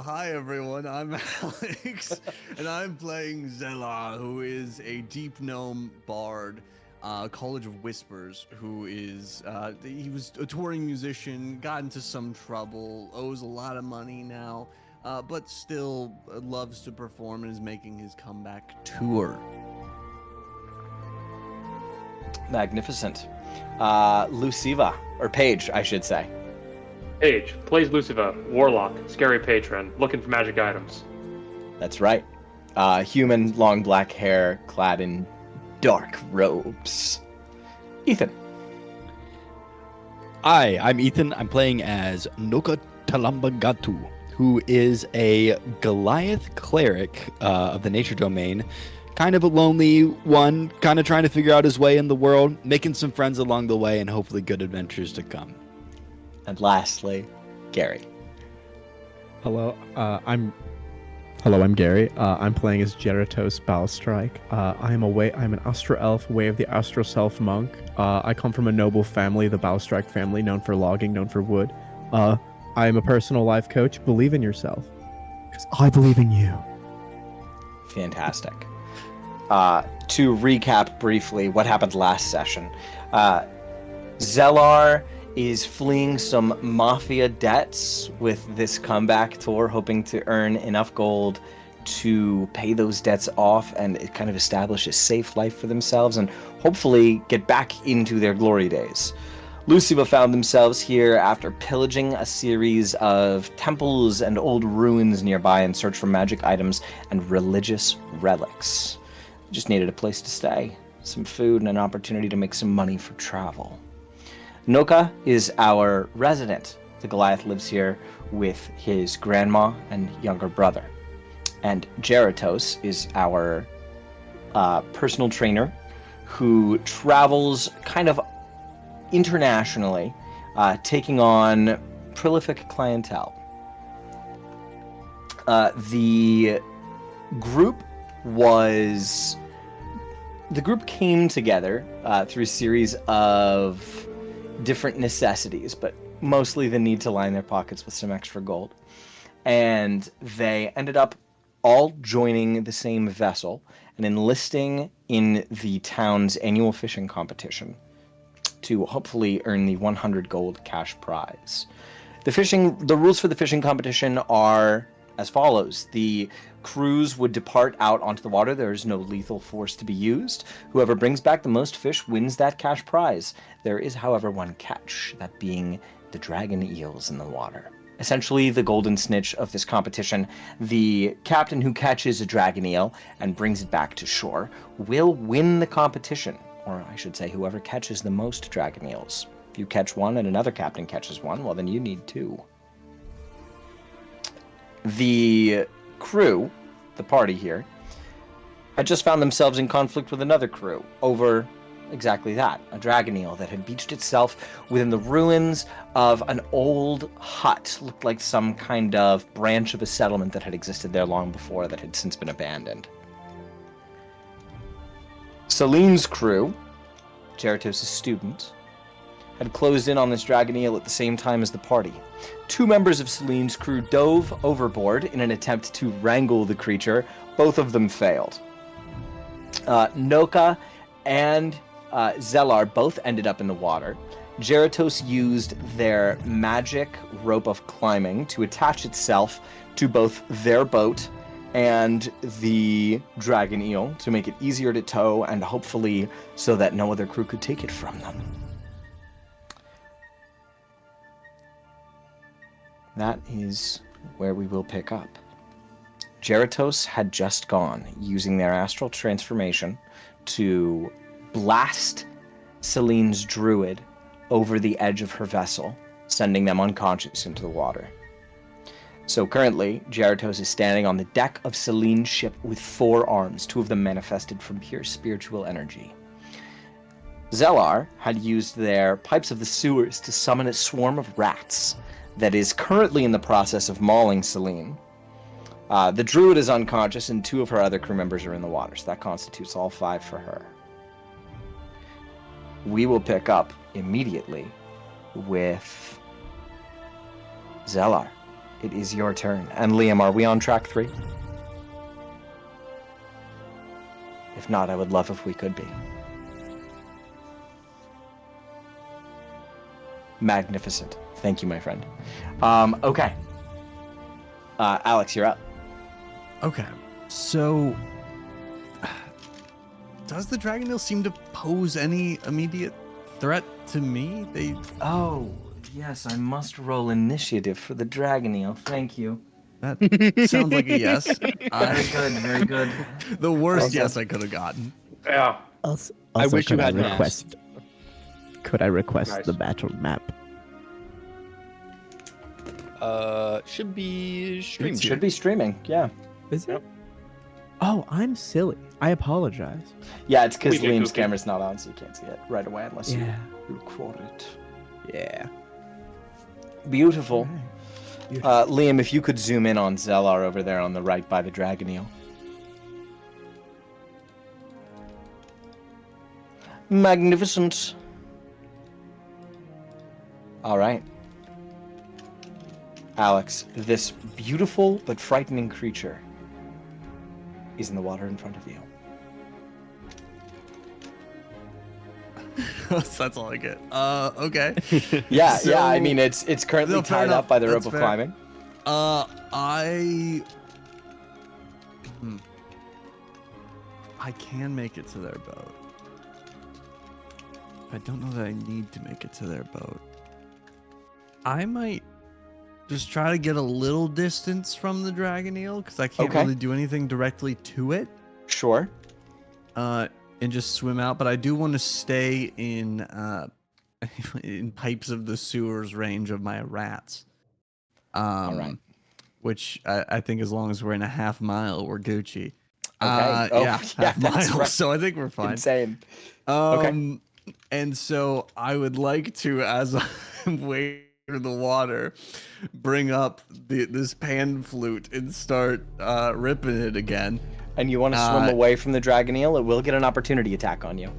Hi everyone, I'm Alex, and I'm playing Zela, who is a deep gnome bard, College of Whispers, who is, he was a touring musician, got into some trouble, owes a lot of money now, but still loves to perform and is making his comeback tour. Magnificent. Luciva, or Paige, I should say. Age plays Lucifer, warlock, scary patron, looking for magic items. That's right. Human, long black hair, clad in dark robes. Ethan. Hi, I'm Ethan. I'm playing as Noka Talambagatu, who is a Goliath cleric of the nature domain. Kind of a lonely one, kind of trying to figure out his way in the world, making some friends along the way, and hopefully good adventures to come. And lastly, Gary. Hello, I'm Gary. I'm playing as Geratos Balstrike. I'm an Astro Elf, Way of the Astro Self monk. I come from a noble family, the Balstrike family, known for logging, known for wood. I am a personal life coach. Believe in yourself, because I believe in you. Fantastic. To recap briefly what happened last session, Zellar is fleeing some mafia debts with this comeback tour, hoping to earn enough gold to pay those debts off and kind of establish a safe life for themselves and hopefully get back into their glory days. Luciva found themselves here after pillaging a series of temples and old ruins nearby in search for magic items and religious relics. Just needed a place to stay, some food, and an opportunity to make some money for travel. Noka is our resident. The Goliath lives here with his grandma and younger brother. And Geratos is our personal trainer who travels kind of internationally, taking on prolific clientele. The group came together through a series of different necessities, but mostly the need to line their pockets with some extra gold. And they ended up all joining the same vessel and enlisting in the town's annual fishing competition to hopefully earn the 100 gold cash prize. The rules for the fishing competition are as follows. The crews would depart out onto the water. There is no lethal force to be used. Whoever brings back the most fish wins that cash prize. There is, however, one catch, that being the dragon eels in the water. Essentially, the golden snitch of this competition, the captain who catches a dragon eel and brings it back to shore will win the competition. Or I should say, whoever catches the most dragon eels. If you catch one and another captain catches one, well, then you need two. The crew, the party here, had just found themselves in conflict with another crew over exactly that, a dragon eel that had beached itself within the ruins of an old hut. Looked like some kind of branch of a settlement that had existed there long before that had since been abandoned. Celine's crew, Geratos' student, had closed in on this dragon eel at the same time as the party. Two members of Celine's crew dove overboard in an attempt to wrangle the creature. Both of them failed. Noka and Zellar both ended up in the water. Geratos used their magic rope of climbing to attach itself to both their boat and the dragon eel to make it easier to tow and hopefully so that no other crew could take it from them. That is where we will pick up. Geratos had just gone, using their astral transformation to blast Celine's druid over the edge of her vessel, sending them unconscious into the water. So currently, Geratos is standing on the deck of Celine's ship with 4 arms, 2 of them manifested from pure spiritual energy. Zellar had used their pipes of the sewers to summon a swarm of rats that is currently in the process of mauling Celine. The druid is unconscious and 2 of her other crew members are in the water, so that constitutes all 5 for her. We will pick up immediately with Zellar. it is your turn. And Liam, are we on track 3? If not, I would love if we could be. Magnificent. Thank you, my friend. Okay. Alex, you're up. Okay, so does the Dragoneel seem to pose any immediate threat to me? Oh, yes, I must roll initiative for the Dragoneel. Thank you. That sounds like a yes. Very good, very good. The worst Also- yes I could have gotten. Yeah. Also, I wish you could hadn't request. Could I request Nice. the battle map? Should be streamed. Should be streaming, yeah. Is it? Yep. Oh, I'm silly. I apologize. Yeah, it's because We do Liam's goofy. camera's not on, so you can't see it right away unless Yeah. you record it. Yeah. Beautiful. Alright. Liam, if you could zoom in on Zellar over there on the right by the Dragoneel. Magnificent. All right. Alex, this beautiful but frightening creature is in the water in front of you. That's all I get. Okay. Yeah, So- yeah. I mean, it's currently No, fair tied enough. up by the rope That's of fair. climbing. I can make it to their boat. I don't know that I need to make it to their boat. I might just try to get a little distance from the Dragoneel because I can't Okay. really do anything directly to it. Sure. And just swim out. But I do want to stay in in pipes of the sewers range of my rats. All right. Which I think as long as we're in a half mile, we're Gucci. Okay. Oh, Yeah, yeah, half that's mile. right. So I think we're fine. Insane. And so I would like to, as I'm wading through the water, bring up this pan flute and start ripping it again. And you want to swim away from the Dragoneel? It will get an opportunity attack on you.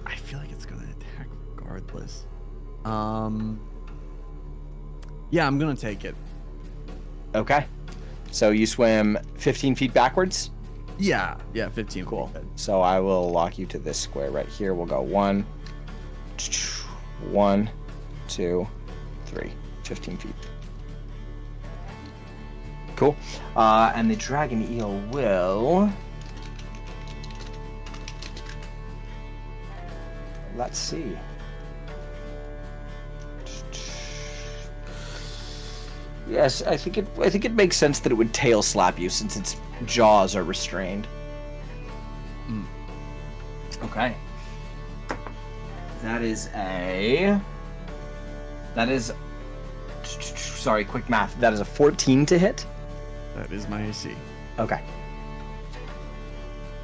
I feel like it's gonna attack regardless. Yeah, I'm gonna take it. Okay. So you swim 15 feet backwards? Yeah, 15. Cool. So I will lock you to this square right here. We'll go 1, 2, 3. 15 feet. Cool. And the dragon eel will... Let's see. Yes, I think it makes sense that it would tail slap you since its jaws are restrained. Okay. That is sorry, quick math. That is a 14 to hit. That is my AC. Okay.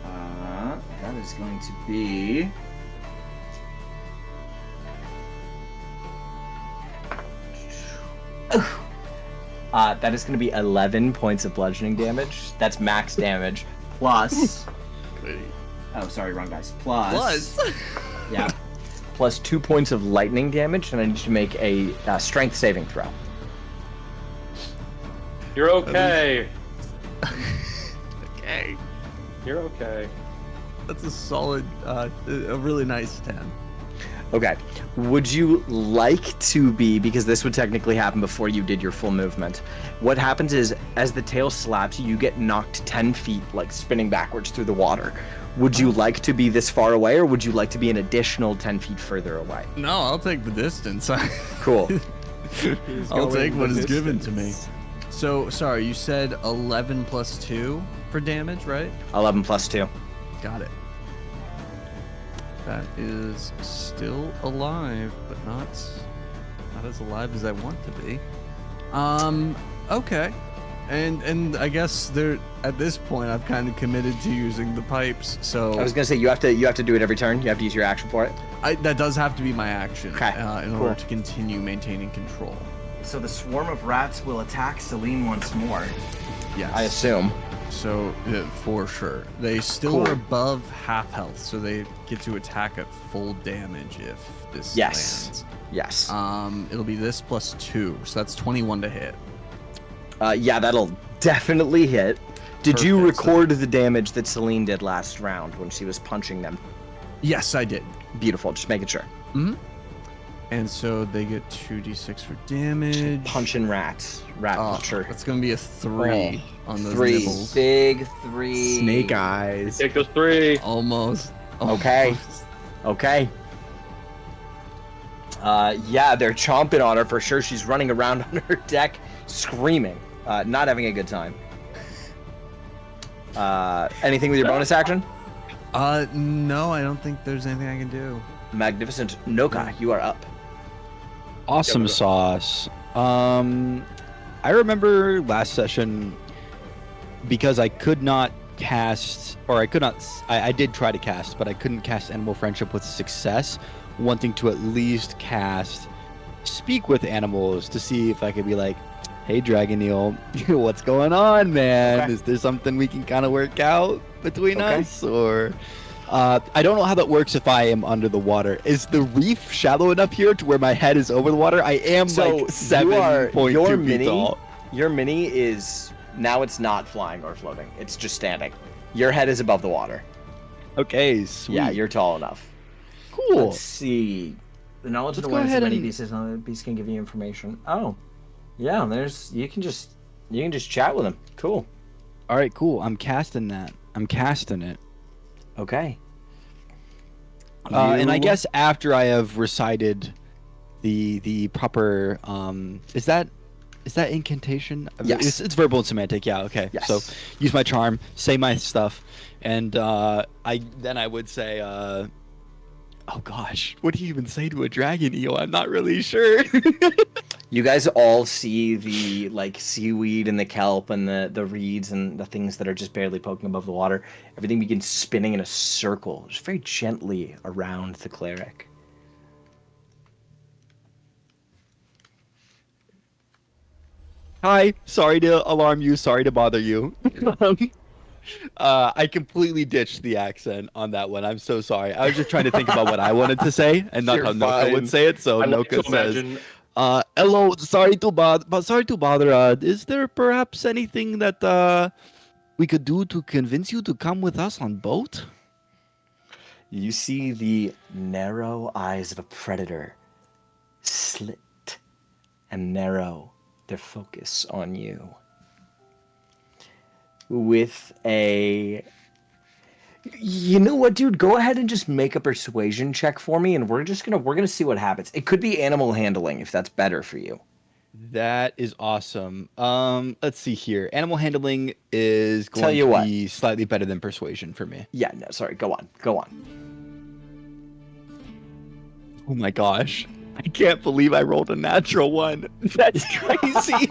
That is going to be... that is going to be 11 points of bludgeoning damage. That's max damage. Plus... Oh, sorry, wrong dice. Plus... Yeah. Plus 2 points of lightning damage, and I need to make a strength saving throw. You're okay. Okay. You're okay. That's a solid, a really nice 10. Okay. Would you like to be, because this would technically happen before you did your full movement, what happens is, as the tail slaps you, you get knocked 10 feet, like spinning backwards through the water. Would you like to be this far away, or would you like to be an additional 10 feet further away? No, I'll take the distance. Cool. I'll take what is given to me. So, sorry, you said 11 plus 2 for damage, right? 11 plus 2. Got it. That is still alive, but not as alive as I want to be. Okay. And I guess at this point I've kind of committed to using the pipes, so I was gonna say you have to do it every turn. You have to use your action for it. that does have to be my action Okay, in cool. order to continue maintaining control. So the swarm of rats will attack Celine once more. Yes. I assume. So, for sure. They still Cool. are above half health, so they get to attack at full damage if this Yes. lands. Yes. It'll be this plus 2, so that's 21 to hit. Yeah, that'll definitely hit. Did you Perfect. record the damage that Celine did last round when she was punching them? Yes, I did. Beautiful, just making sure. And so they get 2d6 for damage. Punching rats. Rat Oh, puncher. that's gonna be a 3 on those 3. nibbles. Big 3. Snake eyes. Take those 3. Almost. Okay. Almost. Okay. Yeah, they're chomping on her for sure. She's running around on her deck, screaming, not having a good time. Anything with your bonus action? No, I don't think there's anything I can do. Magnificent. Noka, you are up. Awesome Yeah, sauce. I remember last session because I could not cast, or I could not. I did try to cast, but I couldn't cast Animal Friendship with success. Wanting to at least cast Speak with Animals to see if I could be like, "Hey, Dragoneel, what's going on, man? Okay. Is there something we can kind of work out between Okay. us?" Or I don't know how that works if I am under the water. Is the reef shallow enough here to where my head is over the water? I am So like you are- 7.2 your feet mini- tall. Your mini is now it's not flying or floating. It's just standing. Your head is above the water. Okay, sweet. Yeah, you're tall enough. cool. Let's see. The knowledge Let's of go awareness of ahead many and- beasts on the beast can give you information. Oh, yeah. There's you can just chat with him. Cool. All right, cool. I'm casting that. I'm casting it. Okay. And I You- guess after I have recited the proper is that incantation? Yes. It's verbal and semantic. Yeah. Okay. Yes. So use my charm, say my stuff, and I would say oh gosh, what do you even say to a dragon eel? I'm not really sure. You guys all see the like seaweed and the kelp and the reeds and the things that are just barely poking above the water. Everything begins spinning in a circle, just very gently around the cleric. Hi, sorry to alarm you, sorry to bother you. I completely ditched the accent on that one. I'm so sorry. I was just trying to think about what I wanted to say and not You're how Noka fine. would say it. So I like Noka to says, imagine. "Hello, sorry to bother. Is there perhaps anything that we could do to convince you to come with us on boat?" You see the narrow eyes of a predator slit and narrow their focus on you. With a... You know what, dude? Go ahead and just make a persuasion check for me, and we're gonna see what happens. It could be animal handling if that's better for you. That is awesome. Let's see here. Animal handling is Tell going you to what. be slightly better than persuasion for me. Yeah, no, sorry. Go on. Oh my gosh. I can't believe I rolled a natural one. That's crazy.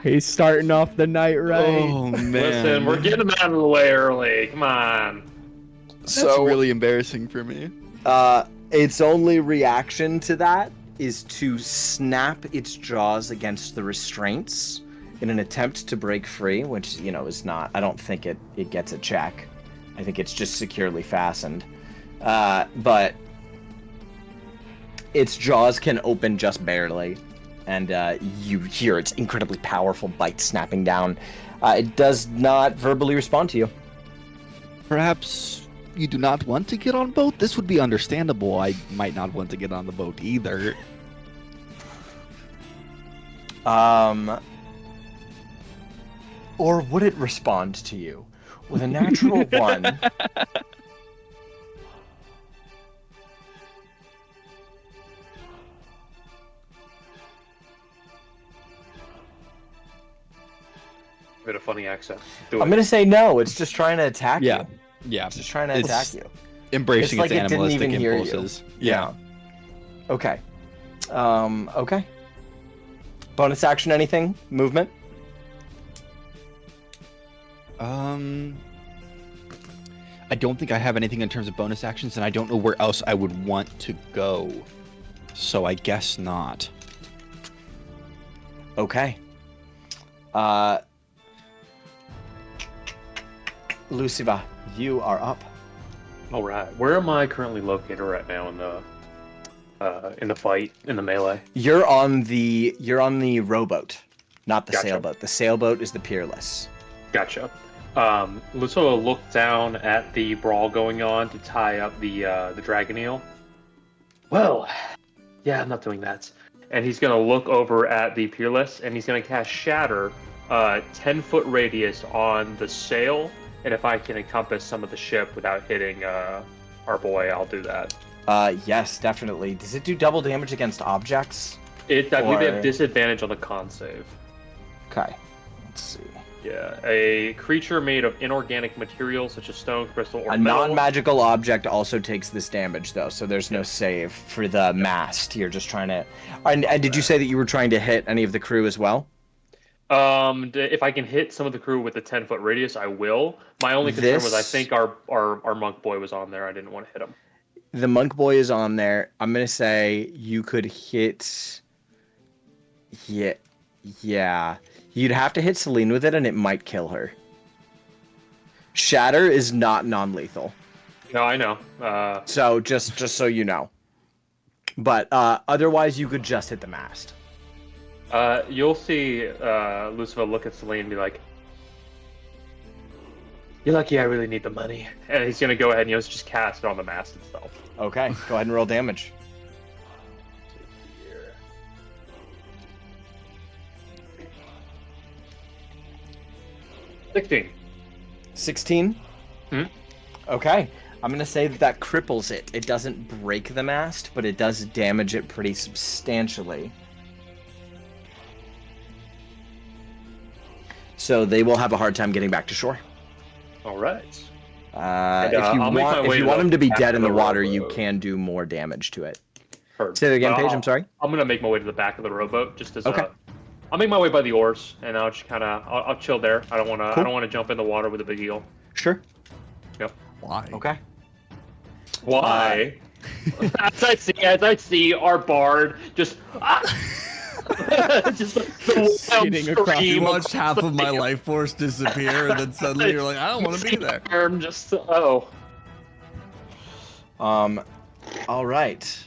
He's starting off the night right. Oh man. Listen, we're getting them out of the way early. Come on. That's So really embarrassing for me. its only reaction to that is to snap its jaws against the restraints in an attempt to break free, which, you know, is not... I don't think it gets a check. I think it's just securely fastened. But its jaws can open just barely, and you hear its incredibly powerful bite snapping down. It does not verbally respond to you. Perhaps you do not want to get on boat? This would be understandable. I might not want to get on the boat either. Or would it respond to you with a natural one? Give it a funny accent. Do I'm it. gonna say no. It's just trying to attack Yeah. you. Yeah. It's just trying to It's- attack you. Embracing It's like its it didn't animalistic even hear you. impulses. Okay. Okay. Bonus action, anything? Movement? I don't think I have anything in terms of bonus actions, and I don't know where else I would want to go. So I guess not. Okay. Luciva, you are up. All right. Where am I currently located right now in the in the fight, in the melee? You're on the rowboat, not the Gotcha. sailboat. The sailboat is the Peerless. Gotcha. Lucio will look down at the brawl going on to tie up the dragon eel. Well, yeah, I'm not doing that. And he's gonna look over at the Peerless, and he's gonna cast Shatter, 10-foot radius on the sail. And if I can encompass some of the ship without hitting our boy, I'll do that. Yes, definitely. Does it do double damage against objects? I believe they Or- have disadvantage on the con save. Okay. Let's see. Yeah, a creature made of inorganic materials such as stone, crystal, or A metal. non-magical object also takes this damage, though, so there's no save for the mast. You're just trying to. And did you say that you were trying to hit any of the crew as well? If I can hit some of the crew with a 10-foot radius, I will. My only concern was I This- think our monk boy was on there. I didn't want to hit him. The monk boy is on there. I'm gonna say you could hit. Yeah. You'd have to hit Celine with it, and it might kill her. Shatter is not non-lethal, No, I know. so just so you know. But otherwise, you could just hit the mast. You'll see Lucifer look at Celine and be like, "You're lucky I really need the money." And he's gonna go ahead and just cast it on the mast itself. Okay, go ahead and roll damage. 16. 16? Mhm. Okay. I'm going to say that cripples it. It doesn't break the mast, but it does damage it pretty substantially. So they will have a hard time getting back to shore. All right. If I'll make my way you to want the him to be back dead of in the the water, you rowboat. can do more damage to it. Heard. Say that again, But Paige. I'm sorry. I'm gonna make my way to the back of the rowboat just as Okay. I'll make my way by the oars and I'll just kind of I'll chill there. I don't want to Cool. I don't want to jump in the water with a big eel. Sure. Why? Okay. Why? as I see our bard just just the wild Skidding across- You scream watched half of my the life force disappear, and then suddenly you're like, I don't want to be there. arm just oh. All right.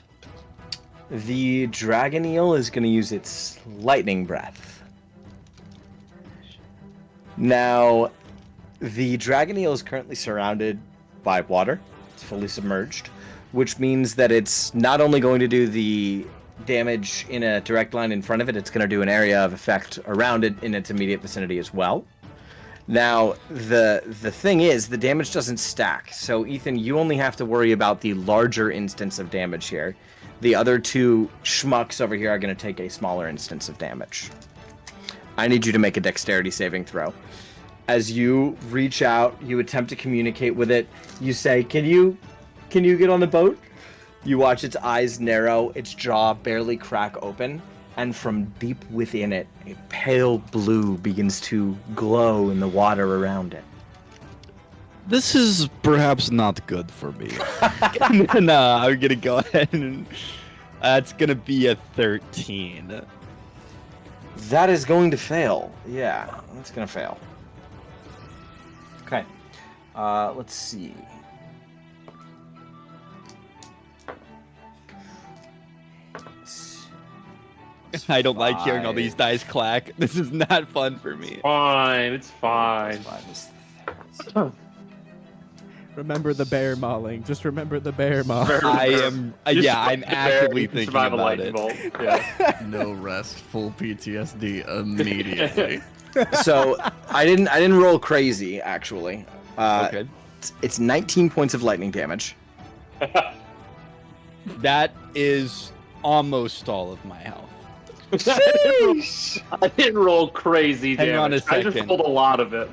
The dragon eel is going to use its lightning breath. Now, the dragon eel is currently surrounded by water. It's fully submerged, which means that it's not only going to do the damage in a direct line in front of it, it's going to do an area of effect around it in its immediate vicinity as well. Now, the thing is, the damage doesn't stack. So, Ethan, you only have to worry about the larger instance of damage here. The other two schmucks over here are going to take a smaller instance of damage. I need you to make a dexterity saving throw. As you reach out, you attempt to communicate with it. You say, "Can you get on the boat?" You watch its eyes narrow, its jaw barely crack open, and from deep within it, a pale blue begins to glow in the water around it. This is perhaps not good for me. No, I'm gonna go ahead and that's gonna be a 13. That is going to fail. Yeah, that's going to fail. Okay. Let's see. I don't like hearing all these dice clack. This is not fun for me. Fine, it's fine. Remember the bear mauling. Just remember the bear maul. I am, Just yeah, I'm survive the bear, actively you can thinking survive a about lightning it. bolt. Yeah. No rest, full PTSD immediately. So I didn't roll crazy actually. Okay. It's 19 points of lightning damage. That is almost all of my health. I didn't roll crazy Hang damage. on a I just second. rolled a lot of it.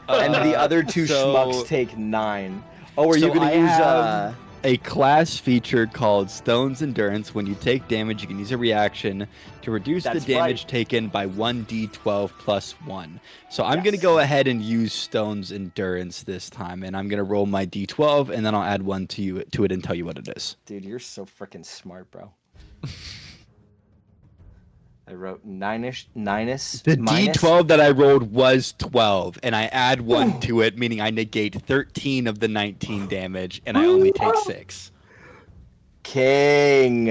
And the Uh, other two so- schmucks take 9. Oh, are you so going I to use have a class feature called Stone's Endurance. When you take damage, you can use a reaction to reduce the That's damage right. taken by 1d12 plus 1. So I'm going to Yes. go ahead and use Stone's Endurance this time, and I'm going to roll my d12, and then I'll add 1 to it and tell you what it is. Dude, you're so freaking smart, bro. I wrote 9-ish, minus. The d12 that I rolled was 12, and I add 1 to it, meaning I negate 13 of the 19 damage, and I only take 6. King.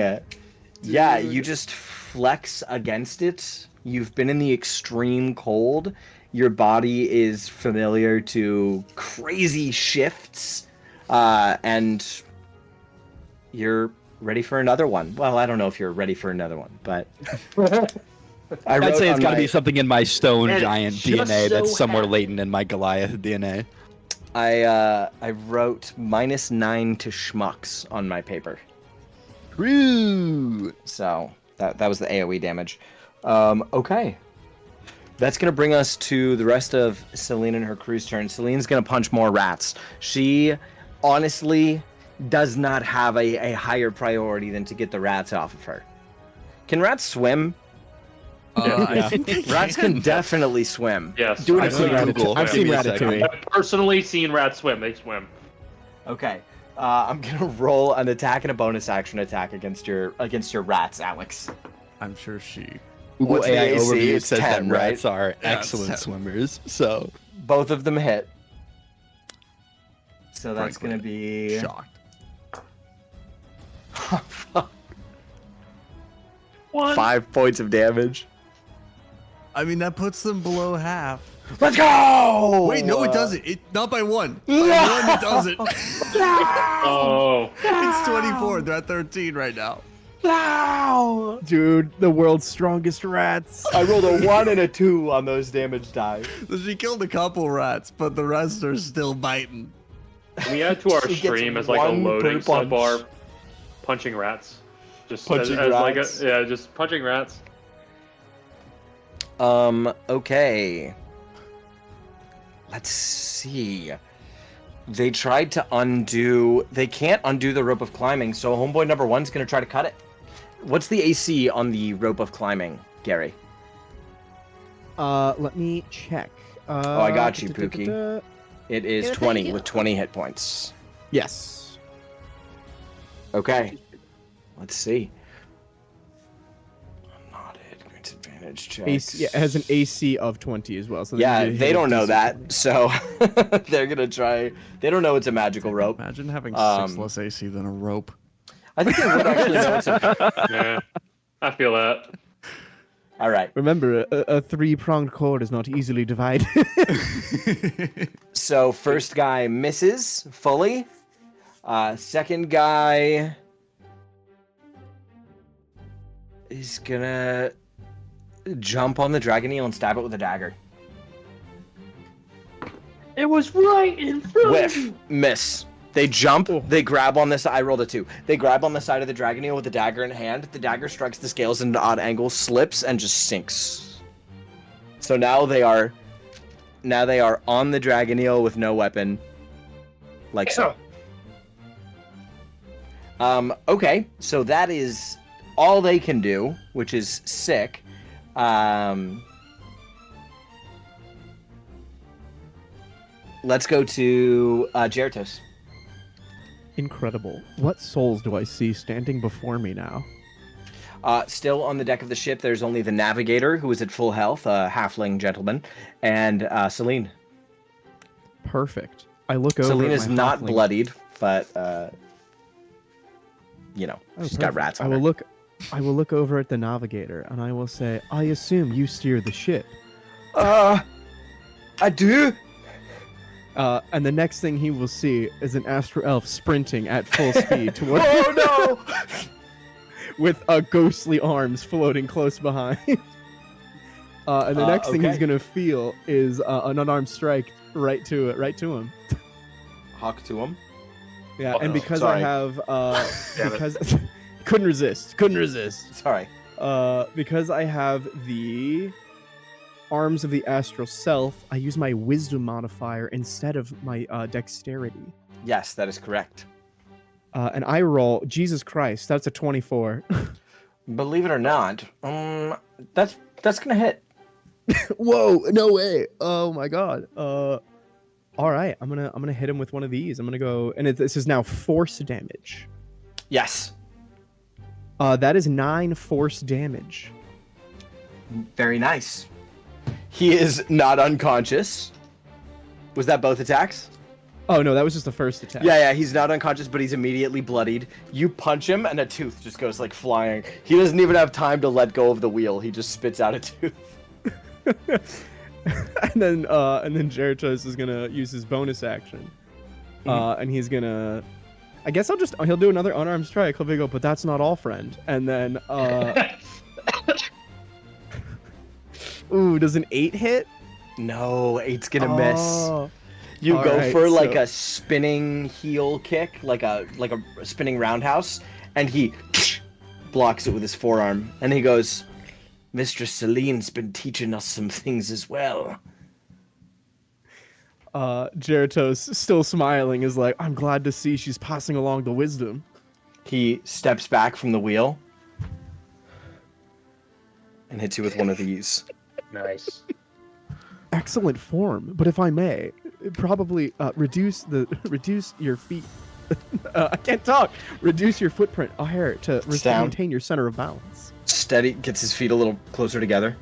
Yeah, you just flex against it. You've been in the extreme cold. Your body is familiar to crazy shifts, and you're ready for another one. Well, I don't know if you're ready for another one, but I'd say it's got to be something in my stone And giant just DNA that's so somewhere happened- latent in my Goliath DNA. I wrote -9 to schmucks on my paper. True. So that was the AoE damage. Okay. That's going to bring us to the rest of Celine and her crew's turn. Celine's going to punch more rats. She honestly does not have a higher priority than to get the rats off of her. Can rats swim? I think they Rats can definitely swim. Yes. Do it I've a seen quick Google. I've Give seen me a second. Ratatouille. I've personally seen rats swim. They swim. Okay. I'm going to roll an attack and a bonus action attack against your rats, Alex. I'm sure she. Google What's the AI AC? overview It's says 10, that rats are Yeah, it's excellent 10. swimmers. So Both of them hit. So that's Frankly, going to be... Shocked. One. 5 points of damage. I mean, that puts them below half. Let's go! Wait, no, it doesn't. It not by one. By one, it doesn't. Oh. It's 24. They're at 13 right now. No! Dude, the world's strongest rats. I rolled a 1 and a 2 on those damage die. So she killed a couple rats, but the rest are still biting. Can we add to our She gets stream as like a one loading per punch. sidebar? Punching rats. Just Punching as like rats. just punching rats. Okay. Let's see. They tried to undo... They can't undo the rope of climbing, so homeboy number 1's going to try to cut it. What's the AC on the rope of climbing, Gary? Let me check. I got you, da-da-da-da-da. It is Yeah, thank 20 you. with 20 hit points. Yes. Okay. Let's see. Not it. Grants advantage checks. AC, yeah, it has an AC of 20 as well. So Yeah, need to they hit a don't know DC. that, so they're gonna try. They don't know it's a magical rope. Imagine having Um, 6 less AC than a rope. I think they would actually know it's a. Yeah. I feel that. All right. Remember, a three-pronged cord is not easily divided. So first guy misses fully. Second guy is gonna jump on the dragon eel and stab it with a dagger. It was right in front of Whiff, you. miss. They jump, they grab on this. I rolled a 2. They grab on the side of the dragon eel with the dagger in hand. The dagger strikes the scales at an odd angle, slips, and just sinks. So now they are on the dragon eel with no weapon, like so. Okay, so that is all they can do, which is sick. Let's go to Jeratos. Incredible. What souls do I see standing before me now? Still on the deck of the ship, there's only the navigator, who is at full health, a halfling gentleman, and Celine. Perfect. I look over. Celine at is my not halfling- bloodied, but she's Oh, got perfect. rats on I will her. look. I will look over at the navigator and I will say, "I assume you steer the ship." I do. And the next thing he will see is an astro elf sprinting at full speed toward Oh no! with ghostly arms floating close behind. And the next thing he's okay. gonna feel is an unarmed strike right to him. Hawk to him. Yeah, Oh, and no. because Sorry. I have Damn it. because couldn't resist. Sorry. Because I have the arms of the astral self, I use my wisdom modifier instead of my dexterity. Yes, that is correct. And I roll, Jesus Christ, that's a 24. Believe it or not, that's gonna hit. Whoa, no way. Oh my god. All right, I'm gonna hit him with one of these. I'm gonna go, and this is now force damage. Yes. That is 9 force damage. Very nice. He is not unconscious. Was that both attacks? Oh no, that was just the first attack. Yeah, he's not unconscious, but he's immediately bloodied. You punch him, and a tooth just goes like flying. He doesn't even have time to let go of the wheel. He just spits out a tooth. and then Jeritos is gonna use his bonus action, and he's gonna. I guess he'll do another unarmed strike. He'll go, but that's not all, friend. And then, ooh, does an 8 hit? No, 8's gonna miss. Oh. You All go right, for like so- a spinning heel kick, like a spinning roundhouse, and he blocks it with his forearm, and he goes, "Mistress Celine's been teaching us some things as well." Jeritos, still smiling, is like, I'm glad to see she's passing along the wisdom. He steps back from the wheel and hits you with one of these. Nice. Excellent form, but if I may, probably reduce your feet. I can't talk. Reduce your footprint a hair to Down. maintain your center of balance. Steady, gets his feet a little closer together.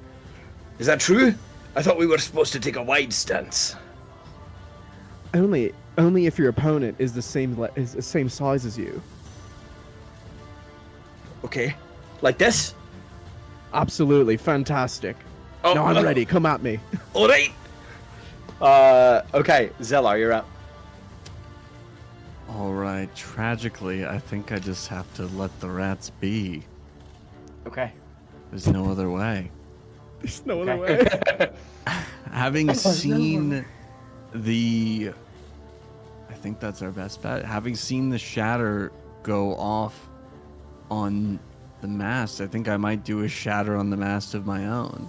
Is that true? I thought we were supposed to take a wide stance. Only if your opponent is the same size as you. Okay. Like this? Absolutely fantastic. Oh, Now I'm ready. Come at me. All right. Okay, Zellar, you're up. All right. Tragically, I think I just have to let the rats be. Okay. There's no other way. There's no other way. Having seen the, I think that's our best bet. Having seen the shatter go off on the mast, I think I might do a shatter on the mast of my own,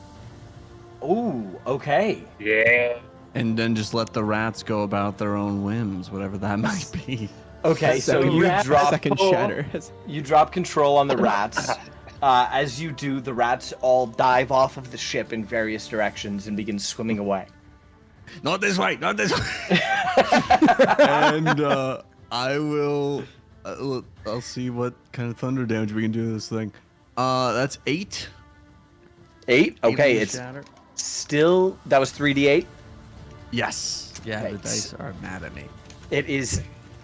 Ooh, okay. Yeah. and then just let the rats go about their own whims, whatever that might be. Okay, so Second- you drop second shatter. You drop control on the rats. As you do, the rats all dive off of the ship in various directions and begin swimming away. Not this way, not this way. And I will. I'll see what kind of thunder damage we can do to this thing. That's 8. 8? Okay, on the it's shatter. still... That was 3d8? Yes. Yeah, Okay, the dice are mad at me. It is,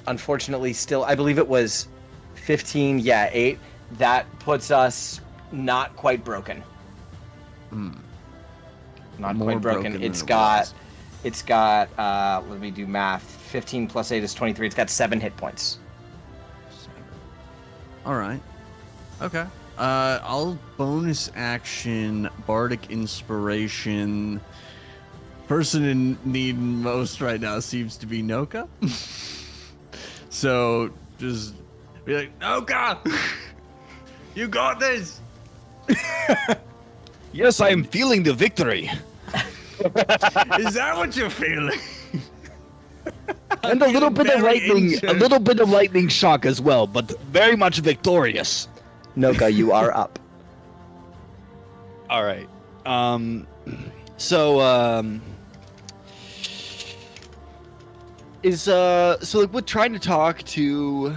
unfortunately, still... I believe it was 15, 8. That puts us not quite broken. Not More quite broken. broken It's than it got... was. It's got, let me do math. 15 plus 8 is 23. It's got 7 hit points. All right. Okay. I'll bonus action Bardic Inspiration. Person in need most right now seems to be Noka. So just be like, Noka, you got this. Yes, I am feeling the victory. Is that what you're feeling? And a little bit of very lightning, injured. a little bit of lightning shock as well, but very much victorious. Noka, you are up. All right. So would trying to talk to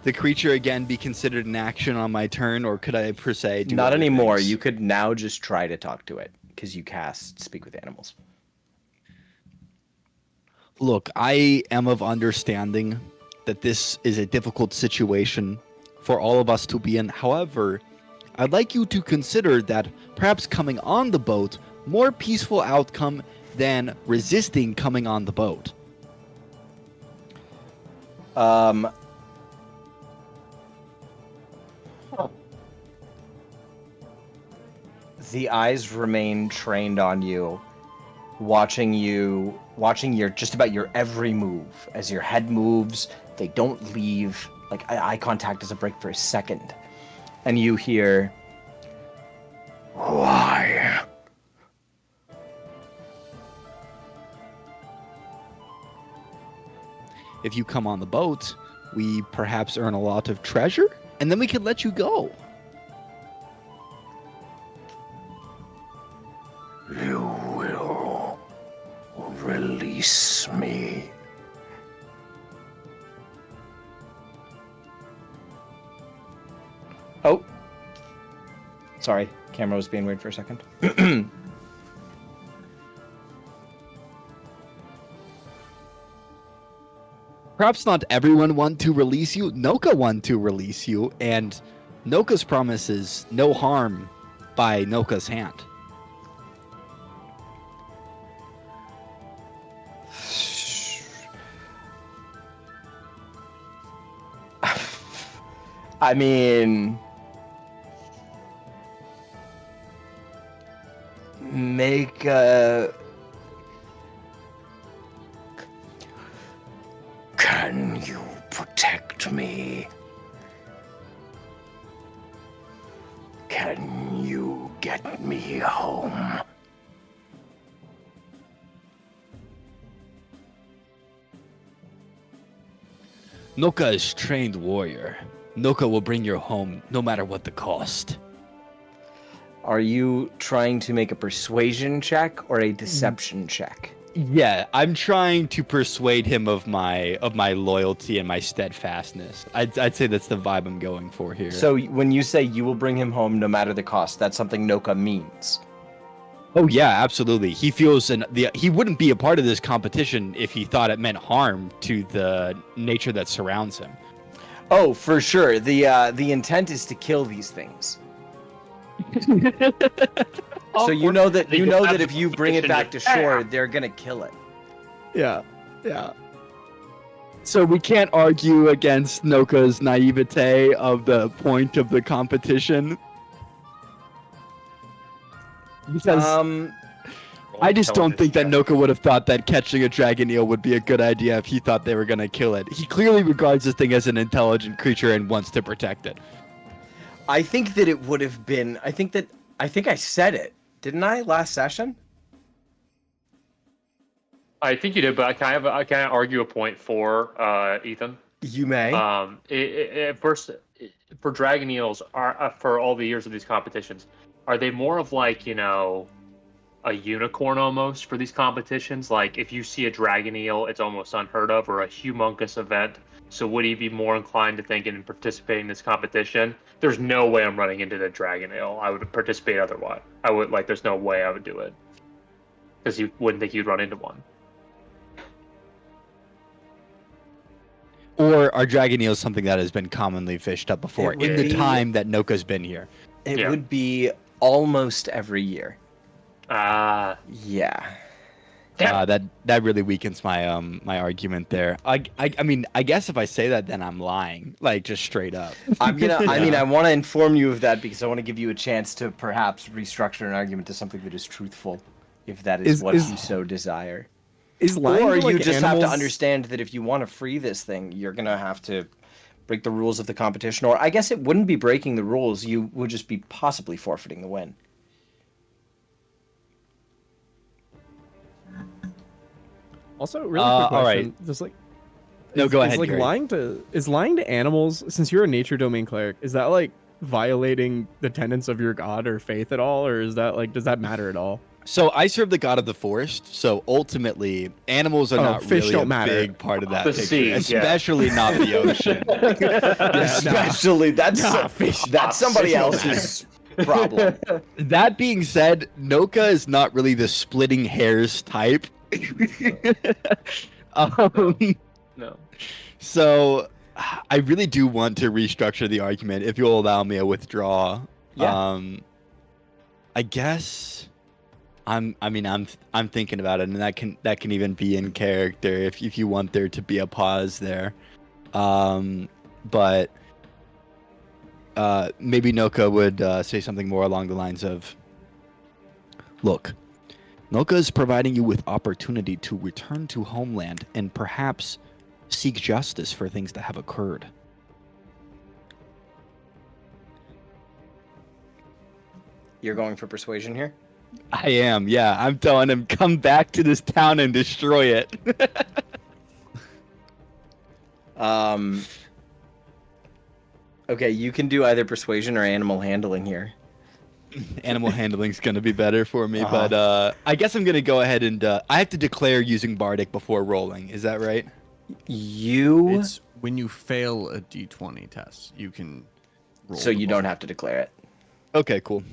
the creature again be considered an action on my turn, or could I per se do Not other anymore. things? You could now just try to talk to it because you cast Speak with Animals. Look, I am of understanding that this is a difficult situation for all of us to be in. However, I'd like you to consider that perhaps coming on the boat, more peaceful outcome than resisting coming on the boat. The eyes remain trained on you, watching your just about your every move. As your head moves, they don't leave. Like eye contact doesn't break for a second, and you hear, "Why?" If you come on the boat, we perhaps earn a lot of treasure, and then we can let you go. You will release me. Oh. Sorry, camera was being weird for a second. Perhaps not everyone want to release you. Noka want to release you, and Noka's promise is no harm by Noka's hand. I mean, make a. Can you protect me? Can you get me home? Noka is trained warrior. Noka will bring you home no matter what the cost. Are you trying to make a persuasion check or a deception check? Yeah, I'm trying to persuade him of my loyalty and my steadfastness. I'd say that's the vibe I'm going for here. So when you say you will bring him home no matter the cost, that's something Noka means. oh yeah, absolutely. He feels he wouldn't be a part of this competition if he thought it meant harm to the nature that surrounds him. Oh, for sure. The intent is to kill these things. So you know that if you bring it back to shore, they're gonna kill it. Yeah. So we can't argue against Noka's naivete of the point of the competition. Because I just don't think that Noka would have thought that catching a dragon eel would be a good idea if he thought they were going to kill it. He clearly regards this thing as an intelligent creature and wants to protect it. I think that it would have been. I think I said it, didn't I, last session? I think you did, but I kind of argue a point for Ethan. You may. First, for dragon eels, are for all the years of these competitions, are they more of like, you know, a unicorn almost for these competitions? Like if you see a dragon eel, it's almost unheard of, or a humongous event. So would he be more inclined to think and participate in this competition? There's no way I'm running into the dragon eel. I would participate otherwise. There's no way I would do it. Because you wouldn't think you'd run into one. Or are dragon eels something that has been commonly fished up before in the time that Noka's been here? It would be almost every year. Ah. Yeah. That really weakens my my argument there. I mean, I guess if I say that, then I'm lying, like just straight up. I want to inform you of that because I want to give you a chance to perhaps restructure an argument to something that is truthful, if that is what you so desire. Or you just have to understand that if you want to free this thing, you're gonna have to break the rules of the competition. Or I guess it wouldn't be breaking the rules; you would just be possibly forfeiting the win. Also, really quick question. All right. Just like, No, go ahead, Like Gary. lying to animals. Since you're a nature domain cleric, is that like violating the tenets of your god or faith at all, or is that like does that matter at all? So I serve the god of the forest. So ultimately, animals are not fish really don't a matter. big part of that The picture, sea, yeah. especially not the ocean. Especially that's somebody don't else's problem. That being said, Noka is not really the splitting hairs type. No. So I really do want to restructure the argument if you'll allow me a withdraw. Yeah. I guess I'm thinking about it, and that can even be in character if you want there to be a pause there. But maybe Noka would say something more along the lines of, look, Noka is providing you with opportunity to return to homeland and perhaps seek justice for things that have occurred. You're going for persuasion here? I am, yeah. I'm telling him, come back to this town and destroy it. Okay, you can do either persuasion or animal handling here. Animal handling's gonna be better for me, Uh-huh. but I guess I'm gonna go ahead and I have to declare using Bardic before rolling. Is that right? It's when you fail a D20 test, you can roll. So you don't have to declare it. Okay, cool.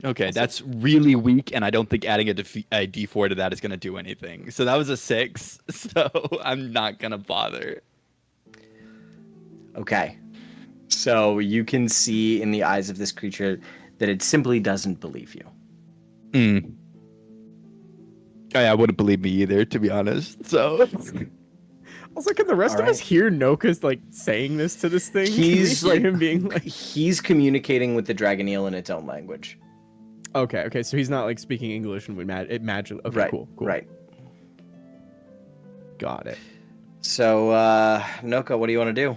Okay, that's really weak, and I don't think adding a D4 to that is going to do anything. So that was a 6, so I'm not going to bother. Okay. So you can see in the eyes of this creature that it simply doesn't believe you. Mm. I wouldn't believe me either, to be honest. So Also, can the rest of Alright. us hear Noka's like saying this to this thing? Can we He's hear like him being like, he's communicating with the dragon eel in its own language. okay, so he's not like speaking English and would imagine. Okay, Right. cool. Right. Got it. So Noka, what do you want to do?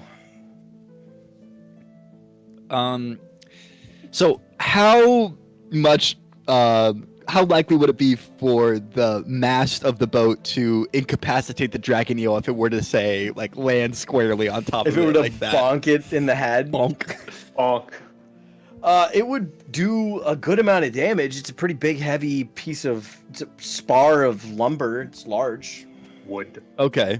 So how much, how likely would it be for the mast of the boat to incapacitate the dragon eel if it were to say, like, land squarely on top If of it it were to like that? bonk it in the head, Bonk. Bonk. it would do a good amount of damage. It's a pretty big, heavy piece of it's a spar of lumber. It's large. Wood. Okay.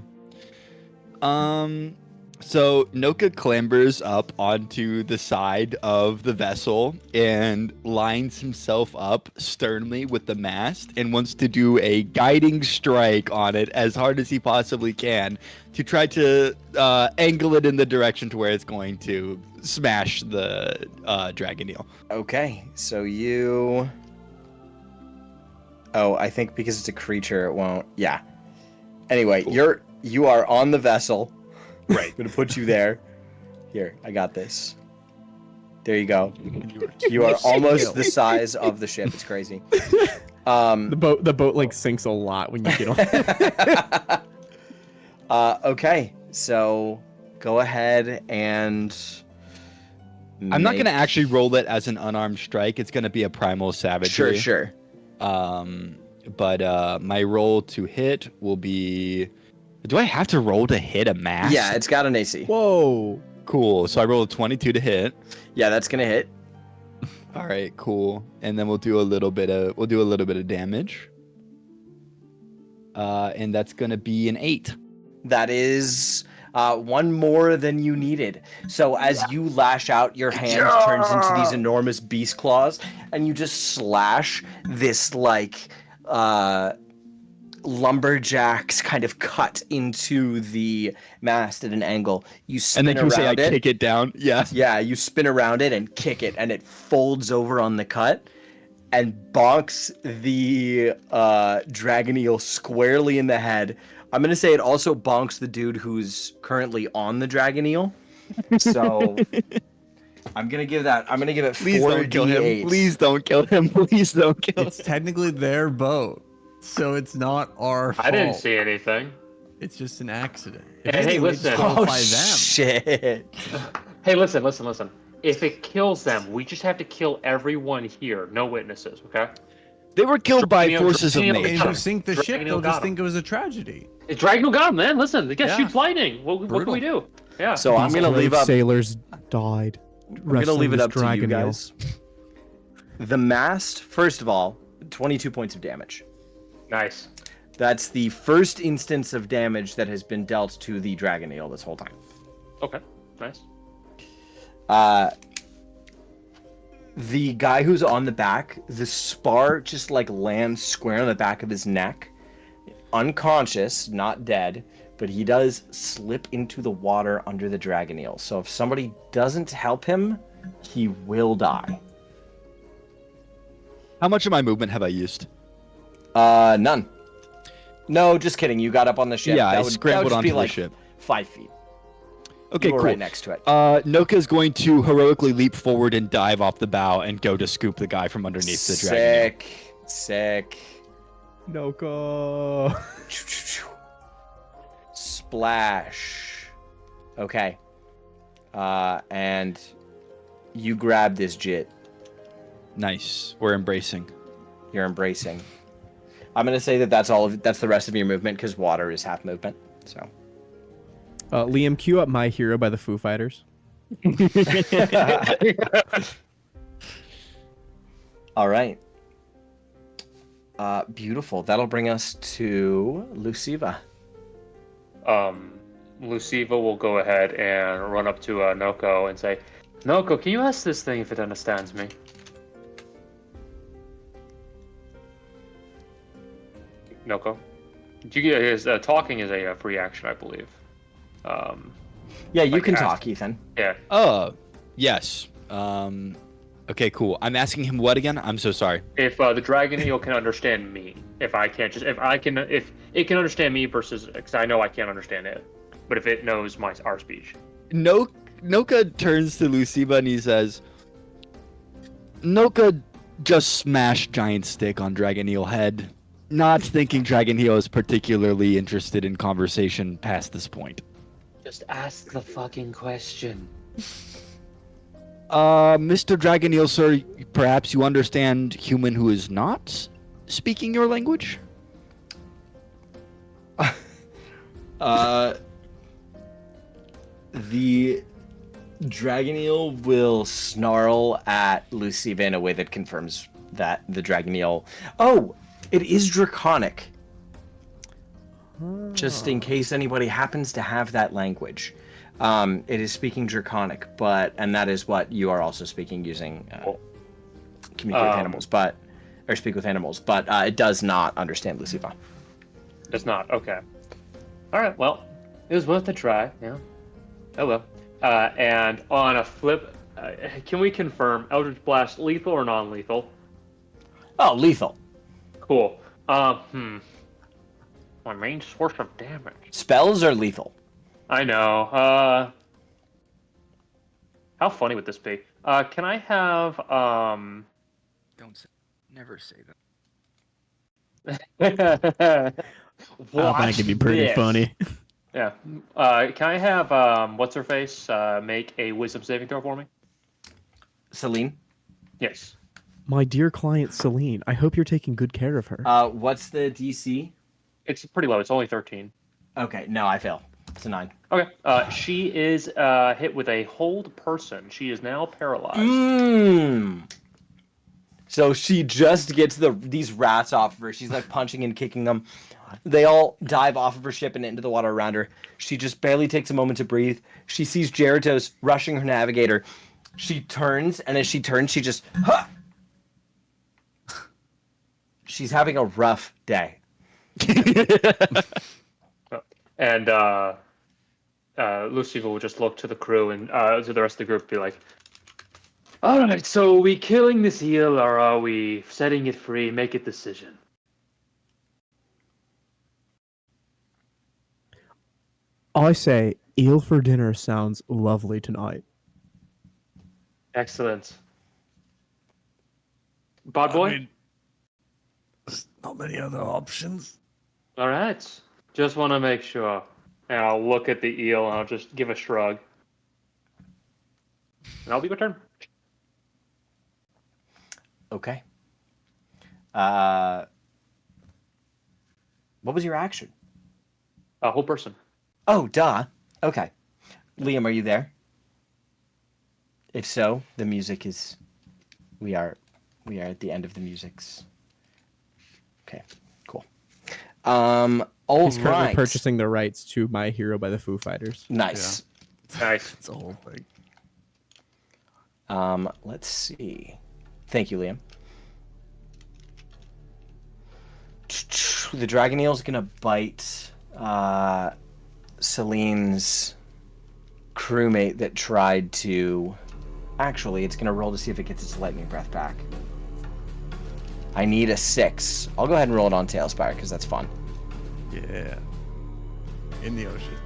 So Noka clambers up onto the side of the vessel and lines himself up sternly with the mast and wants to do a guiding strike on it as hard as he possibly can to try to angle it in the direction to where it's going to smash the dragon eel. Okay, so you. Oh, I think because it's a creature, it won't. Yeah. Anyway, Cool. you are on the vessel. Right. I'm gonna put you there. Here, I got this. There you go. You are almost the size of the ship. It's crazy. The boat like sinks a lot when you get on. Okay, so go ahead and. I'm not make- going to actually roll it as an unarmed strike. It's going to be a primal savagery. Sure. But my roll to hit will be. Do I have to roll to hit a mast? Yeah, it's got an AC. Whoa. Cool. So I rolled a 22 to hit. Yeah, that's gonna hit. All right, cool. And then we'll do a little bit of damage. And that's gonna be an 8. That is one more than you needed. So as you lash out, your hand turns into these enormous beast claws, and you just slash this like lumberjack's kind of cut into the mast at an angle. You spin And then can we say I around it. kick it down? Yeah. Yeah, you spin around it and kick it, and it folds over on the cut and bonks the dragon eel squarely in the head. I'm gonna say it also bonks the dude who's currently on the dragon eel. So I'm gonna give it Please 4 don't kill him. D8s. Please don't kill him. Please don't kill him. It's technically their boat, so it's not our fault. I didn't see anything. It's just an accident. Hey, If anything, we listen. disqualify Oh them. shit! Hey, listen. If it kills them, we just have to kill everyone here. No witnesses, okay? They were killed by Dragonio- forces of Dragonio- And if nature. you sink the ship, Dragon they'll got just him. think it was a tragedy. Dragon got him, man. Listen, the guy Yeah. shoots lightning. What can we do? Yeah. So I'm gonna leave up. Sailors died. I'm gonna leave it up to you guys. The mast, first of all, 22 points of damage. Nice. That's the first instance of damage that has been dealt to the dragon eel this whole time. Okay. Nice. The guy who's on the back, the spar just like lands square on the back of his neck. Unconscious, not dead, but he does slip into the water under the dragon eel. So if somebody doesn't help him, he will die. How much of my movement have I used? None. No, just kidding. You got up on the ship. Yeah, I that scrambled would just onto be the like ship. 5 feet. Okay, you were cool. right next to it. Noka is going to heroically leap forward and dive off the bow and go to scoop the guy from underneath the dragon. Sick. Noko. Splash. Okay. And you grab this jit. Nice. We're embracing. You're embracing. I'm gonna say that that's all of that's the rest of your movement because water is half movement. So. Liam, cue up My Hero by the Foo Fighters. All right. Beautiful. That'll bring us to Luciva. Luciva will go ahead and run up to Noko and say, Noko, can you ask this thing if it understands me? Noko. Talking is a free action, I believe. Yeah, you Like, can ask- talk, Ethan. Yeah. Yes. Okay, cool. I'm asking him what again? I'm so sorry. If the dragon eel can understand me, if it can understand me versus, because I know I can't understand it, but if it knows our speech. Noka turns to Luciba and he says, Noka just smashed giant stick on Dragon Eel head. Not thinking Dragon Eel is particularly interested in conversation past this point. Just ask the fucking question. Mr. Dragon Eel, sir, perhaps you understand human who is not speaking your language? The dragon eel will snarl at Luciva in a way that confirms that the dragon eel. Oh, it is draconic. Just in case anybody happens to have that language, it is speaking draconic, and that is what you are also speaking using communicate with animals, or speak with animals, but it does not understand Luciva. Does not. Okay. All right. Well, it was worth a try. Yeah. Oh well. And on a flip, can we confirm Eldritch Blast lethal or non-lethal? Oh, lethal. Cool. My main source of damage. Spells are lethal. I know. How funny would this be? Can I have Never say that. Oh, that could be pretty this. funny. Yeah. Can I have what's her face make a wisdom saving throw for me? Celine? Yes. My dear client Celine, I hope you're taking good care of her. What's the DC? It's pretty low. It's only 13. Okay, no, I fail. It's a 9. Okay. She is hit with a hold person. She is now paralyzed. So she just gets these rats off of her. She's like punching and kicking them. They all dive off of her ship and into the water around her. She just barely takes a moment to breathe. She sees Geratos rushing her navigator. She turns, and as she turns, she just... Huh! She's having a rough day. And Luciva will just look to the crew and to the rest of the group and be like, all right, so are we killing this eel or are we setting it free? Make a decision. I say, eel for dinner sounds lovely tonight. Excellent. Bod boy? I mean, there's not many other options. All right. Just want to make sure. And I'll look at the eel and I'll just give a shrug. And I'll be returned. Okay. What was your action? A whole person. Oh, duh. Okay. Liam, are you there? If so, the music is... We are at the end of the music's... Okay, cool. All He's currently right. purchasing the rights to My Hero by the Foo Fighters. Nice. Nice. It's a whole thing. Let's see. Thank you, Liam. The dragon eel's gonna bite Celine's crewmate that tried to... Actually, it's gonna roll to see if it gets its lightning breath back. I need a 6. I'll go ahead and roll it on Tailspire because that's fun. Yeah. In the ocean.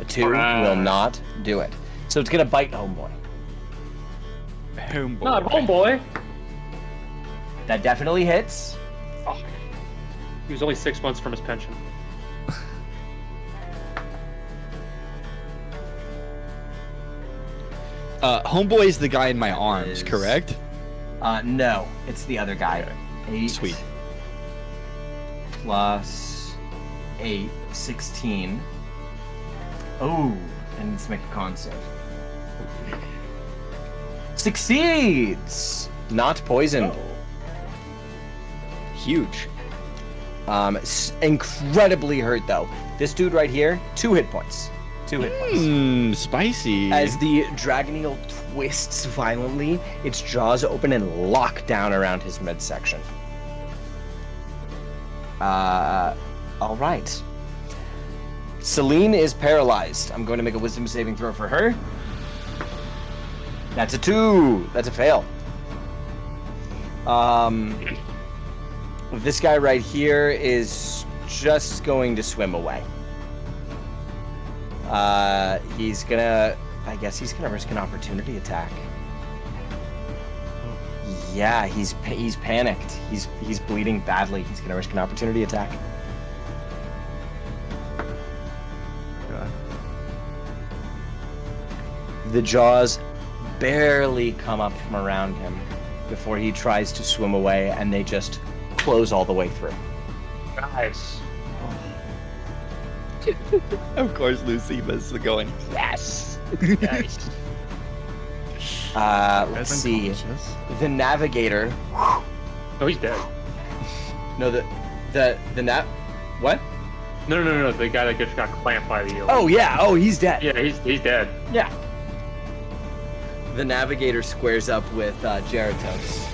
A 2 will not do it. So it's gonna bite Homeboy. Homeboy. Not homeboy. That definitely hits. Oh. He was only 6 months from his pension. Homeboy is the guy in my arms, Is- correct? No, it's the other guy. 8 Sweet. plus 8, 16. Oh, and let's make a con save. Succeeds! Not poisoned. Huge. Incredibly hurt though. This dude right here, 2 hit points. 2 hit points. Spicy. As the dragon eel twists violently, its jaws open and lock down around his midsection. All right. Celine is paralyzed. I'm going to make a wisdom saving throw for her. That's a 2. That's a fail. This guy right here is just going to swim away. He's gonna, I guess he's gonna risk an opportunity attack. Yeah, he's panicked. He's bleeding badly. He's gonna risk an opportunity attack. Okay. The jaws barely come up from around him before he tries to swim away, and they just close all the way through. Guys. Of course, Lucy was going, yes. Nice. Let's As see. unconscious. The navigator. Oh, he's dead. No, the what? No. The guy that just got clamped by the eel. Oh yeah. Oh, he's dead. Yeah, he's dead. Yeah. The navigator squares up with Geratos.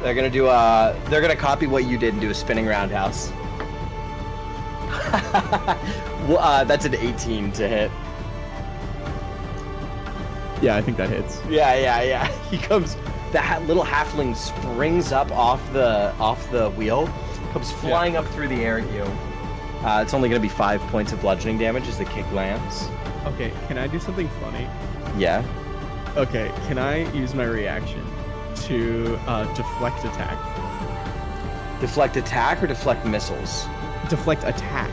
They're gonna do they're gonna copy what you did and do a spinning roundhouse. Well, that's an 18 to hit. Yeah, I think that hits. Yeah. He comes. The little halfling springs up off the wheel, comes flying up through the air at you. It's only gonna be 5 points of bludgeoning damage as the kick lands. Okay, can I do something funny? Yeah. Okay, can I use my reaction to deflect attack? Deflect attack or deflect missiles? Deflect attack.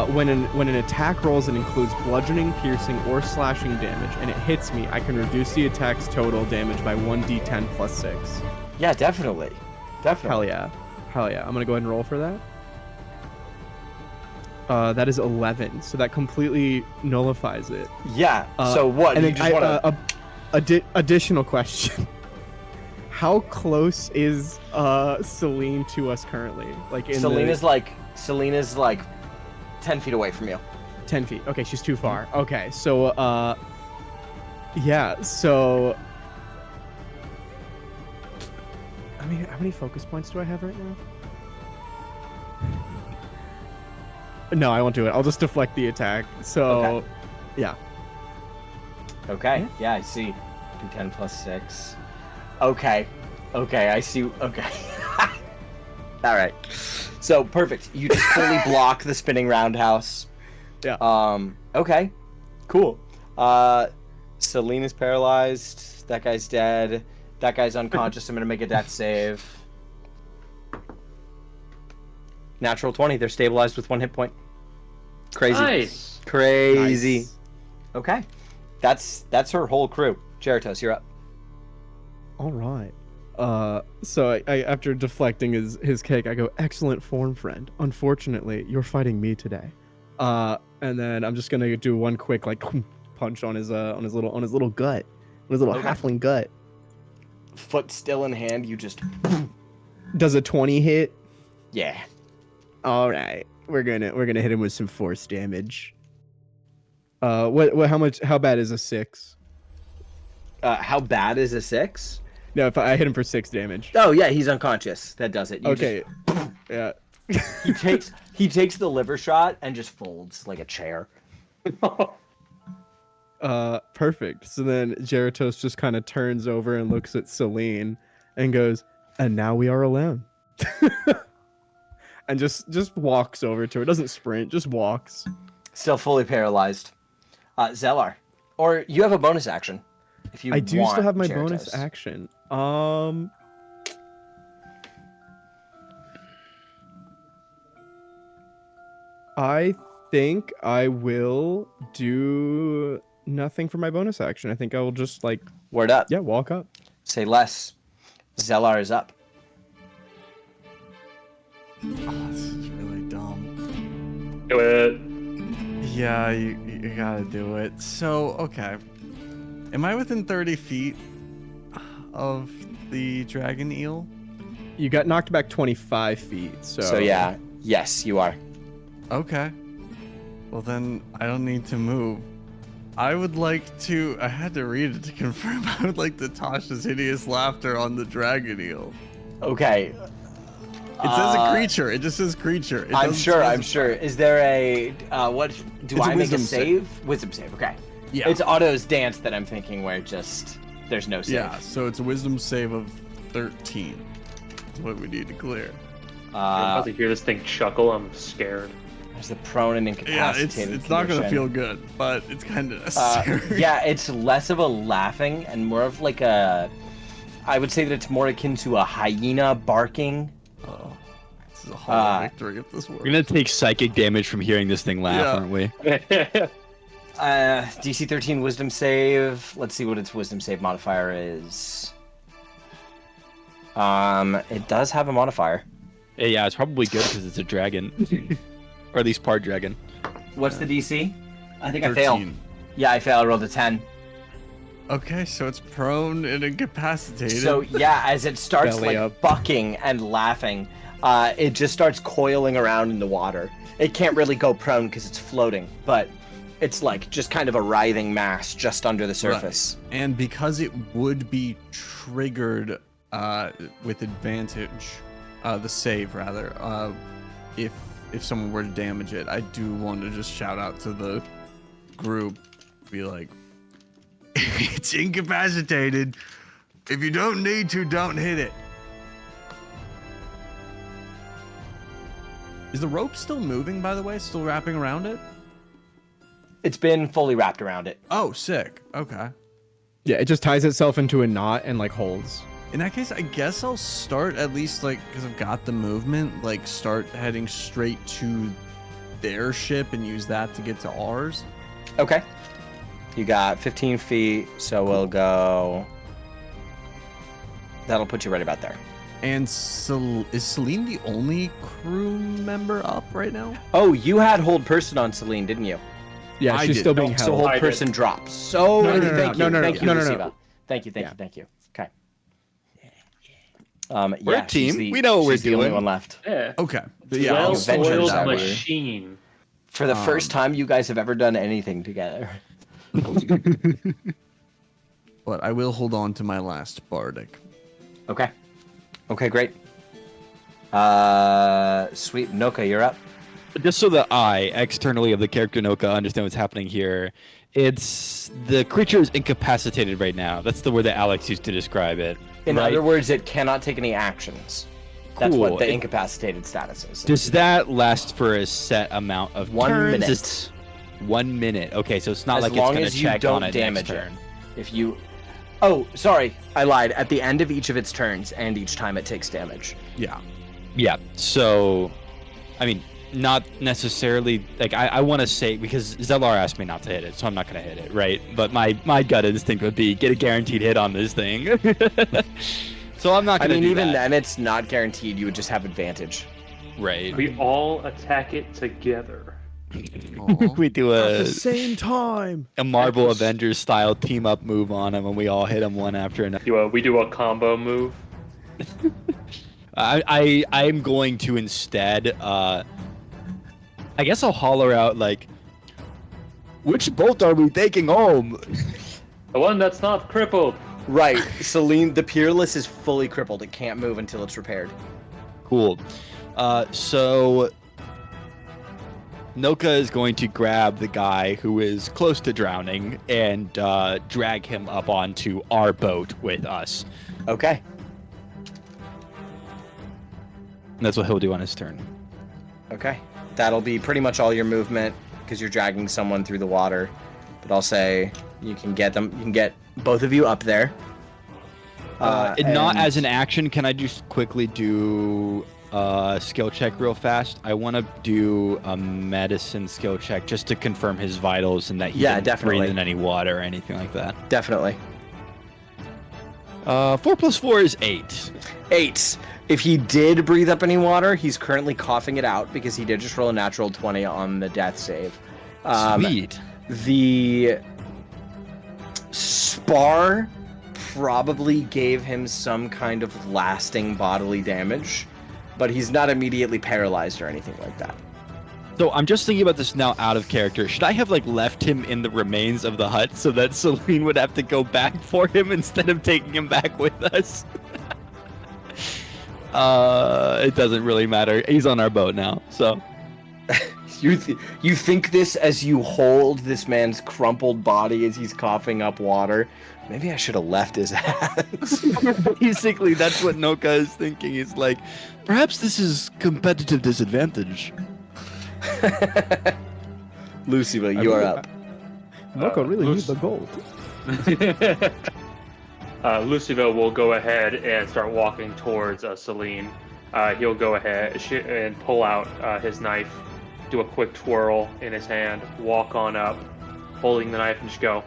When an attack rolls, it includes bludgeoning, piercing, or slashing damage, and it hits me, I can reduce the attack's total damage by 1d10 plus 6. Yeah, definitely. Definitely. Hell yeah. I'm gonna go ahead and roll for that. That is 11, so that completely nullifies it. Yeah. So what? And You then just wanna... additional question. How close is Celine to us currently? Like in Selena's like 10 feet away from you. 10 feet. Okay, she's too far. Okay, so yeah, so I mean, how many focus points do I have right now? No, I won't do it. I'll just deflect the attack. So, Okay. yeah. Okay. Yeah, I see. Do 10 plus 6. Okay, I see. Okay. All right. So perfect. You just fully block the spinning roundhouse. Yeah. Okay. Cool. Celine is paralyzed. That guy's dead. That guy's unconscious. I'm gonna make a death save. Natural 20. They're stabilized with 1 hit point. Crazy. Nice. Crazy. Nice. Okay. That's her whole crew. Geratos, you're up. All right. So I after deflecting his kick, I go, "Excellent form, friend. Unfortunately, you're fighting me today." And then I'm just gonna do one quick like punch on his little gut, on his little Okay. halfling gut. Foot still in hand, you just Does a 20 hit? yeah. All right, we're gonna hit him with some force damage. How bad is a 6? How bad is a 6? No, if I hit him for 6 damage. Oh yeah, he's unconscious. That does it. You Okay. Yeah. just- he takes the liver shot and just folds like a chair. Perfect. So then Geratos just kind of turns over and looks at Celine and goes, "And now we are alone." And just walks over to her. Doesn't sprint, just walks. Still fully paralyzed. Zellar, or you have a bonus action. If you I do want, still have my Geratos. bonus action. I think I will do nothing for my bonus action. I think I will just Word up. walk up. Say less. Zellar is up. Oh, this is really dumb. Do it. Yeah, you gotta do it. So, okay. Am I within 30 feet of the dragon eel? You got knocked back 25 feet. So yeah, yes, you are. Okay. Well, then I don't need to move. I would like to. I had to read it to confirm. I would like to Tasha's hideous laughter on the dragon eel. Okay. It says a creature. It just says creature. It I'm doesn't sure. I'm specify. sure. Is there a what? Do It's a I make a wisdom save? Wisdom save. Okay. Yeah. It's Otto's dance that I'm thinking, where just there's no save. Yeah, so it's a wisdom save of 13. That's what we need to clear. I'm about to hear this thing chuckle. I'm scared. There's the prone and Yeah, incapacitated. it's not gonna condition. feel good, but it's kind of necessary. Yeah, it's less of a laughing and more of like a. I would say that it's more akin to a hyena barking. Oh, this is a hard victory if this works. We're gonna take psychic damage from hearing this thing laugh, Yeah. aren't we? DC 13 wisdom save. Let's see what its wisdom save modifier is. It does have a modifier. Yeah, it's probably good because it's a dragon, or at least part dragon. What's the DC? I think I failed. 13. Yeah, I failed. I rolled a 10. Okay, so it's prone and incapacitated. So yeah, as it starts Belly like up. bucking and laughing, it just starts coiling around in the water. It can't really go prone because it's floating, but it's like just kind of a writhing mass just under the surface. And because it would be triggered with advantage, the save rather, if someone were to damage it, I do want to just shout out to the group, be like, it's incapacitated. If you don't need to, don't hit it. Is the rope still moving, by the way? Still wrapping around it? It's been fully wrapped around it. Oh, sick. Okay. Yeah, it just ties itself into a knot and like holds. In that case, I guess I'll start at least like, because I've got the movement, like start heading straight to their ship and use that to get to ours. Okay. You got 15 feet, so we'll go. That'll put you right about there. And is Celine the only crew member up right now? Oh, you had hold person on Celine, didn't you? Yeah, I she's did. still being No, So held. hold I did. person drops. So No, no, no, thank no, you, no, thank you, no, no, no. Luciva. Thank you, Yeah. thank you. Okay. We're a yeah, she's team. We know what we're she's the only doing. one left. Yeah. Okay. But yeah, I'll Adventure start Well-oiled that way. machine. For the first time you guys have ever done anything together. But I will hold on to my last bardic. Okay. Okay, great. Sweet Noka, you're up. Just so that I, externally of the character Noka, understand what's happening here, it's the creature is incapacitated right now. That's the word that Alex used to describe it. In right? other words, it cannot take any actions. That's Cool. what the It- incapacitated status is. Does that last for a set amount of 1 turns? minute. Is- 1 minute. Okay, so it's not As like it's long gonna as you check don't on it damage next it. turn. If you Oh, sorry, I lied. At the end of each of its turns and each time it takes damage. Yeah. Yeah. So, I mean, not necessarily like I want to say because Zellar asked me not to hit it, so I'm not gonna hit it, right? But my gut instinct would be get a guaranteed hit on this thing. So I'm not I gonna. mean, do even that. then, it's not guaranteed. You would just have advantage. Right. We all attack it together. Aw. We do At a the same time. Marvel Yes. Avengers style team up move on him, and we all hit him one after another. We do a combo move. I'm going to instead. I guess I'll holler out like, "Which bolt are we taking home?" The one that's not crippled. Right. Celine, the Peerless is fully crippled. It can't move until it's repaired. Cool. So Noka is going to grab the guy who is close to drowning and drag him up onto our boat with us. Okay. And that's what he'll do on his turn. Okay. That'll be pretty much all your movement because you're dragging someone through the water. But I'll say you can get them. You can get both of you up there. And not and- as an action. Can I just quickly do a skill check real fast? I want to do a medicine skill check just to confirm his vitals and that he Yeah, didn't definitely. breathe in any water or anything like that. Definitely. 4 + 4 is 8. 8. If he did breathe up any water, he's currently coughing it out because he did just roll a natural 20 on the death save. Sweet. The spar probably gave him some kind of lasting bodily damage, but he's not immediately paralyzed or anything like that. So I'm just thinking about this now out of character. Should I have like left him in the remains of the hut so that Celine would have to go back for him instead of taking him back with us? It doesn't really matter. He's on our boat now, so. You think this as you hold this man's crumpled body as he's coughing up water. Maybe I should have left his ass. Basically, that's what Noka is thinking. He's like, perhaps this is competitive disadvantage. Luciva, you are up. Noko really Luc- need the gold. Lucivo will go ahead and start walking towards Celine. He'll go ahead and pull out his knife, do a quick twirl in his hand, walk on up, holding the knife, and just go,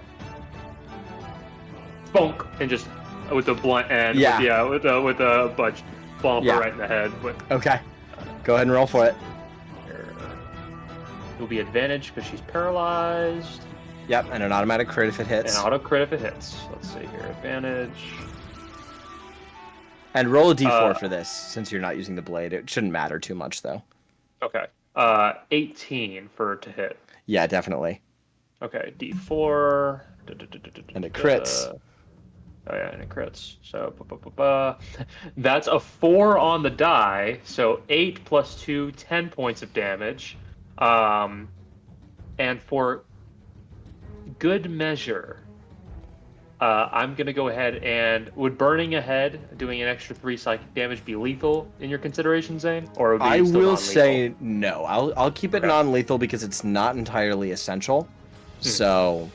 bonk, and just with the blunt end, Yeah. with the budge, bump Yeah. her right in the head. But Okay. Go ahead and roll for it. it will be advantage because she's paralyzed. Yep, and an automatic crit if it hits. And auto crit if it hits. Let's see here, advantage. And roll a d4 for this, since you're not using the blade. It shouldn't matter too much, though. Okay. 18 to hit. Yeah, definitely. Okay, D4. And it crits. Oh yeah, and it crits. So that's a 4 on the die. So 8 plus 2, 10 points of damage. And for good measure, I'm gonna go ahead and would burning a head, doing an extra 3 psychic damage, be lethal in your consideration, Zane? Or would it be I still will non-lethal? say no. I'll keep it Okay. non-lethal because it's not entirely essential. So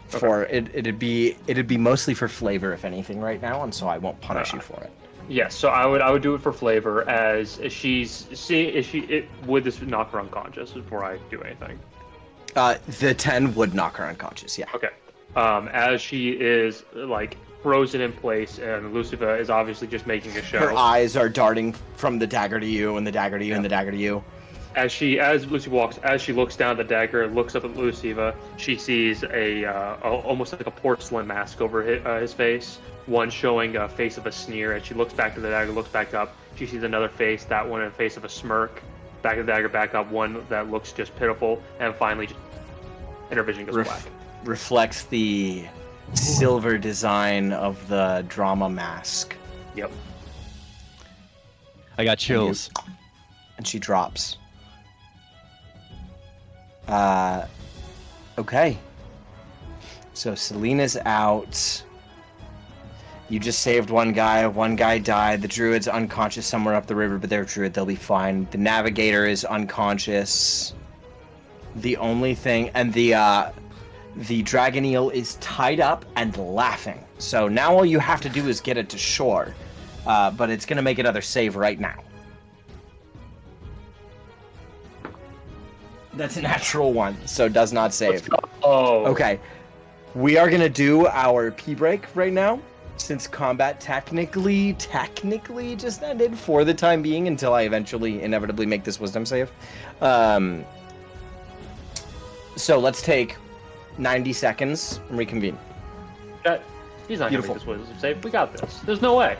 for it'd be mostly for flavor if anything right now, and so I won't punish you for it. Yes, so I would do it for flavor as would this knock her unconscious before I do anything. The 10 would knock her unconscious, yeah. Okay. As she is like frozen in place, and Lucifer is obviously just making a show. Her eyes are darting from the dagger to you, and the dagger to you, and the dagger to you. As Lucy walks, as she looks down the dagger, looks up at Luciva, she sees almost like a porcelain mask over his face. One showing a face of a sneer. As she looks back to the dagger, looks back up, she sees another face. That one in a face of a smirk. Back of the dagger, back up. One that looks just pitiful, and finally, and her vision goes black. Reflects the silver design of the drama mask, Yep. I got chills. and she drops. Okay. So Selena's out. You just saved one guy died. The druid's unconscious somewhere up the river, but they're druid, they'll be fine. The navigator is unconscious. The only thing, and the dragon eel is tied up and laughing. So now all you have to do is get it to shore. But it's gonna make another save right now. That's a natural one, so does not save. Oh. Okay. We are gonna do our pee break right now, since combat technically just ended for the time being until I eventually inevitably make this wisdom save. So let's take 90 seconds and reconvene. He's not Beautiful. gonna make this wisdom save. We got this. There's no way.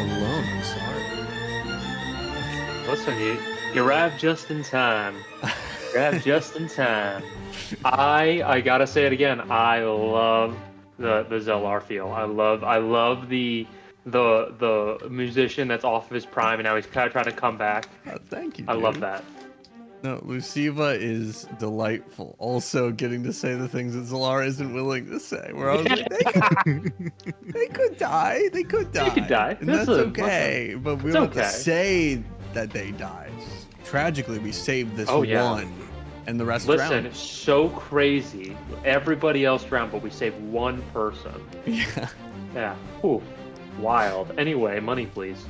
alone. I'm sorry. Listen, you arrived just in time. You arrived just in time. I gotta say it again. I love the Zellar feel. I love the musician that's off of his prime and now he's kind of trying to come back. Thank you. I love dude. that. No, Luciva is delightful. Also, getting to say the things that Zalara isn't willing to say. Where I was like, they could die. They could die. They could die. And that's okay. But we It's don't have to okay. say that they died. Tragically, we saved this Oh, yeah. one, and the rest Listen, drowned. it's so crazy. Everybody else drowned, but we saved one person. Yeah. Yeah. Whew. Wild. Anyway, money, please.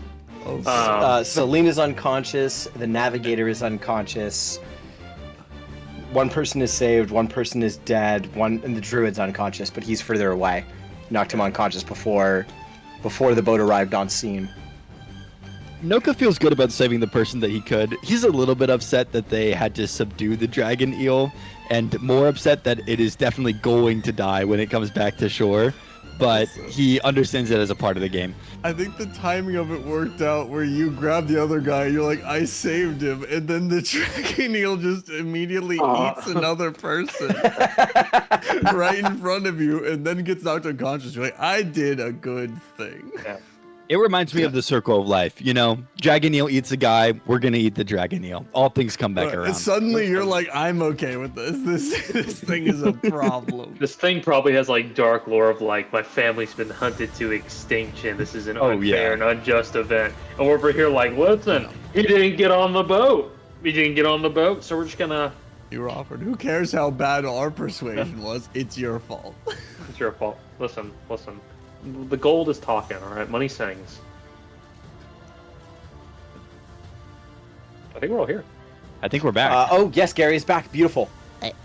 Oh, Selena's unconscious. The navigator is unconscious. One person is saved. One person is dead. And the druid's unconscious, but he's further away. Knocked him unconscious before the boat arrived on scene. Noka feels good about saving the person that he could. He's a little bit upset that they had to subdue the dragon eel, and more upset that it is definitely going to die when it comes back to shore. But he understands it as a part of the game. I think the timing of it worked out where you grab the other guy, you're like, I saved him, and then the dragon eel just immediately eats another person right in front of you and then gets knocked unconscious. You're like, I did a good thing. Yeah. It reminds me of the circle of life. You know, dragon eel eats a guy, we're going to eat the dragon eel. All things come back And around. suddenly you're like, I'm okay with this. This thing is a problem. This thing probably has like dark lore of like my family's been hunted to extinction. This is an Oh, unfair yeah. and unjust event. And we're over here like, listen, he didn't get on the boat. He didn't get on the boat, so we're just gonna. You were offered. Who cares how bad our persuasion was? It's your fault. It's your fault. Listen. The gold is talking. All right, money sings. I think we're all here. I think we're back. Oh, yes, Gary is back. Beautiful.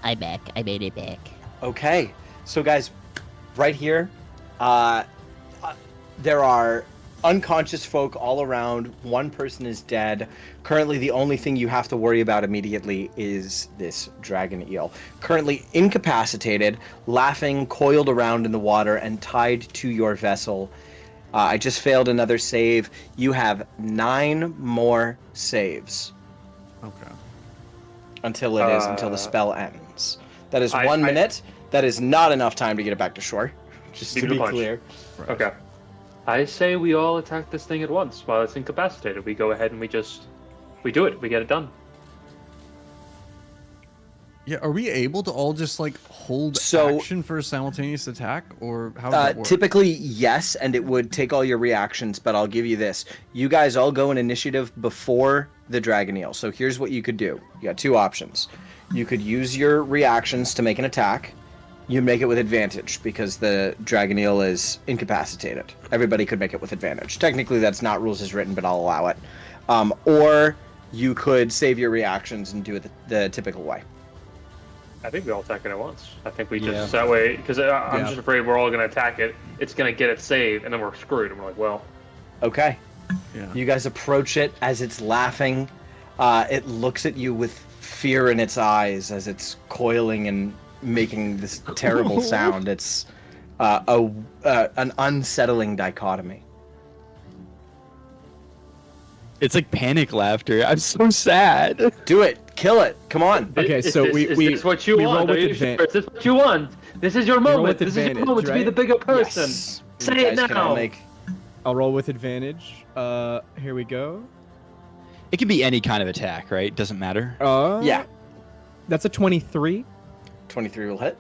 I'm back. I made it back. Okay, so guys, right here, there are unconscious folk all around. One person is dead. Currently, the only thing you have to worry about immediately is this dragon eel. Currently incapacitated, laughing, coiled around in the water, and tied to your vessel. I just failed another save. You have 9 more saves Okay. until the spell ends. That is I- 1 I- minute. That is not enough time to get it back to shore. Just Beat to the be punch. clear. Okay. I say we all attack this thing at once while it's incapacitated. We go ahead and we do it. We get it done. Yeah, are we able to all just like hold So- action for a simultaneous attack, or how does that work? Typically, yes, and it would take all your reactions, but I'll give you this. You guys all go in initiative before the dragon eel. So here's what you could do. You got 2 options. You could use your reactions to make an attack. You make it with advantage because the dragon eel is incapacitated. Everybody could make it with advantage. Technically, that's not rules as written, but I'll allow it. Or you could save your reactions and do it the typical way. I think we all attack it at once. I think we Yeah. just that way because I'm Yeah. just afraid we're all gonna attack it. It's gonna get it saved, and then we're screwed. And we're like, well, Okay. Yeah. You guys approach it as it's laughing. It looks at you with fear in its eyes as it's coiling and making this terrible sound. It's an unsettling dichotomy. It's like panic laughter. I'm so sad. Do it. Kill it. Come on. Okay, is so this, we- is we- this what you we roll want? with Are you advan- sure? Is this what you want? This is your roll moment. with This is your advantage, moment to be right? the bigger person. Yes. Say You it guys can all now. make- I'll roll with advantage. Here we go. It can be any kind of attack, right? Doesn't matter. Yeah. That's a 23. 23 will hit.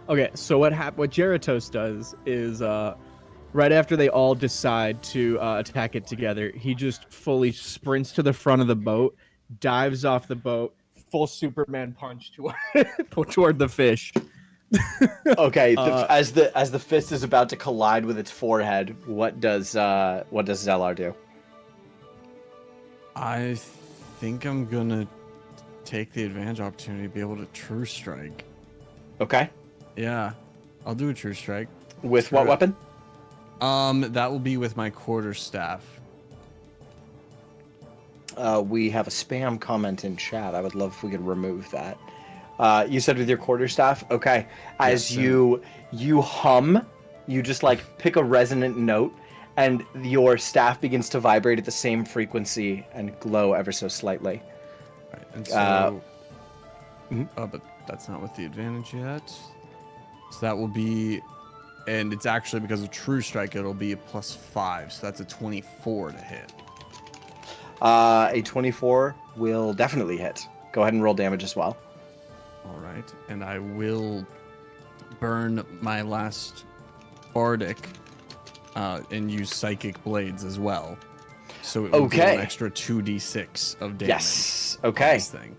Okay, so what Jeratos does is right after they all decide to attack it together, he just fully sprints to the front of the boat, dives off the boat, full Superman punch toward the fish. Okay. As the fist is about to collide with its forehead, what does Zellar do? I think I'm gonna take the advantage opportunity to be able to true strike. Okay. Yeah, I'll do a true strike. With Screw what it. weapon? That will be with my quarterstaff. We have a spam comment in chat. I would love if we could remove that. You said with your quarterstaff? Okay. As Yes, sir. you hum, you just like pick a resonant note, and your staff begins to vibrate at the same frequency and glow ever so slightly. Right, and so, mhm. but that's not with the advantage yet. So that will be, and it's actually because of True Strike, it'll be a +5. So that's a 24 to hit. A 24 will definitely hit. Go ahead and roll damage as well. All right, and I will burn my last bardic and use Psychic Blades as well. So it will do Okay. an extra 2d6 of damage. Yes. on Okay. this thing.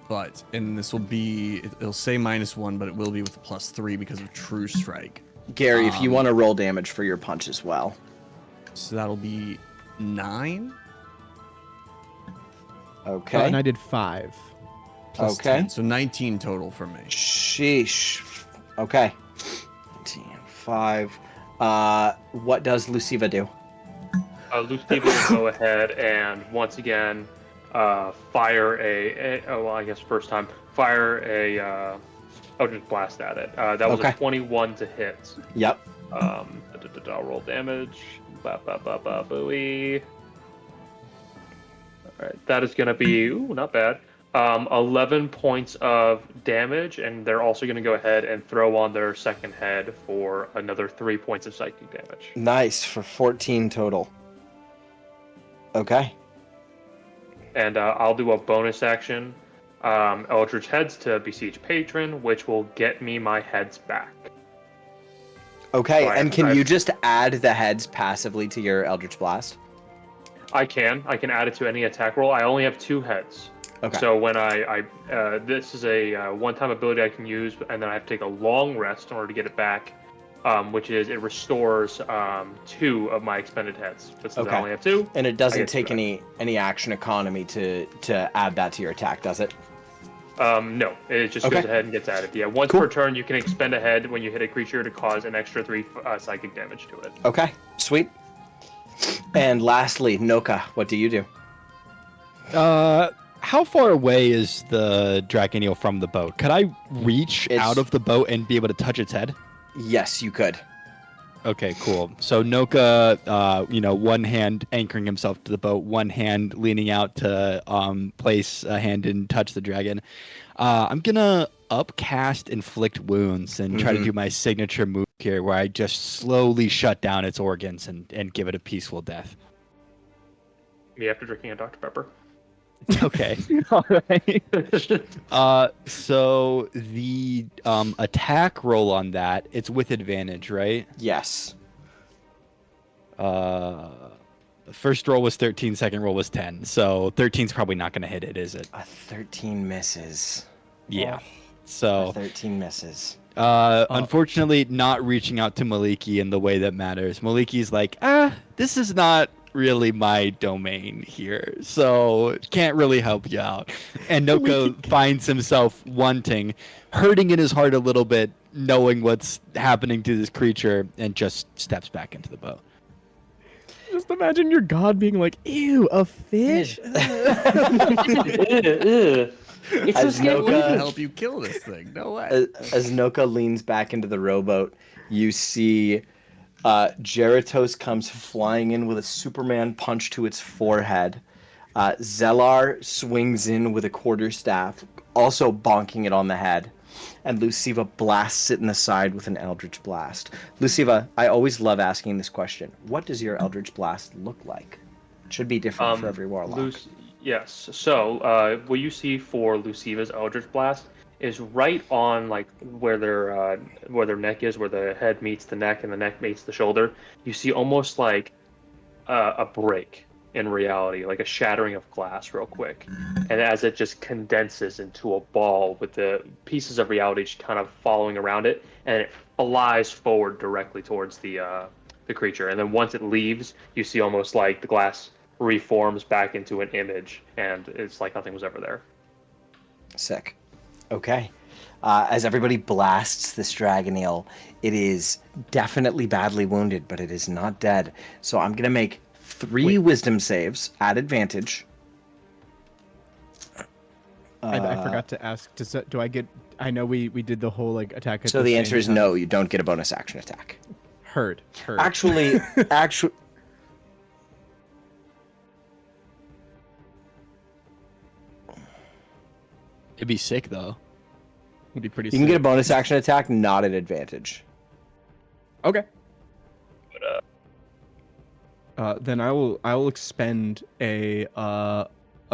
But and this will be it'll say -1, but it will be with +3 because of True Strike. Gary, if you want to roll damage for your punch as well. So that'll be 9 Okay. And I did 5. plus Okay. 10, so 19 total for me. Sheesh. Okay. 5. What does Luciva do? Luciva will go ahead and once again fire fire a Eldritch Blast at it. That was Okay. a 21 to hit. Yep. I'll roll damage. Booey. Alright, that is going to be, not bad. 11 points of damage, and they're also going to go ahead and throw on their second head for another 3 points of psychic damage. Nice, for 14 total. Okay. And I'll do a bonus action, Eldritch Heads to Besiege Patron, which will get me my heads back. Okay, Right, and can I- you just add the heads passively to your Eldritch Blast? I can add it to any attack roll. I only have 2 heads. Okay. So when this is a one-time ability I can use, and then I have to take a long rest in order to get it back, which is it restores 2 of my expended heads. But since Okay. I only have 2, And it I doesn't get to take do any action economy to add that to your attack, does it? no, it just Okay. goes ahead and gets added. Yeah, once Cool. per turn, you can expend a head when you hit a creature to cause an extra 3 psychic damage to it. Okay, sweet. And lastly, Noka, what do you do? How far away is the Dragoneel from the boat? Could I reach It's- out of the boat and be able to touch its head? Yes, you could. Okay, cool. So Noka, one hand anchoring himself to the boat, one hand leaning out to place a hand and touch the dragon. I'm gonna upcast Inflict Wounds and try to do my signature move here, where I just slowly shut down its organs and give it a peaceful death. Me after drinking a Dr. Pepper. Okay. All right. So the attack roll on that, it's with advantage, right? Yes. The first roll was 13, second roll was 10. So 13's probably not going to hit it, is it? A 13 misses. Yeah. A So 13 misses. unfortunately, not reaching out to Maliki in the way that matters. Maliki's like, this is not really my domain here, so can't really help you out. And Noko finds himself wanting, hurting in his heart a little bit, knowing what's happening to this creature, and just steps back into the boat. Just imagine your god being like, ew, a fish? It's As a scary No one Noka- can help you kill this thing. No way. As Noka leans back into the rowboat, you see Geratos comes flying in with a Superman punch to its forehead. Zellar swings in with a quarterstaff, also bonking it on the head. And Luciva blasts it in the side with an Eldritch Blast. Luciva, I always love asking this question. What does your Eldritch Blast look like? It should be different for every warlock. Yes. So, what you see for Luciva's Eldritch Blast is right on like where their neck is, where the head meets the neck and the neck meets the shoulder. You see almost like a break in reality, like a shattering of glass, real quick. And as it just condenses into a ball with the pieces of reality just kind of following around it, and it flies forward directly towards the creature. And then once it leaves, you see almost like the glass reforms back into an image, and it's like nothing was ever there. Sick. Okay. As everybody blasts this Dragoneel, it is definitely badly wounded, but it is not dead. So I'm going to make 3 wisdom saves at advantage. I forgot to ask, do I get... I know we did the whole like attack at So the the same answer is time. no, you don't get a bonus action attack. Heard. Actually, It'd be sick though. Would be pretty. you can get a sick. bonus action attack, not an advantage. Okay. Then I will expend a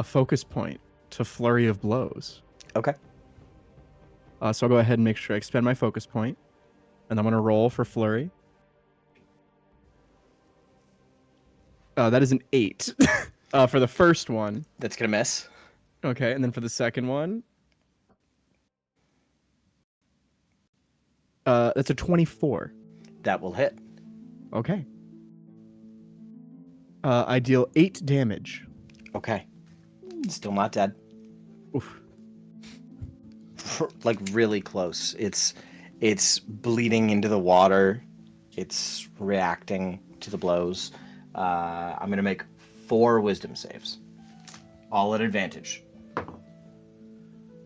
focus point to flurry of blows. Okay. So I'll go ahead and make sure I expend my focus point, and I'm gonna roll for flurry. That is an 8 for the first one. That's gonna miss. Okay, and then for the second one, that's a 24. That will hit. Okay. I deal 8 damage. Okay. Still not dead. Oof. Like really close. It's bleeding into the water. It's reacting to the blows. I'm gonna make 4 wisdom saves, all at advantage.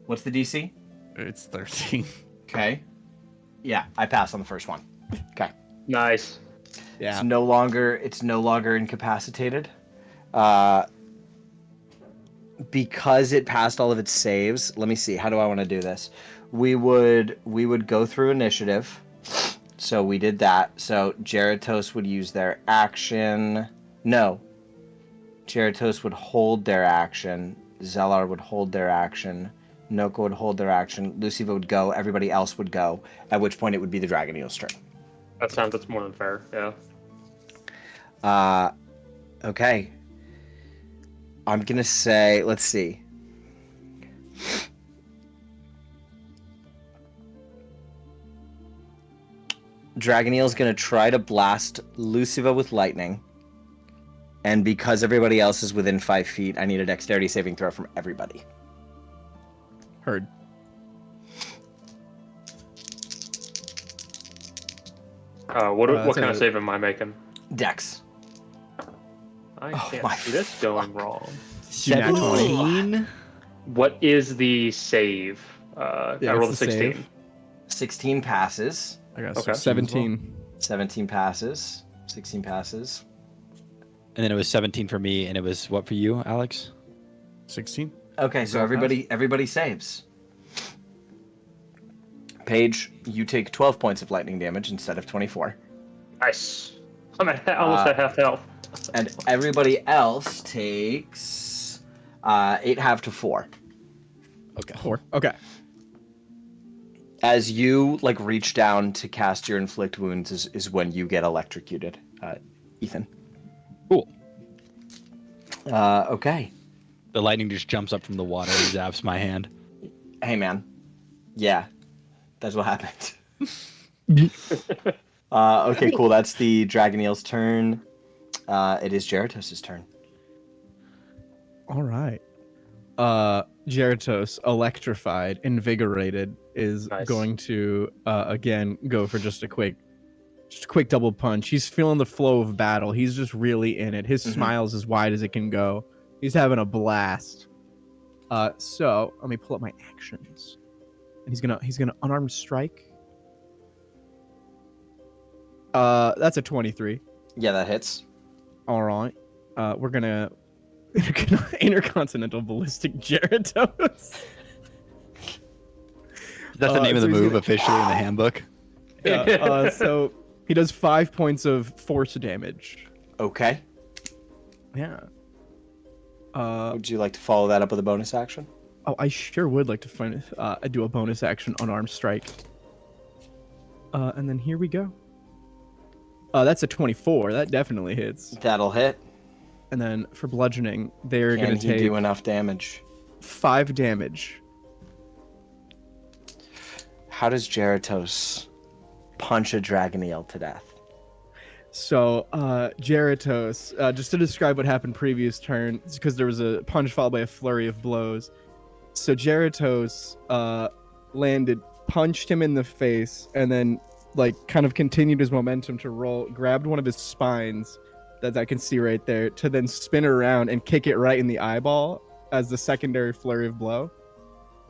What's the DC? It's 13. Okay. Yeah, I pass on the first one. Okay. Nice. Yeah. It's no longer incapacitated. Because it passed all of its saves. Let me see. How do I want to do this? We would go through initiative. So we did that. So Jeratos would use their action. No. Jeratos would hold their action. Zelar would hold their action. Noko would hold their action. Luciva would go. Everybody else would go. At which point it would be the Dragon Eel's turn. That's more than fair. Yeah. Okay. I'm gonna say, let's see. Dragon Eel's gonna try to blast Luciva with lightning. And because everybody else is within 5 feet, I need a dexterity saving throw from everybody. Heard. What kind of save am I making? Dex. I Oh, can't my see this going wrong. 17. What is the save? I rolled a what's the 16. save? 16 passes. I got Okay. 17. 17 passes. 16 passes. And then it was 17 for me, and it was what for you, Alex? 16. Okay, so everybody saves. Paige, you take 12 points of lightning damage instead of 24. Nice. I'm almost at half health. And everybody else takes 8 half to 4. Okay. 4. Okay. As you reach down to cast your inflict wounds is when you get electrocuted, Ethan. Cool. Okay. The lightning just jumps up from the water and zaps my hand. Hey man. Yeah. That's what happened. Okay, cool. That's the Dragon Eel's turn. It is Jeratos' turn. All right. Jeratos, electrified, invigorated, is Nice. going to again go for just a quick double punch. He's feeling the flow of battle. He's just really in it. His smile's as wide as it can go. He's having a blast. So let me pull up my actions. And he's gonna unarmed strike. That's a 23. Yeah, that hits. All right. We're gonna intercontinental ballistic Jeratos. That's the name of so the he's move gonna- officially in the handbook. Yeah, so he does 5 points of force damage. Okay. Yeah. Would you like to follow that up with a bonus action? Oh, I sure would like to do a bonus action unarmed strike. And then here we go. That's a 24. That definitely hits. That'll hit. And then for bludgeoning, they're Can going to he take do enough damage? 5 damage. How does Jeratos punch a Dragon Eel to death? So, Jeratos, just to describe what happened previous turn, because there was a punch followed by a flurry of blows. So Jeratos landed, punched him in the face, and then kind of continued his momentum to roll, grabbed one of his spines that I can see right there, to then spin around and kick it right in the eyeball as the secondary flurry of blow.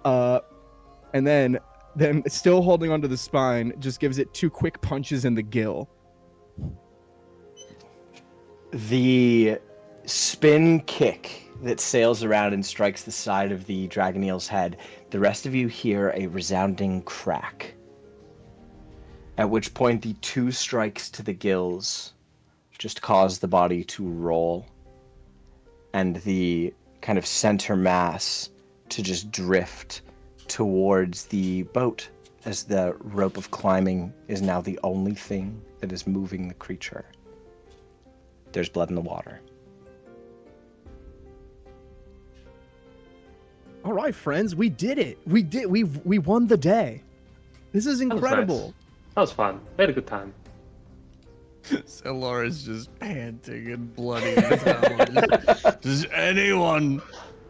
And then still holding onto the spine, just gives it 2 quick punches in the gill. The spin kick that sails around and strikes the side of the dragon eel's head, the rest of you hear a resounding crack. At which point the 2 strikes to the gills just cause the body to roll and the kind of center mass to just drift towards the boat, as the rope of climbing is now the only thing that is moving the creature. There's blood in the water. All right, friends, we did it. We won the day. This is That was incredible. nice. That was fun. We had a good time. Zelar is just panting and bloody as hell. Does anyone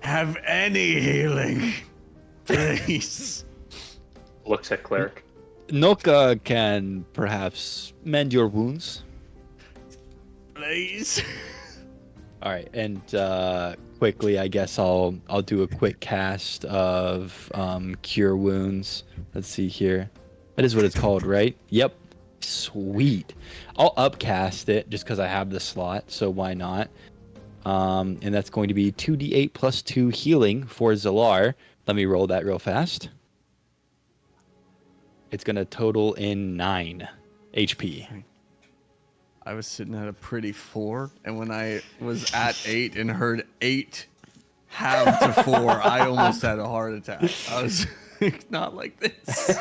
have any healing? Please. Looks at cleric. Noka can perhaps mend your wounds. Please. All right, and quickly, I guess I'll do a quick cast of cure wounds. Let's see here. That is what it's called, right? Yep. Sweet. I'll upcast it just because I have the slot, so why not? And that's going to be 2d8 plus 2 healing for Zelar. Let me roll that real fast. It's going to total in 9 HP. I was sitting at a pretty 4, and when I was at 8 and heard 8 halved to 4, I almost had a heart attack. I was like, not like this.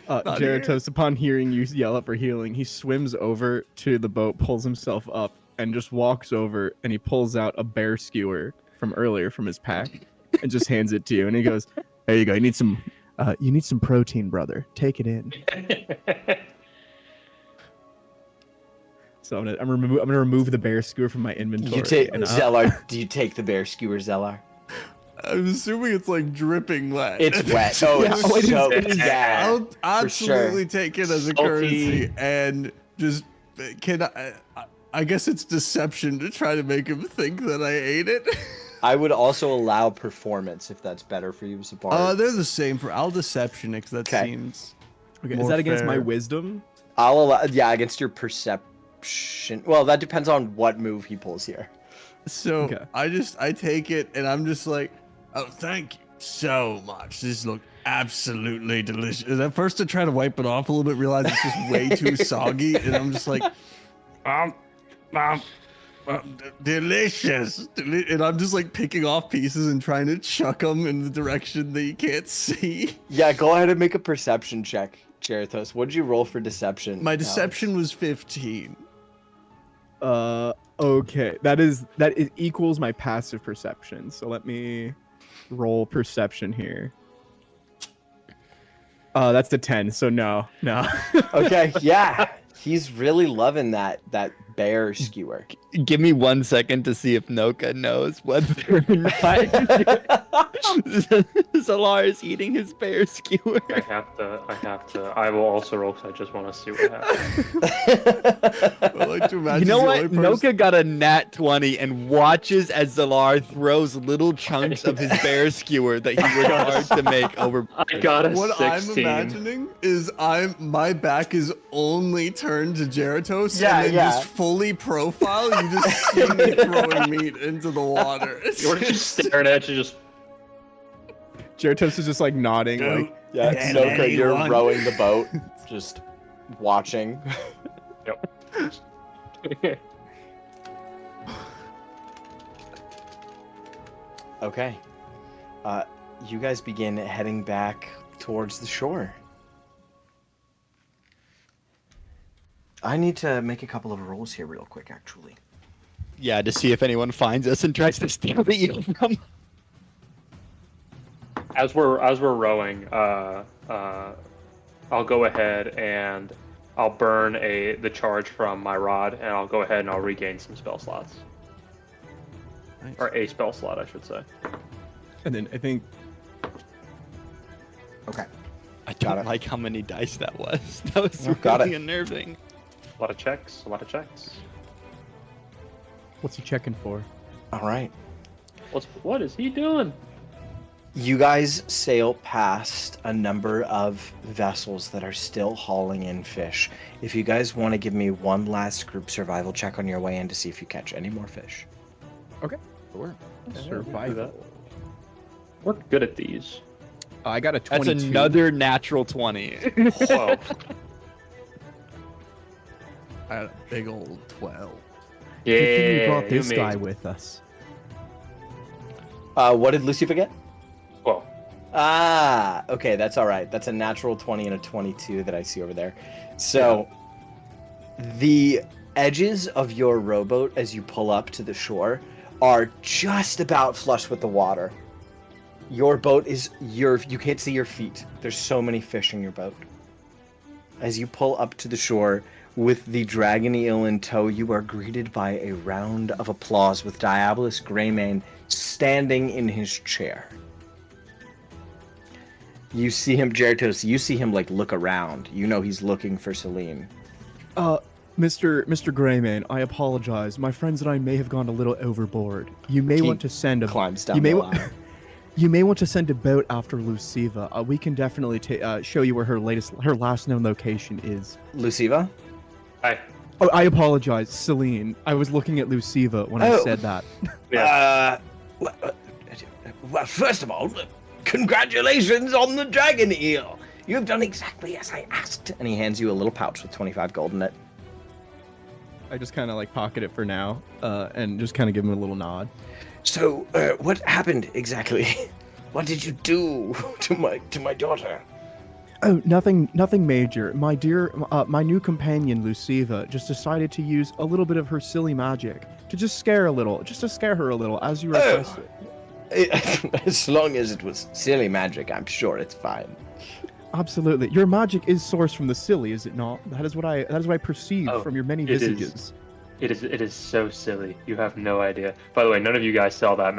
Not here. Jeratos, upon hearing you yell up for healing, he swims over to the boat, pulls himself up, and just walks over, and he pulls out a bear skewer from earlier from his pack, and just hands it to you. And he goes, "There you go. You need some protein, brother. Take it in." So I'm gonna remove the bear skewer from my inventory. You take and Zelar. Do you take the bear skewer, Zelar? I'm assuming it's like dripping wet. It's wet. Oh, Yeah, it's it so is. bad. I'll absolutely take it as a Salty. courtesy and just I guess it's deception to try to make him think that I ate it. I would also allow performance if that's better for you as a bard. They're the same for I'll deception because that Okay. seems Okay, is more that against my fair. wisdom? I'll allow, yeah, against your perception. Well, that depends on what move he pulls here. So Okay. I take it and I'm just like, oh, thank you so much. This looked absolutely delicious. And at first I try to wipe it off a little bit, realize it's just way too soggy, and I'm just like, delicious. And I'm just like picking off pieces and trying to chuck them in the direction that you can't see. Yeah, go ahead and make a perception check, Jeratos. What did you roll for deception? My Alex? deception was 15. Okay. That equals my passive perception. So let me roll perception here. That's the 10. So no. Okay, yeah. He's really loving that bear skewer. Give me 1 second to see if Noka knows whether or not Zelar is eating his bear skewer. I have to. I will also roll because I just want to see what happens. I like to imagine You know the what? only person- Noka got a nat 20 and watches as Zelar throws little chunks of his bear skewer that he worked hard to make over. I got a What 16. I'm imagining is my back is only turned to Jeratos, Yeah, and then yeah. just fully profile, you just see me throwing meat into the water. You're just staring at you, just Jeratos is just like nodding, Don't like Yeah, Can Noka, you're anyone- rowing the boat, just watching. Okay. You guys begin heading back towards the shore. I need to make a couple of rolls here real quick, actually. Yeah, to see if anyone finds us and tries to steal the eel from. as we're rowing. I'll go ahead and I'll burn the charge from my rod, and I'll go ahead and I'll regain some spell slots, Nice. or a spell slot, I should say. and then I think Okay. I Got don't it. like how many dice that was. That was Oh, got really it. unnerving. A lot of checks. what's he checking for? All right. What is he doing? You guys sail past a number of vessels that are still hauling in fish. If you guys want to give me one last group survival check on your way in to see if you catch any more fish. Sure. Survival. We're good at these. I got a That's 22. another natural 20. Whoa. I had a big old 12. Yeah, Good thing we brought this you guy made- with us. What did Lucifer get? Whoa. Ah, okay, that's all right. That's a natural 20 and a 22 that I see over there. So, the edges of your rowboat as you pull up to the shore are just about flush with the water. Your boat is you can't see your feet. There's so many fish in your boat. As you pull up to the shore with the dragon eel in tow, you are greeted by a round of applause with Diabolus Greymane standing in his chair. You see him, Jeritos, you see him like look around. You know he's looking for Celine. Mr. Greymane, I apologize. My friends and I may have gone a little overboard. You may He want to send a Climbs down you may the wa- ladder. You may want to send a boat after Luciva. We can definitely show you where her last known location is. Luciva? Hi. Oh, I apologize, Celine. I was looking at Luciva when I Oh. said that. Well, first of all, congratulations on the dragon eel. You have done exactly as I asked. And he hands you a little pouch with 25 gold in it. I just kind of like pocket it for now, and just kind of give him a little nod. So, what happened exactly? What did you do to my daughter? Oh, nothing major. My dear, my new companion Luciva just decided to use a little bit of her silly magic to just scare her a little, as you requested. As long as it was silly magic, I'm sure it's fine. Absolutely, your magic is sourced from the silly, is it not? That is what I perceive Oh, from your many it is. visages. It is so silly. You have no idea. By the way, none of you guys saw that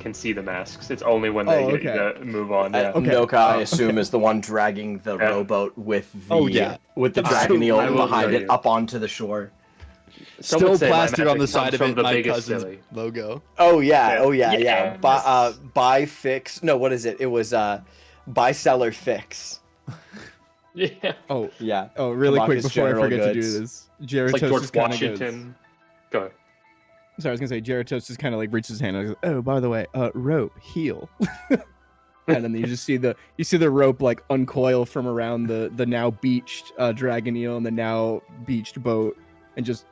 can see the masks. It's only when they Oh, get okay. move on. Yeah. Okay. Noka, I assume, is the one dragging the Yeah. rowboat with the Oh, yeah. with the I- dragon eel I will behind tell it you. up onto the shore. Some Still would say my plastered on magic the side comes of from it, the my biggest cousin's silly. logo. Oh yeah, Yeah. oh yeah, yeah. Yes. Buy fix. No, what is it? It was buy seller fix. Yeah. Oh, Yeah. really quick Marcus before I General forget to Goods. do this, It's Jeratos like George just kind of goes. Washington. Go. Sorry, I was gonna say Jeratos just kind of like reaches his hand and goes, "Oh, by the way, rope, heel." And then you just see the rope like uncoil from around the now beached dragon eel and the now beached boat, and just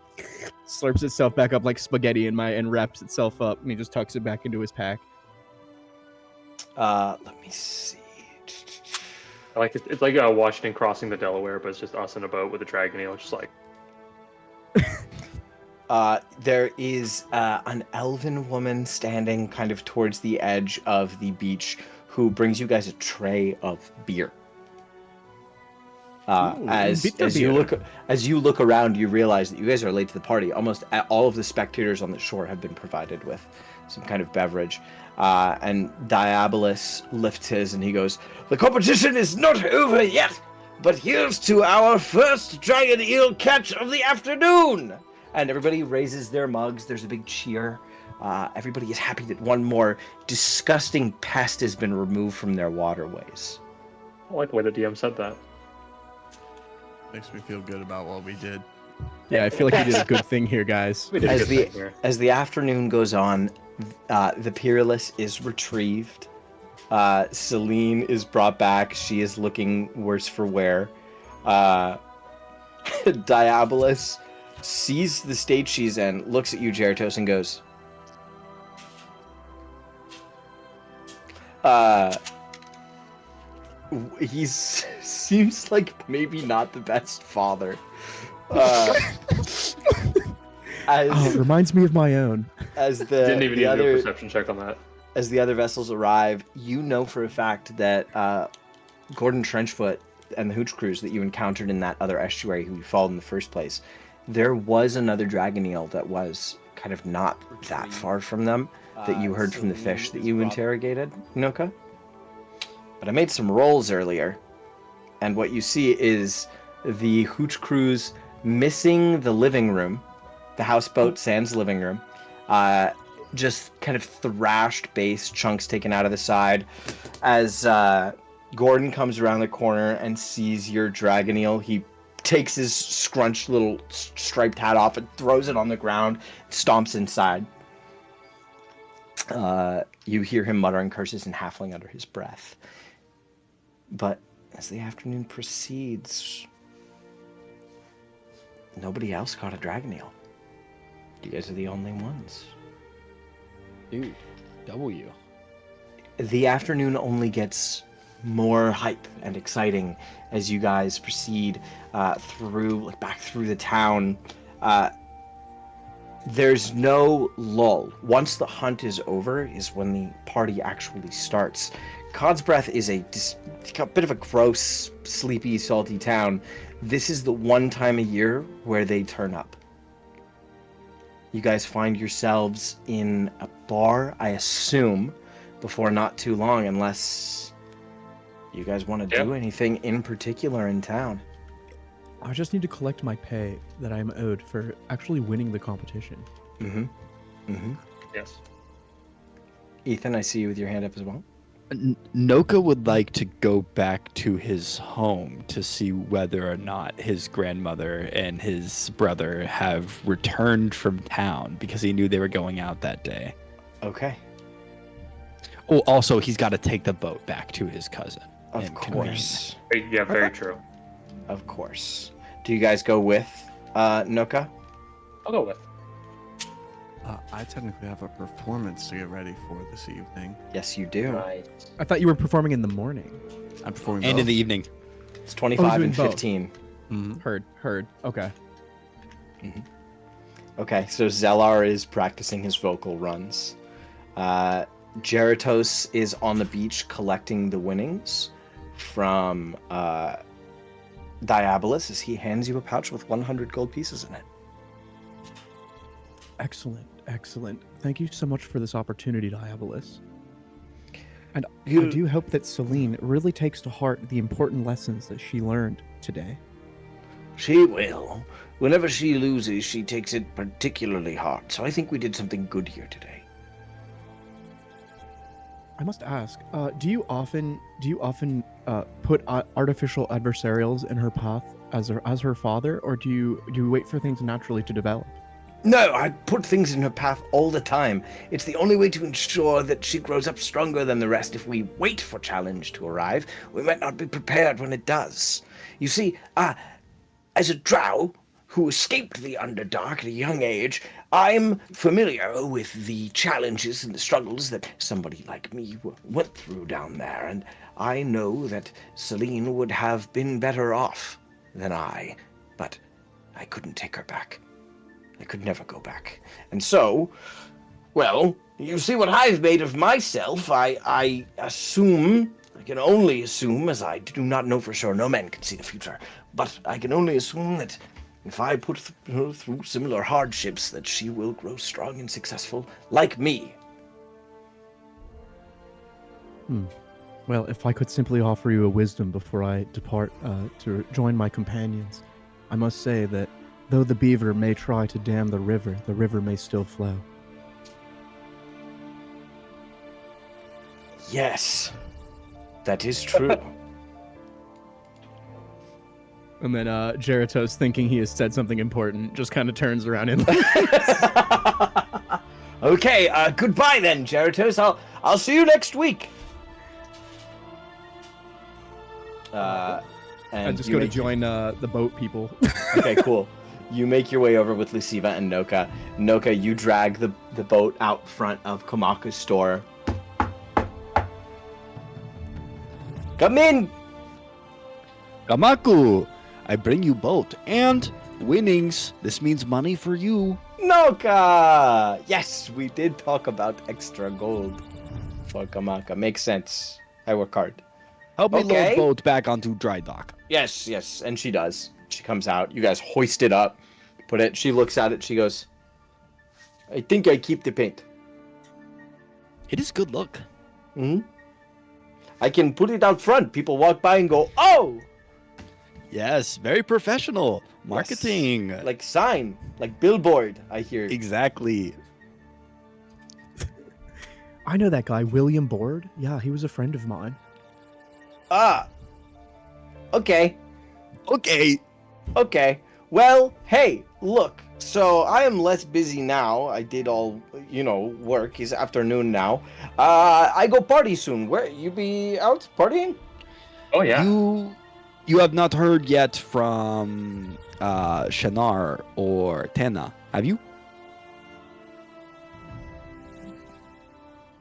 slurps itself back up like spaghetti and wraps itself up, and he just tucks it back into his pack. Let me see. I like it. It's like Washington crossing the Delaware, but it's just us in a boat with a dragon eel. Just like There is an elven woman standing kind of towards the edge of the beach who brings you guys a tray of beer. Ooh, As bitter you look around, you realize that you guys are late to the party. Almost all of the spectators on the shore have been provided with some kind of beverage. And Diabolus lifts his and he goes, "The competition is not over yet, but here's to our first dragon eel catch of the afternoon!" And everybody raises their mugs. There's a big cheer. Everybody is happy that one more disgusting pest has been removed from their waterways. I like the way the DM said that. Makes me feel good about what we did. Yeah, I feel like he did a good thing here, guys. We did a As good the thing here. as the afternoon goes on, the Peerless is retrieved. Celine is brought back. She is looking worse for wear. Diabolus sees the state she's in, looks at you, Jeratos, and goes, he seems like maybe not the best father. Oh, it reminds me of my own. As the Didn't even the need to do a other perception check on that. as the other vessels arrive, you know for a fact that Gordon Trenchfoot and the Hooch crews that you encountered in that other estuary who you followed in the first place, there was another dragon eel that was kind of not that far from them that you heard from the fish that you interrogated, Noka. But I made some rolls earlier, and what you see is the Hooch crews missing the living room, the houseboat sans living room. just kind of thrashed base, chunks taken out of the side. As Gordon comes around the corner and sees your dragon eel, he takes his scrunched little striped hat off and throws it on the ground, stomps inside. You hear him muttering curses in halfling under his breath. But as the afternoon proceeds, nobody else caught a dragon eel. You guys are the only ones. Dude, W. The afternoon only gets more hype and exciting as you guys proceed back through the town. There's no lull. Once the hunt is over is when the party actually starts. Cod's Breath is a bit of a gross, sleepy, salty town. This is the one time a year where they turn up. You guys find yourselves in a bar, I assume, before not too long, unless you guys want to do anything in particular in town. I just need to collect my pay that I'm owed for actually winning the competition. Yes. Ethan, I see you with your hand up as well. Noka would like to go back to his home to see whether or not his grandmother and his brother have returned from town because he knew they were going out that day. Okay. Oh, also, he's got to take the boat back to his cousin. Of and convey course. Yeah, very true. Of course. Do you guys go with Noka? I'll go with. I technically have a performance to get ready for this evening. Yes, you do. Right. I thought you were performing in the morning. I'm performing And both. in the evening. It's 25 doing and both. 15. Heard. Okay. Okay, so Zellar is practicing his vocal runs. Geratos is on the beach collecting the winnings from Diabolus as he hands you a pouch with 100 gold pieces in it. Excellent. Thank you so much for this opportunity, Diabolus. And I You- do hope that Celine really takes to heart the important lessons that she learned today. She will. Whenever she loses, she takes it particularly hard, so I think we did something good here today. I must ask, do you often put artificial adversarials in her path as her father, or do you wait for things naturally to develop? No, I put things in her path all the time. It's the only way to ensure that she grows up stronger than the rest. If we wait for challenge to arrive, we might not be prepared when it does. You see, as a drow who escaped the Underdark at a young age, I'm familiar with the challenges and the struggles that somebody like me went through down there, and I know that Celine would have been better off than I, but I couldn't take her back. I could never go back. And so, well, you see what I've made of myself. I assume, I can only assume, as I do not know for sure, no man can see the future, but I can only assume that if I put her through similar hardships, that she will grow strong and successful, like me. Well, if I could simply offer you a wisdom before I depart to join my companions, I must say that though the beaver may try to dam the river may still flow. Yes, that is true. And then Geratos, thinking he has said something important, just kind of turns around and Okay, goodbye then, Geratos. I'll see you next week. I And just you go to make- join the boat people. Okay, cool. You make your way over with Luciva and Noka. Noka, you drag the boat out front of Kamaka's store. Come in! Kamaku, I bring you boat and winnings. This means money for you. Noka! Yes, we did talk about extra gold for Kamaka. Makes sense. I work hard. Help me Okay. load boat back onto dry dock. Yes, and she does. She comes out. You guys hoist it up. Put it. She looks at it. She goes, I think I keep the paint. It is good look. Hmm? I can put it out front. People walk by and go, oh! Yes, very professional. Marketing. Like sign, like billboard, I hear. Exactly. I know that guy, William Board. Yeah, he was a friend of mine. Ah. Okay. Okay. Okay. Well, hey, look. So I am less busy now. I did all, work. It's afternoon now. I go party soon. Where you be out partying? Oh yeah. You have not heard yet from Shanar or Tena, have you?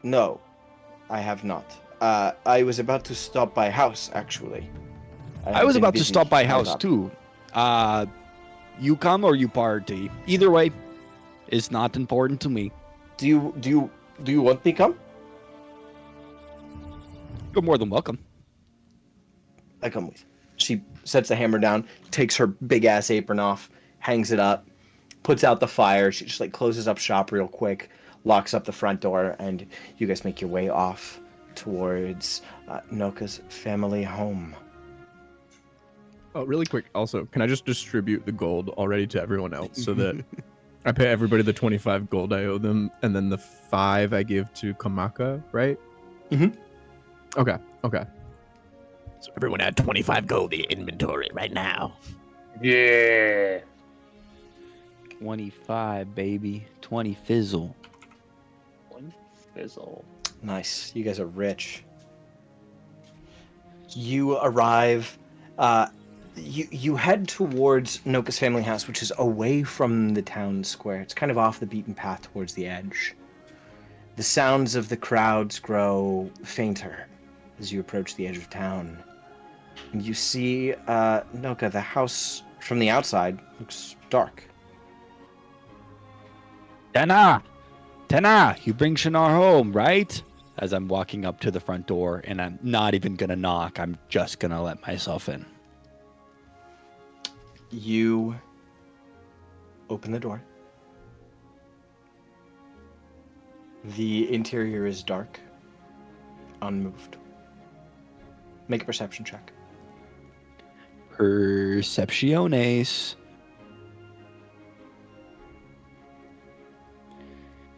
No, I have not. I was about to stop by house actually. I was about to stop by tied house up. too. You come or you party. Either way, it's not important to me. Do you want me to come? You're more than welcome. I come with. She sets the hammer down, takes her big ass apron off, hangs it up, puts out the fire. She just closes up shop real quick, locks up the front door, and you guys make your way off towards Noka's family home. Oh, really quick. Also, can I just distribute the gold already to everyone else so that I pay everybody the 25 gold I owe them, and then the 5 I give to Kamaka, right? Mhm. Okay. So everyone add 25 gold to your inventory right now. Yeah. 25, baby. 20 fizzle. One fizzle. Nice. You guys are rich. You arrive. You head towards Noka's family house, which is away from the town square. It's kind of off the beaten path towards the edge. The sounds of the crowds grow fainter as you approach the edge of town. And you see Noka, the house from the outside looks dark. Tena! You bring Shanar home, right? As I'm walking up to the front door, and I'm not even gonna knock. I'm just gonna let myself in. You open the door. The interior is dark, unmoved. Make a perception check. Percepciones.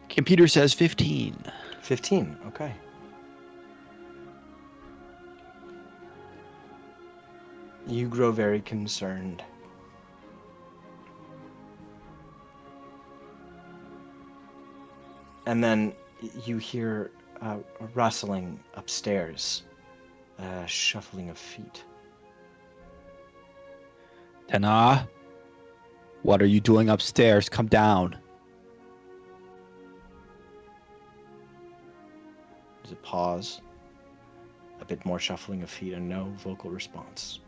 Computer says 15. 15, okay. You grow very concerned. And then you hear a rustling upstairs, a shuffling of feet. Tena, what are you doing upstairs? Come down. There's a pause, a bit more shuffling of feet, and no vocal response.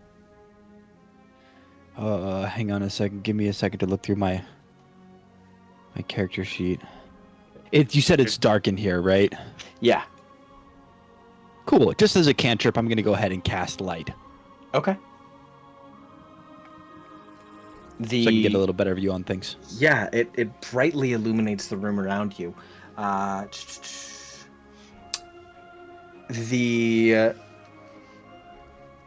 Hang on a second. Give me a second to look through my character sheet. You said it's dark in here, right? Yeah. Cool. Just as a cantrip, I'm going to go ahead and cast light. Okay. So I can get a little better view on things. Yeah, it brightly illuminates the room around you. The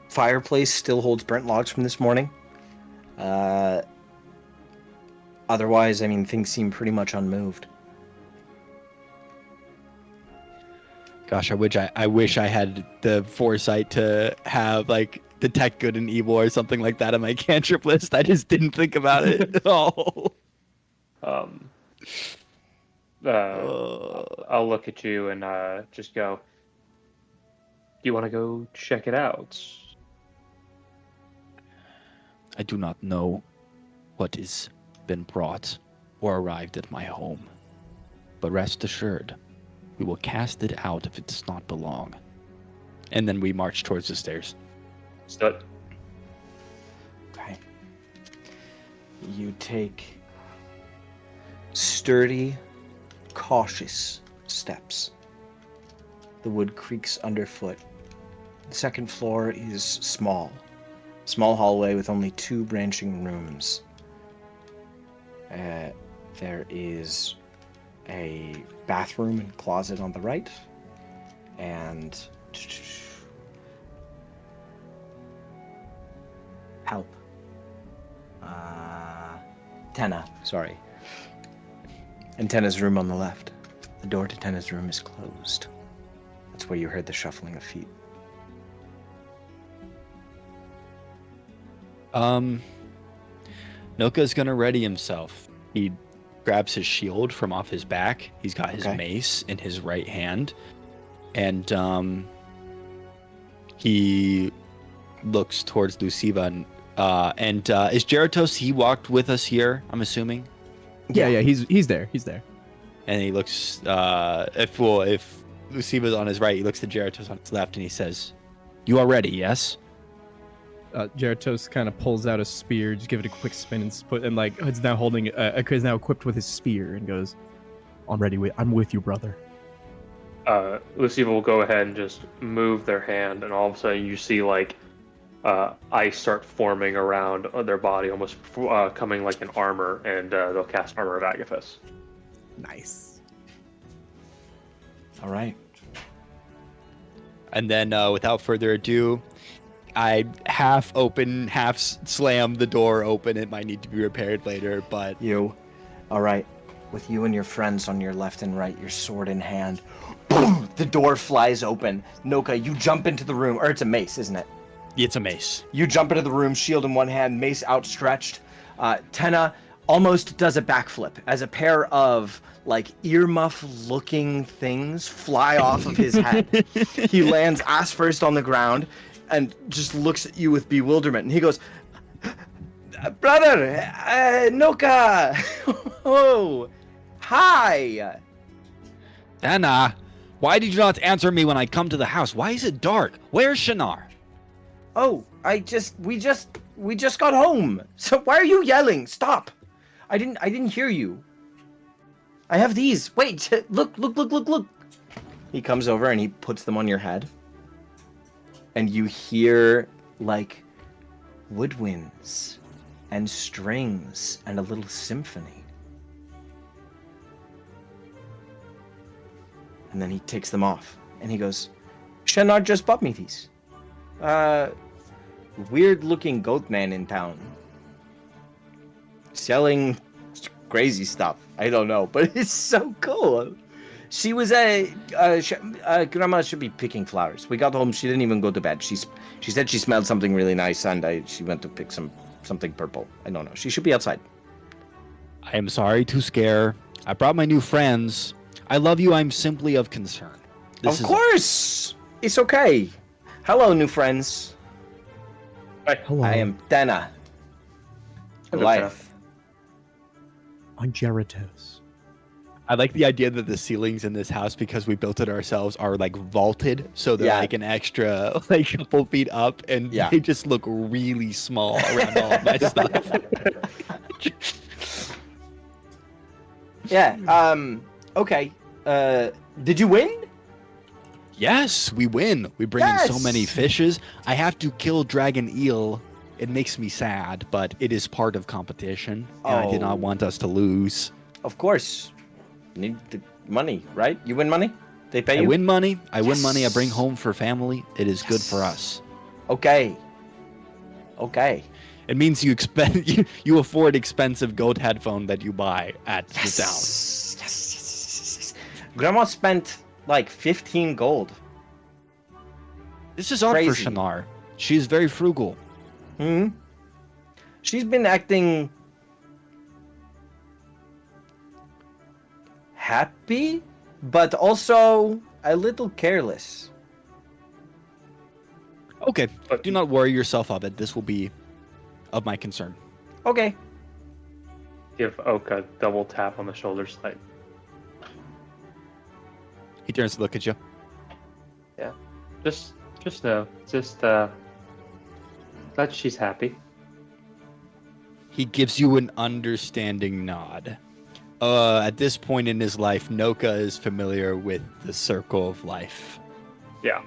fireplace still holds burnt logs from this morning. Otherwise, I mean, things seem pretty much unmoved. Gosh, I wish I had the foresight to have detect good and evil or something like that on my cantrip list. I just didn't think about it at all. I'll look at you and just go, do you want to go check it out? I do not know what has been brought or arrived at my home, but rest assured, we will cast it out if it does not belong. And then we march towards the stairs. Stud. Okay. You take sturdy, cautious steps. The wood creaks underfoot. The second floor is small. Small hallway with only 2 branching rooms. There is a bathroom and closet on the right, and help. Tena, sorry. And Tena's room on the left. The door to Tenna's room is closed. That's where you heard the shuffling of feet. Noka's gonna ready himself. He grabs his shield from off his back. He's got his mace in his right hand. And he looks towards Luciva. And is Geratos, he walked with us here, I'm assuming? Yeah, he's there. He's there. And he looks, if Luciva's on his right, he looks to Geratos on his left and he says, "You are ready, yes?" Geratos kind of pulls out a spear, just give it a quick spin and like is now holding is now equipped with his spear and goes, "I'm ready. I'm with you, brother." Luciva will go ahead and just move their hand, and all of a sudden you see like ice start forming around their body, almost coming like an armor, and they'll cast Armor of Agathis. Nice. All right. And then, without further ado, I half open, half slam the door open. It might need to be repaired later, but... All right. With you and your friends on your left and right, your sword in hand, boom, the door flies open. Noka, you jump into the room, or it's a mace, isn't it? It's a mace. You jump into the room, shield in one hand, mace outstretched. Tenna almost does a backflip as a pair of like earmuff-looking things fly off of his head. He lands ass first on the ground and just looks at you with bewilderment. And he goes, "Brother, Noka, oh, hi." Anna, why did you not answer me when I come to the house? Why is it dark? Where's Shinar? Oh, we just got home. So why are you yelling? Stop. I didn't hear you. I have these. Wait, look. He comes over and he puts them on your head. And you hear like woodwinds and strings and a little symphony. And then he takes them off and he goes, "Shinar just bought me these. Weird looking goat man in town. Selling crazy stuff. I don't know, but it's so cool." She was Grandma should be picking flowers. We got home, she didn't even go to bed. She said she smelled something really nice and she went to pick something purple. I don't know. She should be outside. I am sorry to scare. I brought my new friends. I love you. I'm simply of concern. Of course! It's okay. Hello, new friends. Hi. Hello. I am Tenna. Hello, Goliath. I'm Geratos. I like the idea that the ceilings in this house, because we built it ourselves, are like vaulted, so they're Yeah. like an extra like couple feet up, and Yeah. they just look really small around all of my stuff. Yeah, okay. Did you win? Yes, we win. We bring in so many Yes! fishes. I have to kill dragon eel. It makes me sad, but it is part of competition, and I did Oh. not want us to lose. Of course. Need the money, right? You win money? They pay I you? win money. I win money. I Yes. bring home for family. It is good for us. Okay. Okay. It means you afford expensive goat headphone that you buy at the town. Yes. Grandma spent like 15 gold. This is odd for Crazy. Shinar. She is very frugal. Hmm? She's been acting happy, but also a little careless. Okay, But- do not worry yourself of it. This will be of my concern. Okay. Give Oak a double tap on the shoulders, like, He turns to look at you. just know, that she's happy. He gives you an understanding nod. At this point in his life, Noka is familiar with the circle of life. Yeah.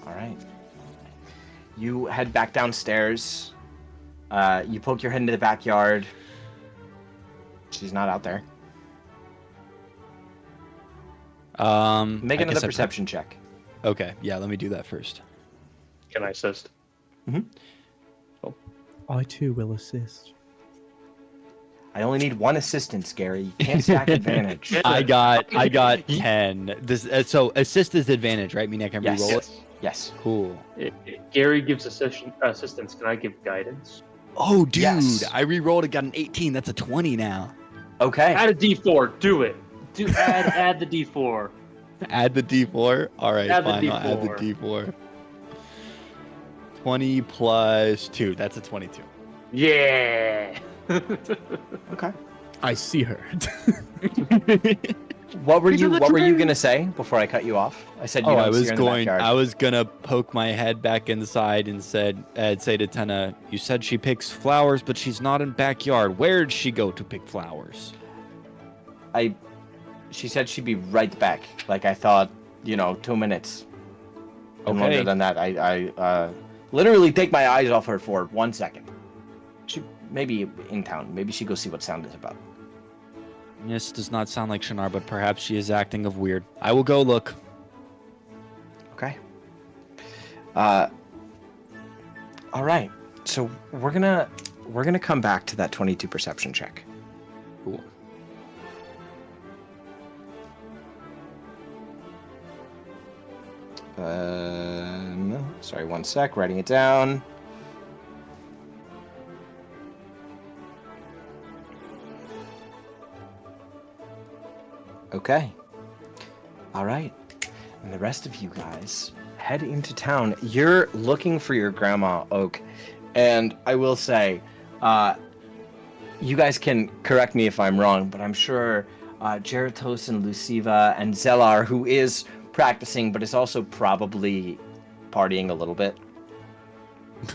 All right. You head back downstairs. You poke your head into the backyard. She's not out there. Make I another guess perception check. Okay, yeah, let me do that first. Can I assist? I too will assist. I only need one assistance, Gary. You can't stack advantage. I got 10. This so assist is advantage, right? Meaning I can Yes. reroll it. Yes. Cool. Gary gives assistance. Can I give guidance? Oh, dude, Yes. I rerolled. I got an 18. That's a 20 now. Okay. Add a D4. Do it. Add the D4. Add the D4. All right, Add the fine. I'll add the D4. 20 plus 2. That's a 22. Yeah. Okay. I see her. What were you gonna say before I cut you off? I said you Oh, don't I see was her in the going. backyard. I was gonna poke my head back inside and say to Tenna, "You said she picks flowers, but she's not in backyard. Where'd she go to pick flowers?" She said she'd be right back. Like I thought, 2 minutes. And longer Okay. than that, I literally take my eyes off her for 1 second. She maybe in town. Maybe she go see what sound is about. This does not sound like Shinar, but perhaps she is acting of weird. I will go look. Okay. All right. So we're gonna come back to that 22 perception check. Cool. No, sorry, 1 sec. Writing it down. Okay. All right. And the rest of you guys head into town. You're looking for your grandma, Oak. And I will say, you guys can correct me if I'm wrong, but I'm sure Geratos and Luciva and Zellar, who is practicing but is also probably partying a little bit.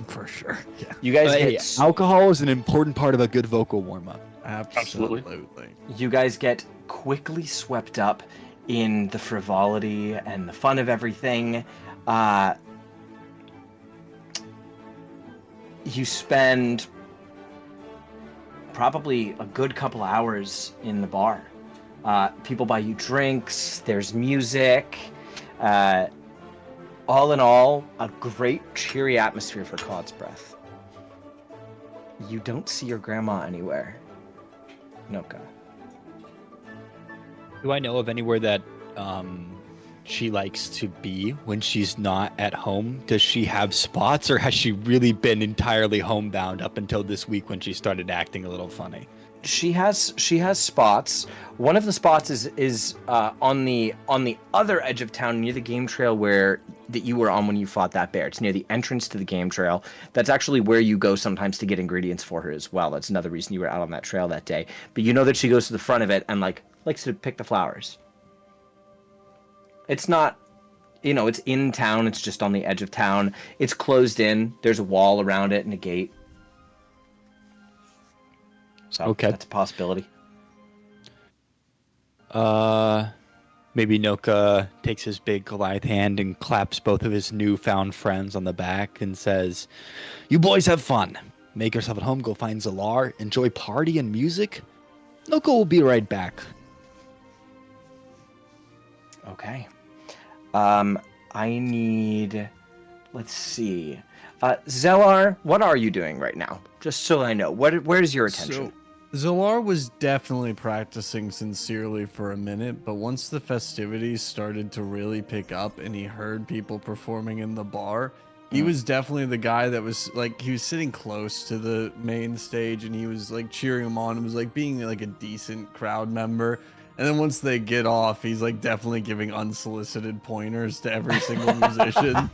For sure. Yeah. You guys Hey, get alcohol is an important part of a good vocal warm-up. Absolutely. you guys get quickly swept up in the frivolity and the fun of everything. You spend probably a good couple hours in the bar. People buy you drinks, there's music. All in all, a great cheery atmosphere for Cod's Breath. You don't see your grandma anywhere. Noka. Do I know of anywhere that she likes to be when she's not at home? Does she have spots, or has she really been entirely homebound up until this week when she started acting a little funny? She has spots. One of the spots is on the other edge of town near the game trail that you were on when you fought that bear. It's near the entrance to the game trail. That's actually where you go sometimes to get ingredients for her as well. That's another reason you were out on that trail that day. But you know that she goes to the front of it and likes to pick the flowers. It's not, it's in town. It's just on the edge of town. It's closed in. There's a wall around it and a gate. So Okay. that's a possibility. Maybe Noka takes his big Goliath hand and claps both of his newfound friends on the back and says, "You boys have fun. Make yourself at home. Go find Zalar. Enjoy party and music. Noka will be right back." Okay. I need. Let's see. Zellar, what are you doing right now? Just so I know. Where's your attention? So, Zolar was definitely practicing sincerely for a minute, but once the festivities started to really pick up and he heard people performing in the bar, he was definitely the guy that was he was sitting close to the main stage and he was cheering them on. It was being a decent crowd member. And then once they get off, he's definitely giving unsolicited pointers to every single musician.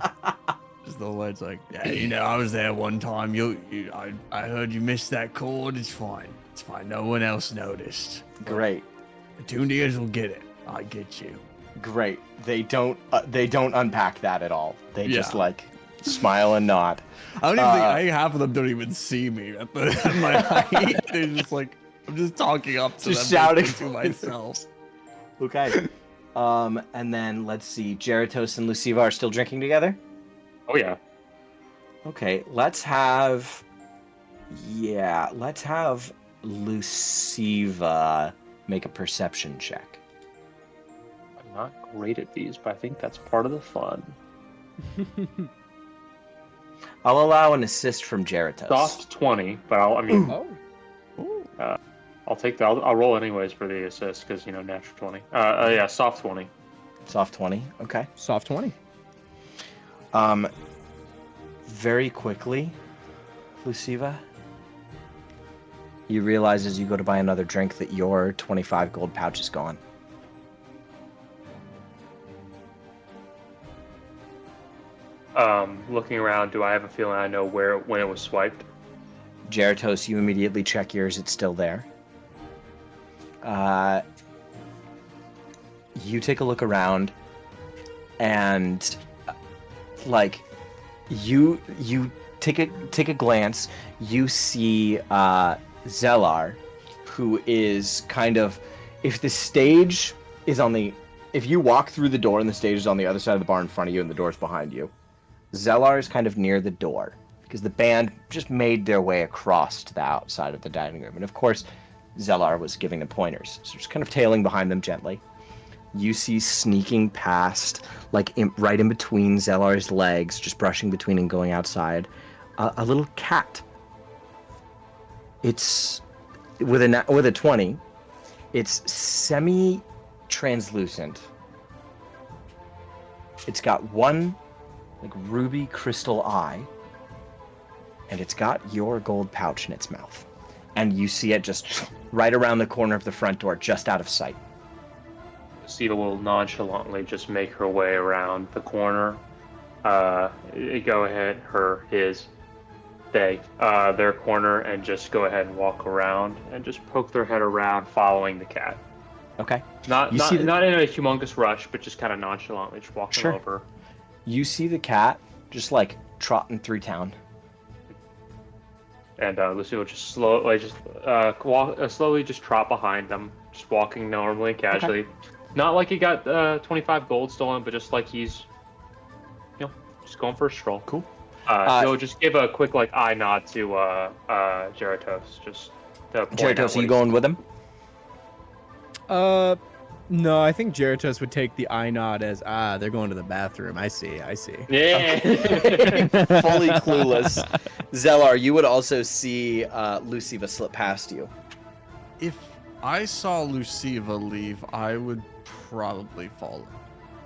Just the words yeah, I was there one time. I heard you missed that chord. It's fine. It's fine. No one else noticed. Great. The tuned ears will get it. I get you. Great. They don't unpack that at all. They just Yeah. smile and nod. I don't even think half of them don't even see me at my height. They're just I'm just talking up to Just them, shouting to myself. Okay. And then let's see. Geratos and Luciva are still drinking together? Oh yeah. Okay, let's have Luciva make a perception check. I'm not great at these, but I think that's part of the fun. I'll allow an assist from Geratos. Soft 20, but I mean, Oh. I'll take that. I'll roll anyways for the assist because natural 20. Yeah, soft 20. Soft 20. Okay. Soft 20. Very quickly, Luciva, you realize as you go to buy another drink that your 25 gold pouch is gone. Looking around, do I have a feeling I know when it was swiped? Jeratos, you immediately check yours. It's still there. You take a look around, and like you take a glance. You see Zellar, who is kind of, if the stage is if you walk through the door and the stage is on the other side of the bar in front of you and the door's behind you, Zellar is kind of near the door because the band just made their way across to the outside of the dining room. And of course, Zellar was giving them pointers, so just kind of tailing behind them gently. You see sneaking past, like right in between Zellar's legs, just brushing between and going outside, a little cat. It's with a 20. It's semi-translucent. It's got one like ruby crystal eye, and it's got your gold pouch in its mouth. And you see it just right around the corner of the front door, just out of sight. Siva will nonchalantly just make her way around the corner. Go ahead, their corner, and just go ahead and walk around and just poke their head around, following the cat. Okay. Not in a humongous rush, but just kind of nonchalantly just walking over. You see the cat just like trotting through town. And Lucy will just slowly just trot behind them, just walking normally and casually. Okay. Not like he got 25 gold stolen, but just like he's, just going for a stroll. Cool. He'll just give a quick eye nod to Jeratos, just to point out Jeratos, are you going with him? No, I think Jeratos would take the eye nod as, they're going to the bathroom. I see. Yeah. Fully clueless. Zellar, you would also see Luciva slip past you. If I saw Luciva leave, I would probably follow.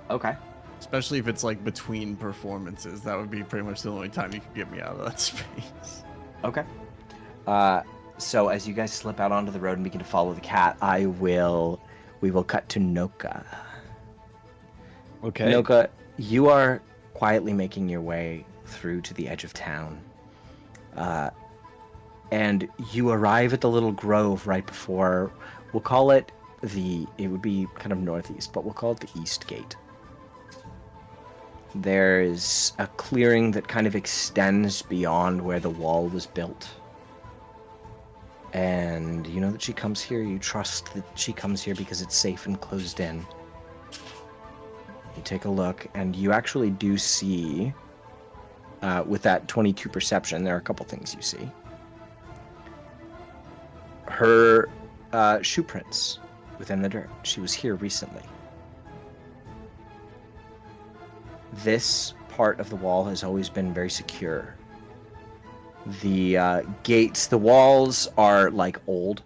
Okay. Especially if it's like between performances. That would be pretty much the only time you could get me out of that space. Okay. So as you guys slip out onto the road and begin to follow the cat, we will cut to Noka. Okay. Noka, you are quietly making your way through to the edge of town. And you arrive at the little grove right before, we'll call it it would be kind of northeast, but we'll call it the East Gate. There's a clearing that kind of extends beyond where the wall was built. And you know that she comes here, you trust that she comes here because it's safe and closed in. You take a look, and you actually do see, with that 22 perception, there are a couple things you see. Her shoe prints within the dirt. She was here recently. This part of the wall has always been very secure. The gates, the walls are old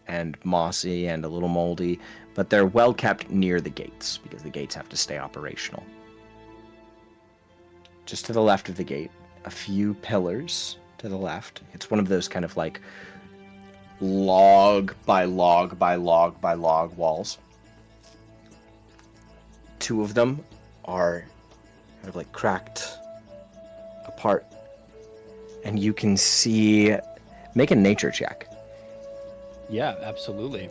and mossy and a little moldy, but they're well kept near the gates because the gates have to stay operational. Just to the left of the gate, a few pillars to the left. It's one of those kind of log by log by log by log walls. Two of them are kind of cracked apart. And you can see, make a nature check. Yeah, absolutely.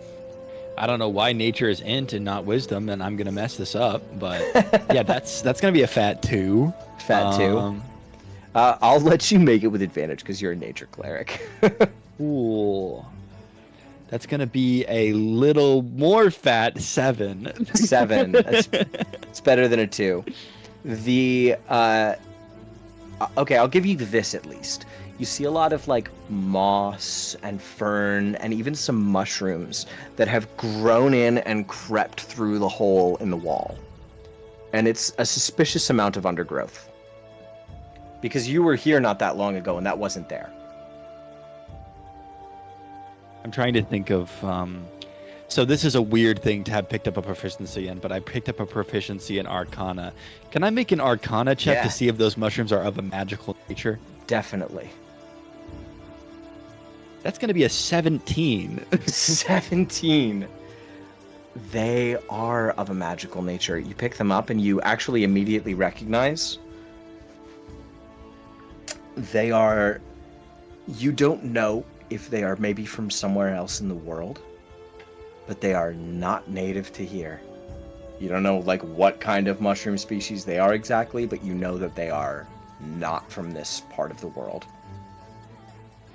I don't know why nature is int and not wisdom, and I'm gonna mess this up, but yeah, that's gonna be a fat 2. Fat 2. I'll let you make it with advantage because you're a nature cleric. Cool. That's gonna be a little more fat 7. 7. It's better than a 2. Okay, I'll give you this at least. You see a lot of moss and fern and even some mushrooms that have grown in and crept through the hole in the wall. And it's a suspicious amount of undergrowth. Because you were here not that long ago and that wasn't there. I'm trying to think of. So this is a weird thing to have picked up a proficiency in, but I picked up a proficiency in Arcana. Can I make an Arcana check Yeah. to see if those mushrooms are of a magical nature? Definitely. That's going to be a 17. 17. They are of a magical nature. You pick them up and you actually immediately recognize they are. You don't know if they are maybe from somewhere else in the world, but they are not native to here. You don't know like what kind of mushroom species they are exactly, but you know that they are not from this part of the world.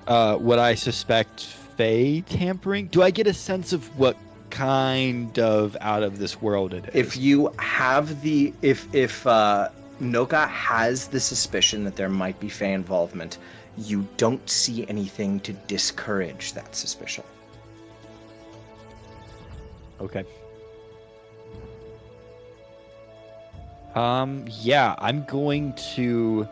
Would I suspect Fey tampering? Do I get a sense of what kind of out of this world it is? If you have the if Noka has the suspicion that there might be Fey involvement, you don't see anything to discourage that suspicion. Okay. Yeah, I'm going to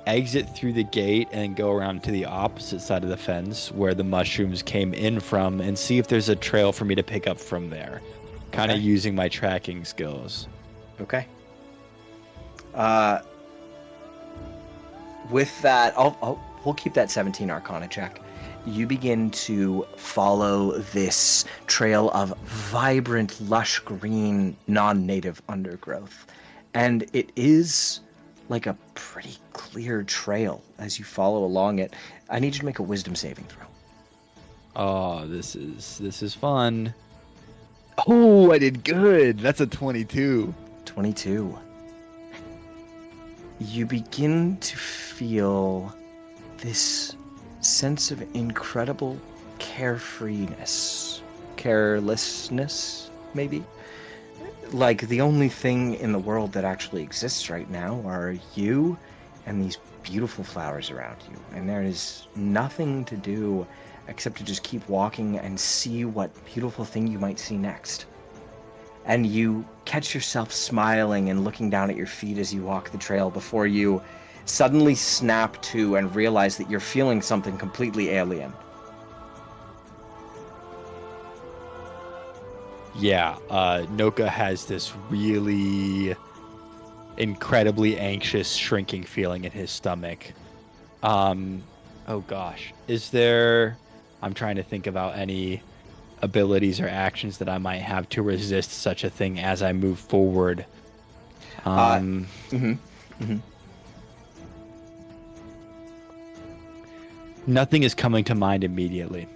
exit through the gate and go around to the opposite side of the fence where the mushrooms came in from and see if there's a trail for me to pick up from there. Kind of Okay. using my tracking skills. Okay. With that, we'll keep that 17 Arcana check. You begin to follow this trail of vibrant, lush green, non-native undergrowth. And it is like a pretty clear trail as you follow along it. I need you to make a wisdom saving throw. Oh, this is fun. Oh, I did good. That's a 22. 22. You begin to feel this sense of incredible carefreeness, carelessness, maybe. Like the only thing in the world that actually exists right now are you and these beautiful flowers around you. And there is nothing to do except to just keep walking and see what beautiful thing you might see next. And you catch yourself smiling and looking down at your feet as you walk the trail before you suddenly snap to and realize that you're feeling something completely alien. Yeah, Noka has this really incredibly anxious, shrinking feeling in his stomach. Oh gosh, is there? I'm trying to think about any abilities or actions that I might have to resist such a thing as I move forward. Nothing is coming to mind immediately.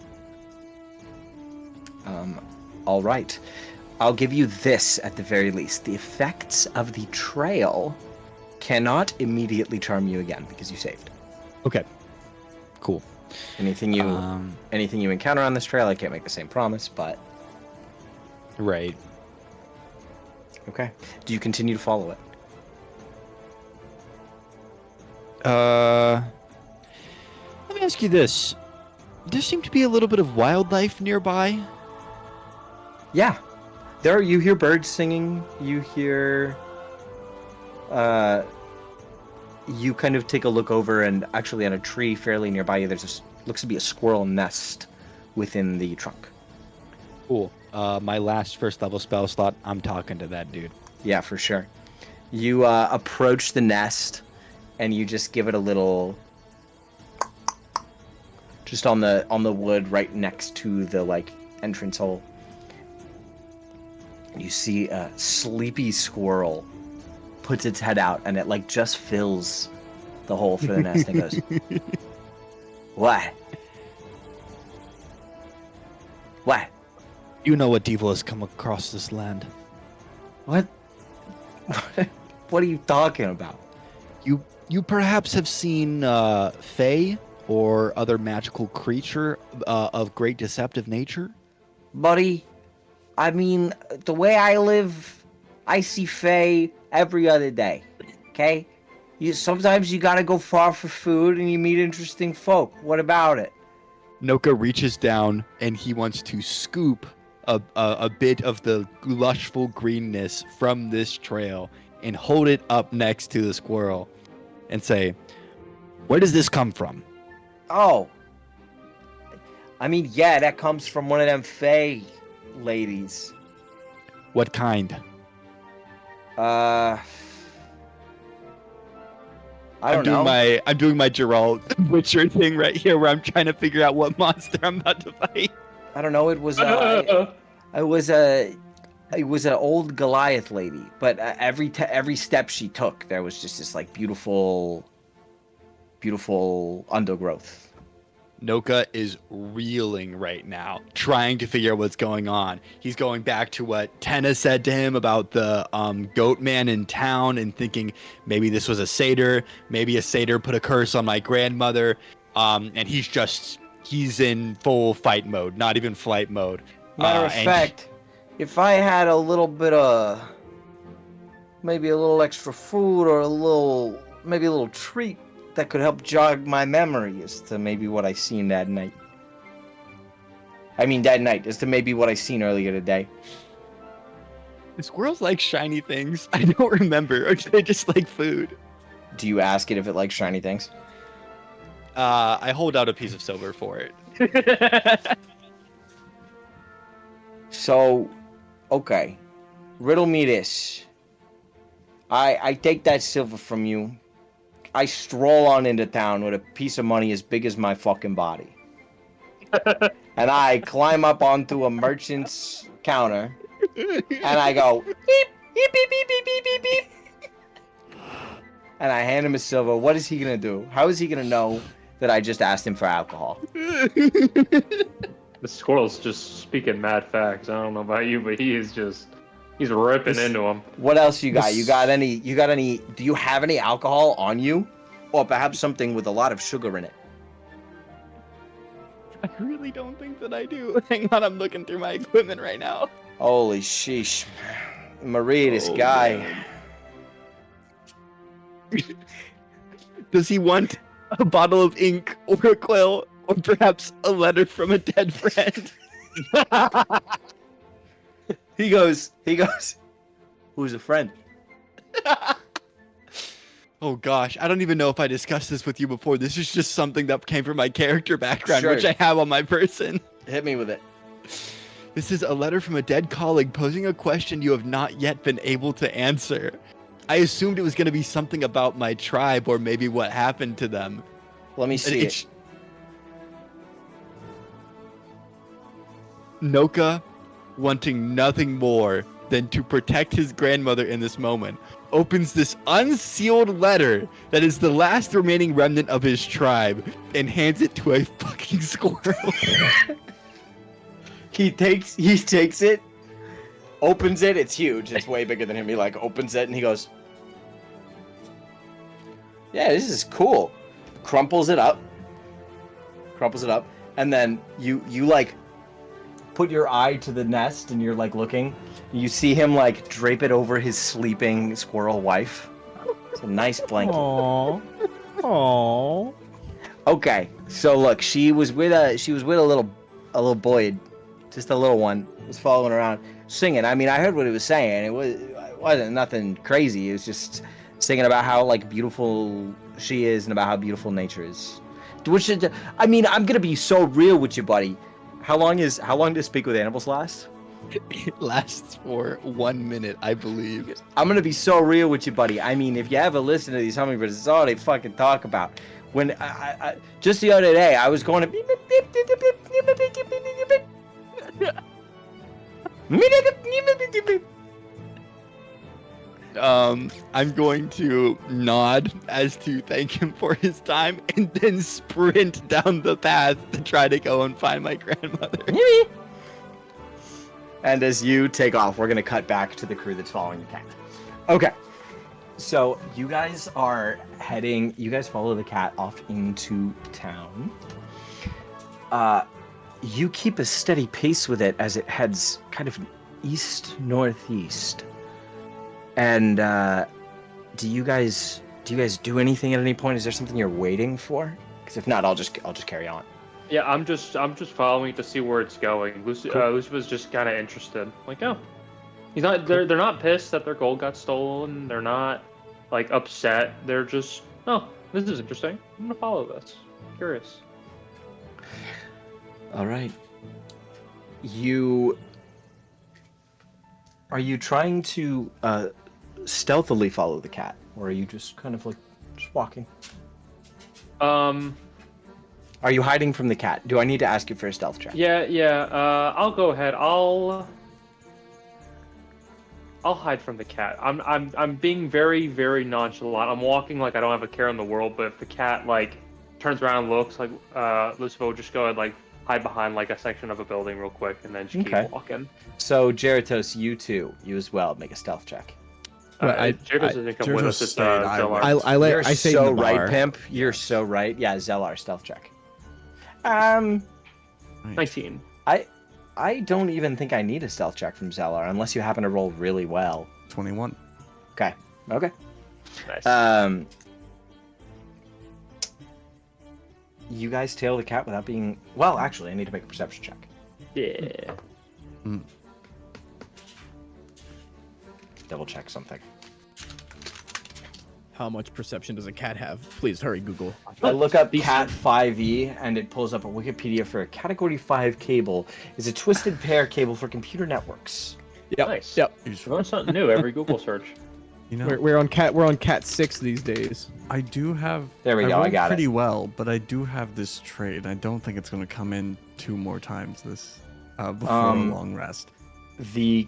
All right. I'll give you this at the very least. The effects of the trail cannot immediately charm you again because you saved. Okay, cool. Anything you encounter on this trail, I can't make the same promise, but Right. okay. Do you continue to follow it? Let me ask you this. There seemed to be a little bit of wildlife nearby. Yeah. You hear birds singing, you hear you kind of take a look over, and actually on a tree fairly nearby you there's looks to be a squirrel nest within the trunk. Cool. My last first level spell slot, I'm talking to that dude. Yeah, for sure. You approach the nest and you just give it a little just on the wood right next to the like entrance hole. You see a sleepy squirrel puts its head out and it like just fills the hole for the nest and goes, What? What? You know what evil has come across this land. What? What are you talking about? You perhaps have seen Fae or other magical creature of great deceptive nature? Buddy, I mean, the way I live, I see Fae every other day, okay? Sometimes you gotta go far for food and you meet interesting folk. What about it? Noka reaches down and he wants to scoop a bit of the lushful greenness from this trail and hold it up next to the squirrel and say, "Where does this come from?" Oh, I mean, yeah, that comes from one of them Fae ladies. What kind? I don't know. I'm doing my Geralt Witcher thing right here, where I'm trying to figure out what monster I'm about to fight. I don't know. It was an old Goliath lady, but every step she took, there was just this like beautiful undergrowth. Noka is reeling right now, trying to figure out what's going on. He's going back to what Tenna said to him about the goat man in town and thinking maybe this was a satyr. Maybe a satyr put a curse on my grandmother. And he's in full fight mode, not even flight mode. Matter of fact, if I had a little bit of, maybe a little extra food or maybe a little treat that could help jog my memory as to maybe what I seen that night. As to maybe what I seen earlier today. Do squirrels like shiny things? I don't remember. Or do they just like food? Do you ask it if it likes shiny things? I hold out a piece of silver for it. So, okay. Riddle me this. I take that silver from you. I stroll on into town with a piece of money as big as my fucking body. And I climb up onto a merchant's counter. And I go, beep, beep, beep, beep, beep, beep, beep, beep. And I hand him a silver. What is he going to do? How is he going to know that I just asked him for alcohol? The squirrel's just speaking mad facts. I don't know about you, but he's ripping into him. What else you got? You got any, do you have any alcohol on you? Or perhaps something with a lot of sugar in it? I really don't think that I do. Hang on, I'm looking through my equipment right now. Holy sheesh. Marie, this guy. Man. Does he want a bottle of ink or a quill or perhaps a letter from a dead friend? He goes, who's a friend? Oh gosh, I don't even know if I discussed this with you before. This is just something that came from my character background, Sure. which I have on my person. Hit me with it. This is a letter from a dead colleague posing a question you have not yet been able to answer. I assumed it was going to be something about my tribe or maybe what happened to them. Let me see it. Noka, wanting nothing more than to protect his grandmother in this moment, opens this unsealed letter that is the last remaining remnant of his tribe and hands it to a fucking squirrel. He takes it, opens it. It's huge. It's way bigger than him. He like opens it and he goes, "Yeah, this is cool." Crumples it up, and then you like put your eye to the nest and you're like looking. You see him like drape it over his sleeping squirrel wife. It's a nice blanket. Aww. Okay, so look, she was with a little boy, just a little one, was following around singing. I mean, I heard what he was saying. It wasn't nothing crazy. It was just singing about how like beautiful she is and about how beautiful nature is. Which is, I mean, I'm gonna be so real with you, buddy. How long does Speak with Animals last? It lasts for 1 minute, I believe. I'm gonna be so real with you, buddy. I mean, if you ever listen to these hummingbirds, it's all they fucking talk about. When I just the other day, I was going to I'm going to nod as to thank him for his time and then sprint down the path to try to go and find my grandmother. And as you take off, we're gonna cut back to the crew that's following the cat. Okay. So you guys are heading. You guys follow the cat off into town. You keep a steady pace with it as it heads kind of east northeast. And do you guys do anything at any point? Is there something you're waiting for? Because if not, I'll just carry on. Yeah, I'm just following to see where it's going. Lucifer's just kind of interested. Like, oh, he's not. They're not pissed that their gold got stolen. They're not like upset. They're just, oh, this is interesting. I'm gonna follow this. Curious. All right. Are you trying to stealthily follow the cat, or are you just kind of like just walking? Are you hiding from the cat? Do I need to ask you for a stealth check? Yeah. I'll go ahead. I'll hide from the cat. I'm being very, very nonchalant. I'm walking like I don't have a care in the world. But if the cat like turns around and looks like Lucifer will just go ahead like hide behind like a section of a building real quick and then just keep walking. So Jeratos, you as well, make a stealth check. Jeratos doesn't come with us. It's Zellar. You're I say so in the right, bar. Pimp. You're so right. Yeah, Zellar, stealth check. 19. I don't even think I need a stealth check from Zellar unless you happen to roll really well. 21. Okay. Nice. You guys tail the cat without being... Well, actually, I need to make a perception check. Yeah. Double check something. How much perception does a cat have? Please hurry, Google. I look up Cat 5e, and it pulls up a Wikipedia for a Category 5 cable. Is a twisted pair cable for computer networks. Yep. Nice. Yep. Learn something new every Google search. You know, We're on cat 6 these days. I do have. There we go, I rolled got it. pretty well, but I do have this trait. I don't think it's going to come in 2 more times this before a long rest.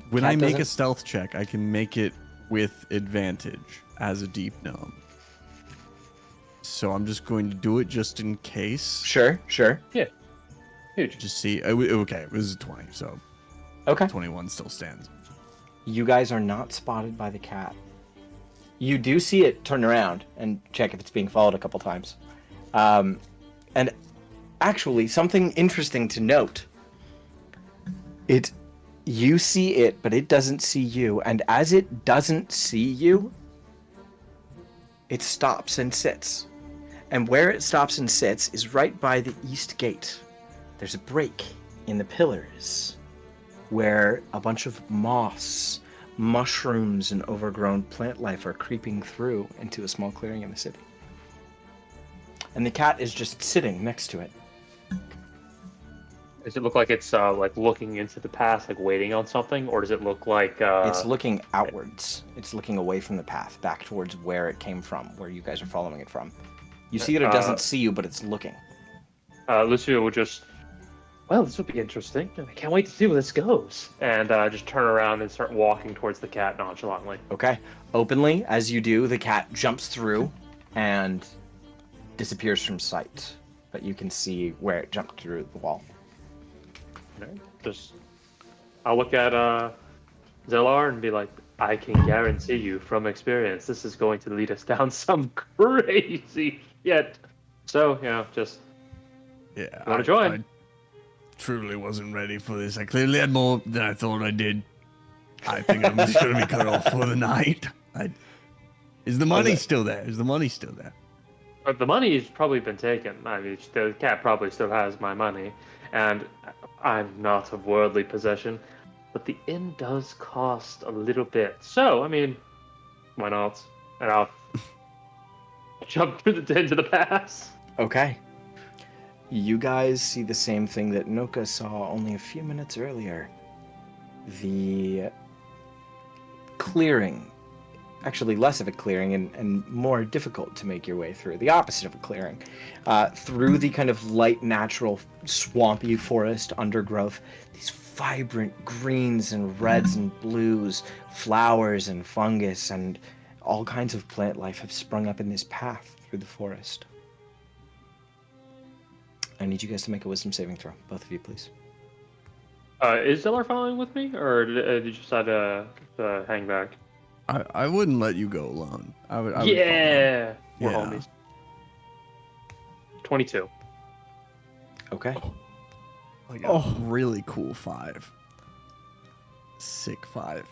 When I make a stealth check, I can make it with advantage as a deep gnome. So I'm just going to do it just in case. Sure. Yeah. Huge. Just see. Okay, it was a 20, so Okay. 21 still stands. You guys are not spotted by the cat. You do see it turn around and check if it's being followed a couple times. And actually, something interesting to note. You see it, but it doesn't see you. And as it doesn't see you, it stops and sits. And where it stops and sits is right by the east gate. There's a break in the pillars where a bunch of moss, mushrooms, and overgrown plant life are creeping through into a small clearing in the city. And the cat is just sitting next to it. Does it look like it's like looking into the past, like waiting on something, or does it look like It's looking outwards. It's looking away from the path, back towards where it came from, where you guys are following it from. You see that it doesn't see you, but it's looking. Lucio will just, well, this will be interesting. I can't wait to see where this goes. And just turn around and start walking towards the cat nonchalantly. Okay. Openly, as you do, the cat jumps through and disappears from sight. But you can see where it jumped through the wall. I'll look at Zellar and be like, I can guarantee you from experience, this is going to lead us down some crazy shit. So, just Yeah. want to join? I truly wasn't ready for this. I clearly had more than I thought I did. I think I'm just going to be cut off for the night. Is the money still there? Is the money still there? The money's probably been taken. I mean, the cat probably still has my money, and I'm not of worldly possession, but the inn does cost a little bit. So, I mean, why not? And I'll jump through into the pass. Okay. You guys see the same thing that Noka saw only a few minutes earlier. The clearing. Actually, less of a clearing and more difficult to make your way through. The opposite of a clearing. Through the kind of light, natural, swampy forest undergrowth, these vibrant greens and reds and blues, flowers and fungus, and all kinds of plant life have sprung up in this path through the forest. I need you guys to make a wisdom saving throw. Both of you, please. Is Zellar following with me, or did you decide to hang back? I wouldn't let you go alone. I would Yeah! We're Yeah. homies. 22. Okay. like a really cool 5. Sick 5.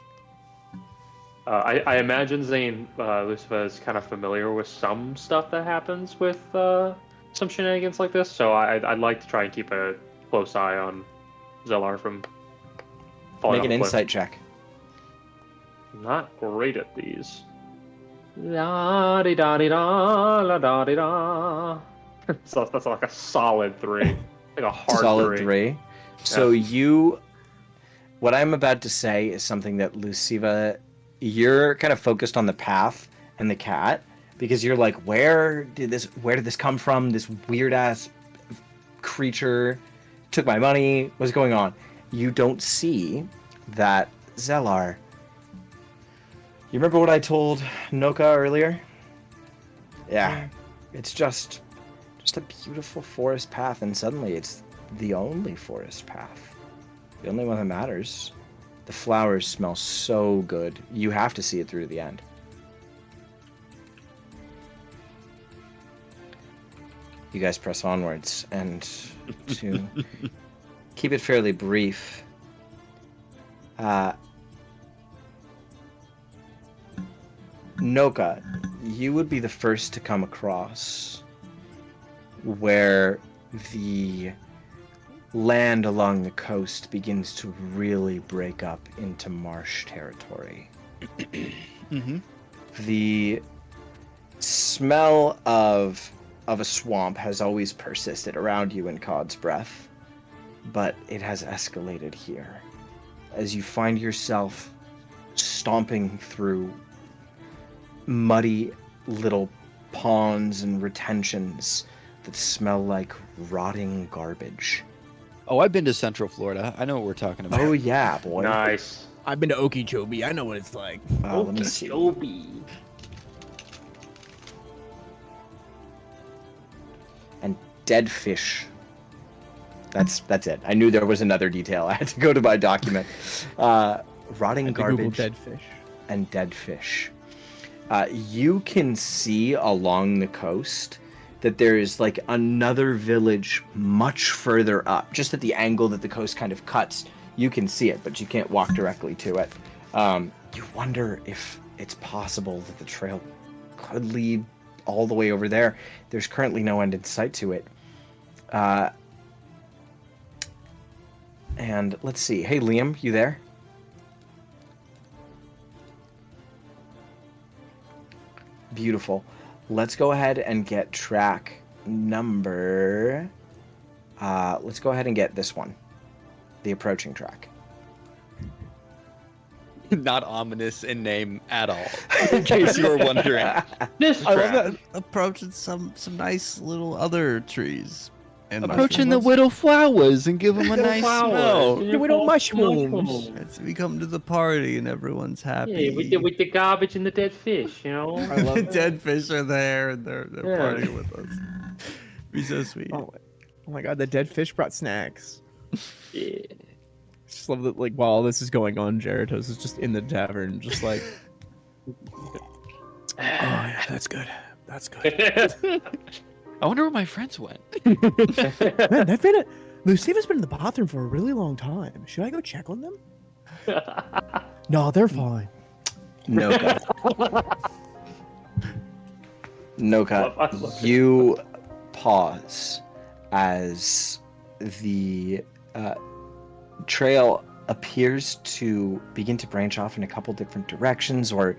I imagine Zane Lucifer is kind of familiar with some stuff that happens with some shenanigans like this, so I'd like to try and keep a close eye on Zellar from falling Make an off the cliff. insight check. Not great at these. La di da di da, la da di da. So that's like a solid 3. Like a hard solid 3. 3. So what I'm about to say is something that Luciva, you're kind of focused on the path and the cat because you're like, where did this come from? This weird ass creature took my money. What's going on? You don't see that Zelar. You remember what I told Noka earlier? Yeah. It's just a beautiful forest path, and suddenly it's the only forest path. The only one that matters. The flowers smell so good. You have to see it through to the end. You guys press onwards, and to keep it fairly brief, Noka, you would be the first to come across where the land along the coast begins to really break up into marsh territory. Mm-hmm. The smell of a swamp has always persisted around you in Cod's Breath, but it has escalated here as you find yourself stomping through muddy little ponds and retentions that smell like rotting garbage. Oh, I've been to Central Florida. I know what we're talking about. Oh yeah, boy. Nice. I've been to Okeechobee. I know what it's like. Let me see. And dead fish. That's it. I knew there was another detail. I had to go to my document. Rotting Google garbage dead fish. and dead fish. You can see along the coast that there is like another village much further up, just at the angle that the coast kind of cuts. You can see it, but you can't walk directly to it. You wonder if it's possible that the trail could lead all the way over there. There's currently no end in sight to it. And let's see. Hey, Liam, you there? Beautiful. Let's go ahead and get track number... let's go ahead and get this one. The approaching track. Not ominous in name at all, in case you were wondering. This I love track. that. Approaching some nice little other trees. And Approaching the mushrooms. widow flowers and give them a Little nice flowers. smell. Yeah, we don't mushrooms. It's, we come to the party and everyone's happy. Yeah, with the garbage and the dead fish, you know. The dead fish are there and they're Yeah. partying with us. Be so sweet. Oh my god, the dead fish brought snacks. Yeah. Just love that, like, while all this is going on, Jeratos is just in the tavern, just like, oh yeah, that's good. That's good. I wonder where my friends went. Man, Luciva's been in the bathroom for a really long time. Should I go check on them? No, they're fine. Noka. I Noka, love you pause as the trail appears to begin to branch off in a couple different directions, or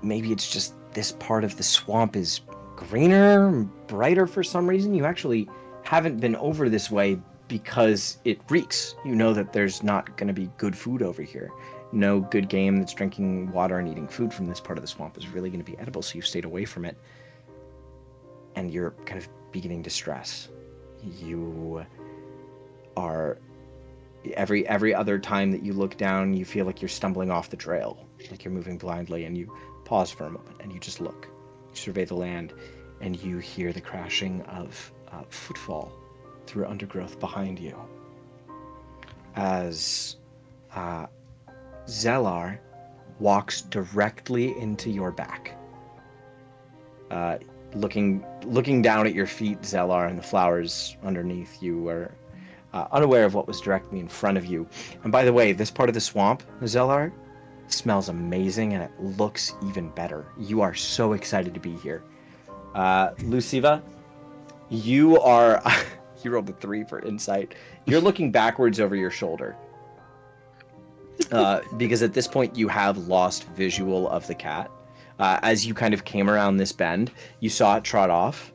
maybe it's just this part of the swamp is greener, brighter for some reason. You actually haven't been over this way because it reeks. You know that there's not going to be good food over here. No good game that's drinking water and eating food from this part of the swamp is really going to be edible, so you've stayed away from it. And you're kind of beginning to stress. You are... Every other time that you look down, you feel like you're stumbling off the trail, like you're moving blindly, and you pause for a moment, and you just look. You survey the land, and you hear the crashing of footfall through undergrowth behind you. As Zelar walks directly into your back. Looking down at your feet, Zelar, and the flowers underneath you are unaware of what was directly in front of you. And by the way, this part of the swamp, Zelar, smells amazing and it looks even better. You are so excited to be here. Luciva, you are... you rolled a 3 for insight. You're looking backwards over your shoulder. Because at this point you have lost visual of the cat. As you kind of came around this bend, you saw it trot off.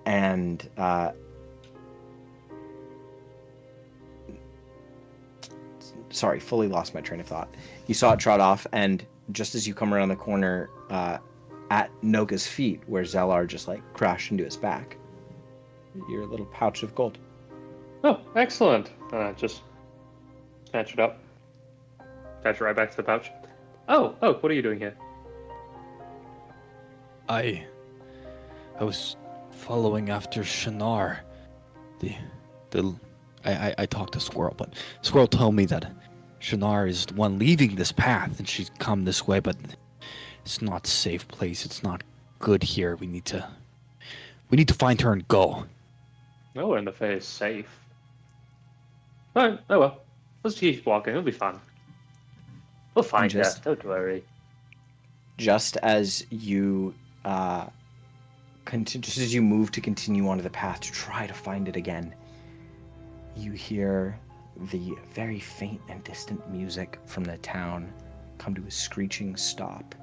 And sorry, fully lost my train of thought. You saw it trot off, and just as you come around the corner, at Noga's feet, where Zelar just like crashed into his back, your little pouch of gold. Oh, excellent. Just snatch it up. Attach it right back to the pouch. Oh, what are you doing here? I was following after Shinar. I talked to Squirrel, but Squirrel told me that Shinar is the one leaving this path, and she's come this way, but it's not a safe place. It's not good here. We need to find her and go. Nowhere in the Fae is safe. Alright, oh well. Let's keep walking, it'll be fun. We'll find her, don't worry. Just as you just as you move to continue onto the path to try to find it again, you hear the very faint and distant music from the town come to a screeching stop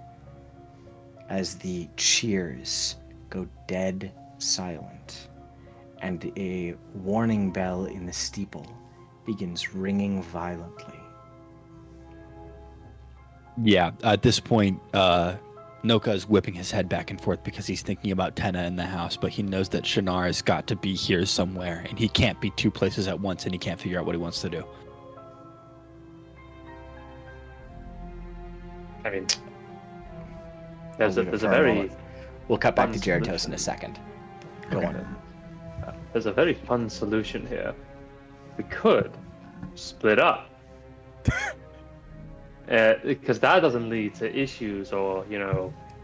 as the cheers go dead silent, and a warning bell in the steeple begins ringing violently. Yeah, at this point, Noka is whipping his head back and forth because he's thinking about Tenna in the house, but he knows that Shinar has got to be here somewhere, and he can't be two places at once, and he can't figure out what he wants to do. I mean, there's a very... We'll cut back to fun Geratos in a second. Go on. There's a very fun solution here. We could split up. Because that doesn't lead to issues or,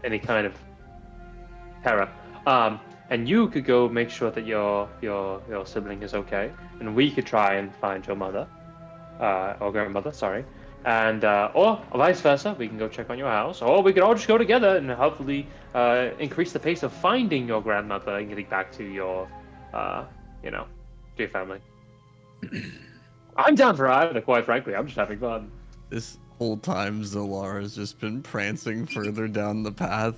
any kind of terror. And you could go make sure that your sibling is okay, and we could try and find your mother, or grandmother, sorry, and or vice versa. We can go check on your house, or we could all just go together and hopefully increase the pace of finding your grandmother and getting back to your, to your family. I'm down for either, quite frankly. I'm just having fun. This whole time, Zolar has just been prancing further down the path,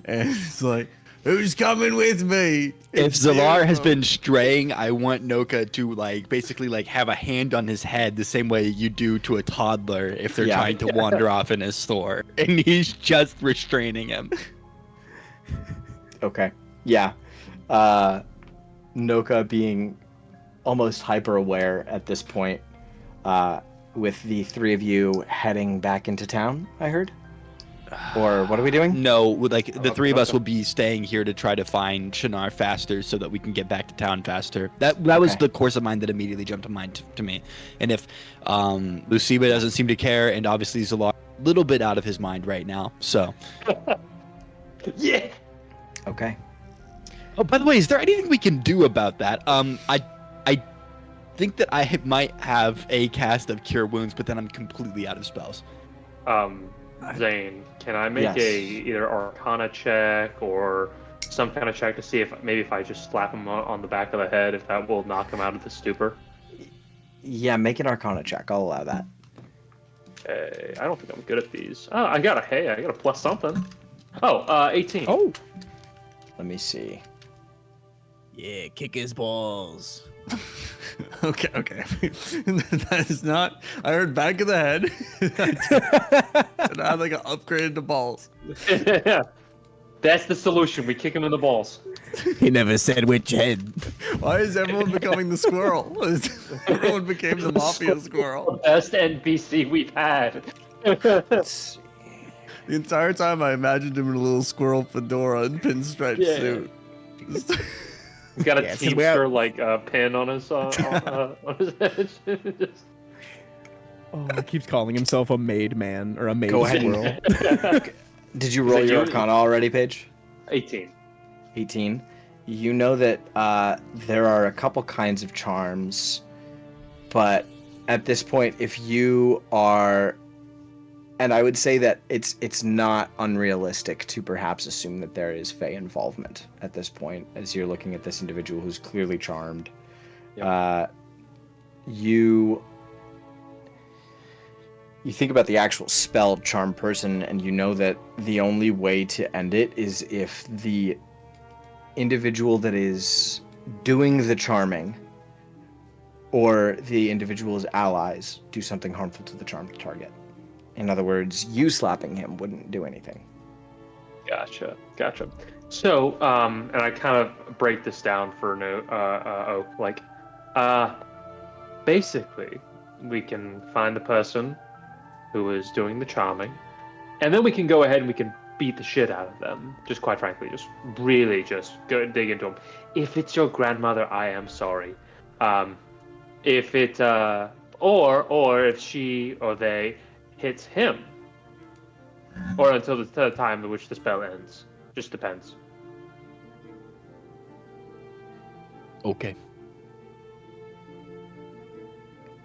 and it's like, who's coming with me? If It's Zalar you. has been straying, I want Noka to basically have a hand on his head the same way you do to a toddler if they're Yeah. trying to wander off in a store, and he's just restraining him. Okay. Yeah. Noka being almost hyper aware at this point, with the three of you heading back into town, I heard? Or what are we doing? No, the three of us will be staying here to try to find Shinar faster so that we can get back to town faster. That was Okay. the course of mind that immediately jumped to mind to me. And if Luciba doesn't seem to care, and obviously Zalar a little bit out of his mind right now, so. Yeah. Okay. Oh, by the way, is there anything we can do about that? I think that I might have a cast of Cure Wounds, but then I'm completely out of spells. Zane, can I make Yes. either Arcana check or some kind of check to see if I just slap him on the back of the head, if that will knock him out of the stupor? Yeah, make an Arcana check. I'll allow that. I don't think I'm good at these. Oh, I got a plus something. Oh, 18. Oh, Let me see. Yeah, kick his balls. Okay. That is not. I heard back of the head. And I like upgraded to balls. Yeah. That's the solution. We kick him in the balls. He never said which head. Why is everyone becoming the squirrel? Everyone became the mafia squirrel. Best NPC we've had. Let's see. The entire time I imagined him in a little squirrel fedora and pinstripe Yeah. suit. He's got a Yeah, since we have- Teamster pin on his on his head. Just- oh, he keeps calling himself a made man or a made Go ahead. squirrel. Did you roll Is it your you? Arcana already, Paige? 18. 18. You know that there are a couple kinds of charms, but at this point, if you are, and I would say that it's not unrealistic to perhaps assume that there is Fae involvement at this point, as you're looking at this individual who's clearly charmed. You think about the actual spell charm person, and you know that the only way to end it is if the individual that is doing the charming or the individual's allies do something harmful to the charmed target. In other words, you slapping him wouldn't do anything. Gotcha. So, and I kind of break this down for Oak. Like, basically, we can find the person who is doing the charming, and then we can go ahead and we can beat the shit out of them. Just quite frankly, just really just go dig into them. If it's your grandmother, I am sorry. If it, or if she or they hits him, or until the time in which the spell ends. Just depends. Okay.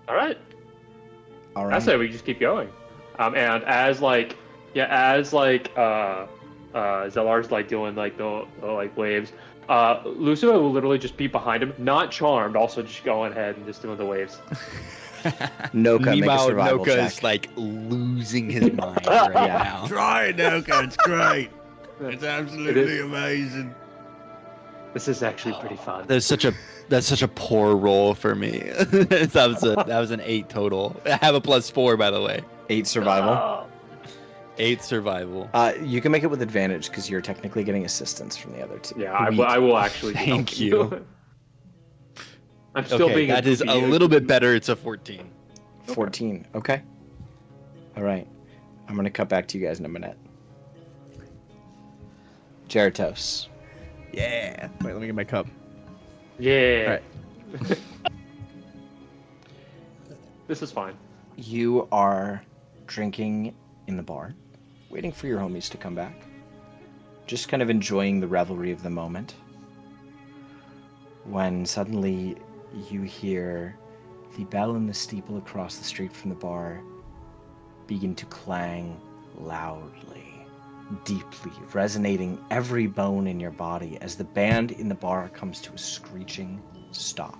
All right. All I right. say we just keep going. And as Zellar's like doing like the like waves, Lucifer will literally just be behind him, not charmed, also just going ahead and just doing the waves. Noka, make a Meanwhile, survival Noka's check. like losing his mind right Yeah. now. Try it, Noka. It's great. It's It absolutely is. amazing. This is actually pretty fun. That's such a poor roll for me. that was an 8 total. I have a +4, by the way. 8 survival. 8 survival. You can make it with advantage because you're technically getting assistance from the other two. Yeah, I will actually. Thank help you. I'm still Okay, being that is a goofy. little bit better. It's a 14. 14. Okay. All right. I'm going to cut back to you guys in a minute. Jeratos. Yeah. Wait, let me get my cup. Yeah. Alright. This is fine. You are drinking in the bar, waiting for your homies to come back. Just kind of enjoying the revelry of the moment. When suddenly you hear the bell in the steeple across the street from the bar begin to clang loudly, deeply, resonating every bone in your body as the band in the bar comes to a screeching stop.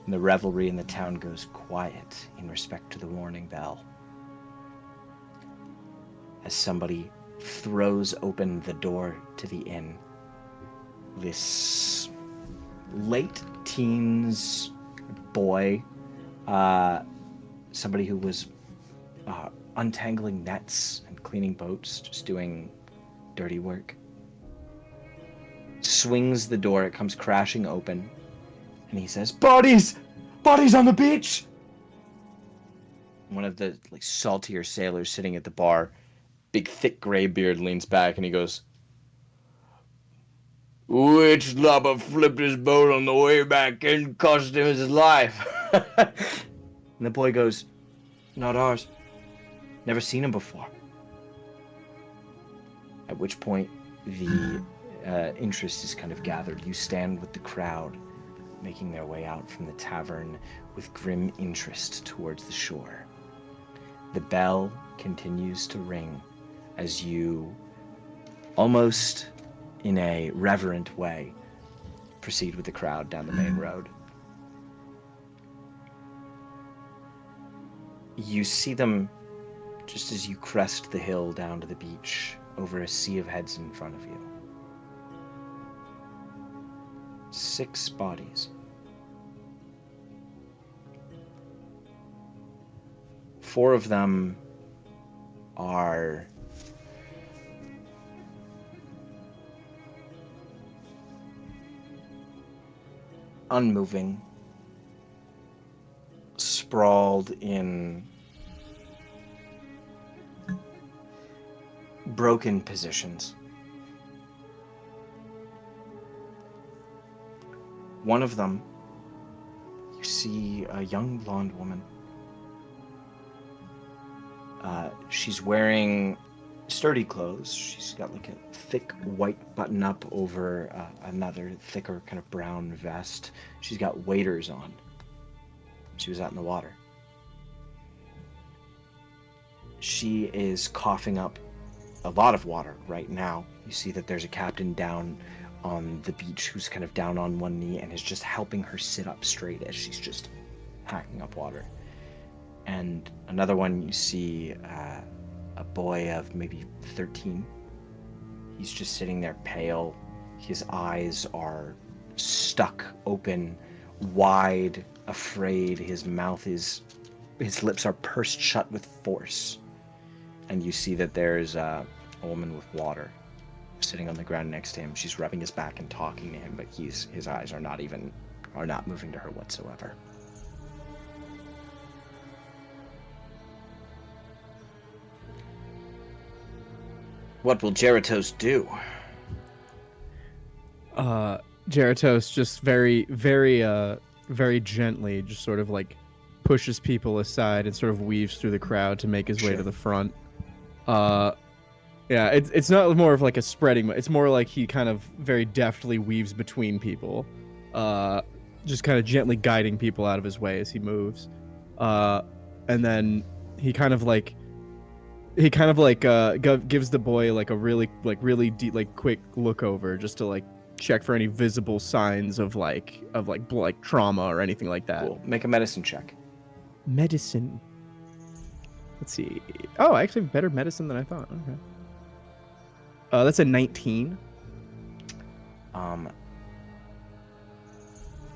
And the revelry in the town goes quiet in respect to the warning bell. As somebody throws open the door to the inn, this late teens boy, somebody who was untangling nets and cleaning boats, just doing dirty work, swings the door. It comes crashing open, and he says, "Bodies! Bodies on the beach!" One of the saltier sailors sitting at the bar, big thick gray beard, leans back and he goes, "Which lubber flipped his boat on the way back and cost him his life?" And the boy goes, "Not ours. Never seen him before." At which point, the interest is kind of gathered. You stand with the crowd, making their way out from the tavern with grim interest towards the shore. The bell continues to ring as you, almost in a reverent way, proceed with the crowd down the main road. You see them just as you crest the hill down to the beach, over a sea of heads in front of you. 6 bodies. 4 of them are unmoving, sprawled in broken positions. One of them, you see a young blonde woman. She's wearing sturdy clothes. She's got like a thick white button up over another thicker kind of brown vest. She's got waders on. She was out in the water. She is coughing up a lot of water right now. You see that there's a captain down on the beach who's kind of down on one knee and is just helping her sit up straight as she's just hacking up water. And another one, you see a boy of maybe 13. He's just sitting there pale. His eyes are stuck open wide, afraid. His lips are pursed shut with force. And you see that there's a woman with water sitting on the ground next to him. She's rubbing his back and talking to him, but his eyes are not moving to her whatsoever. What will Geratos do? Geratos just very, very, very gently just sort of like pushes people aside and sort of weaves through the crowd to make his way to the front. Yeah, it's not more of like a spreading, it's more like he kind of very deftly weaves between people, just kind of gently guiding people out of his way as he moves. And then he kind of gives the boy like a really deep, like quick look over just to like check for any visible signs of like trauma or anything like that. Cool. Make a medicine check. Medicine. Let's see. Oh, I actually have better medicine than I thought. Okay. That's a 19.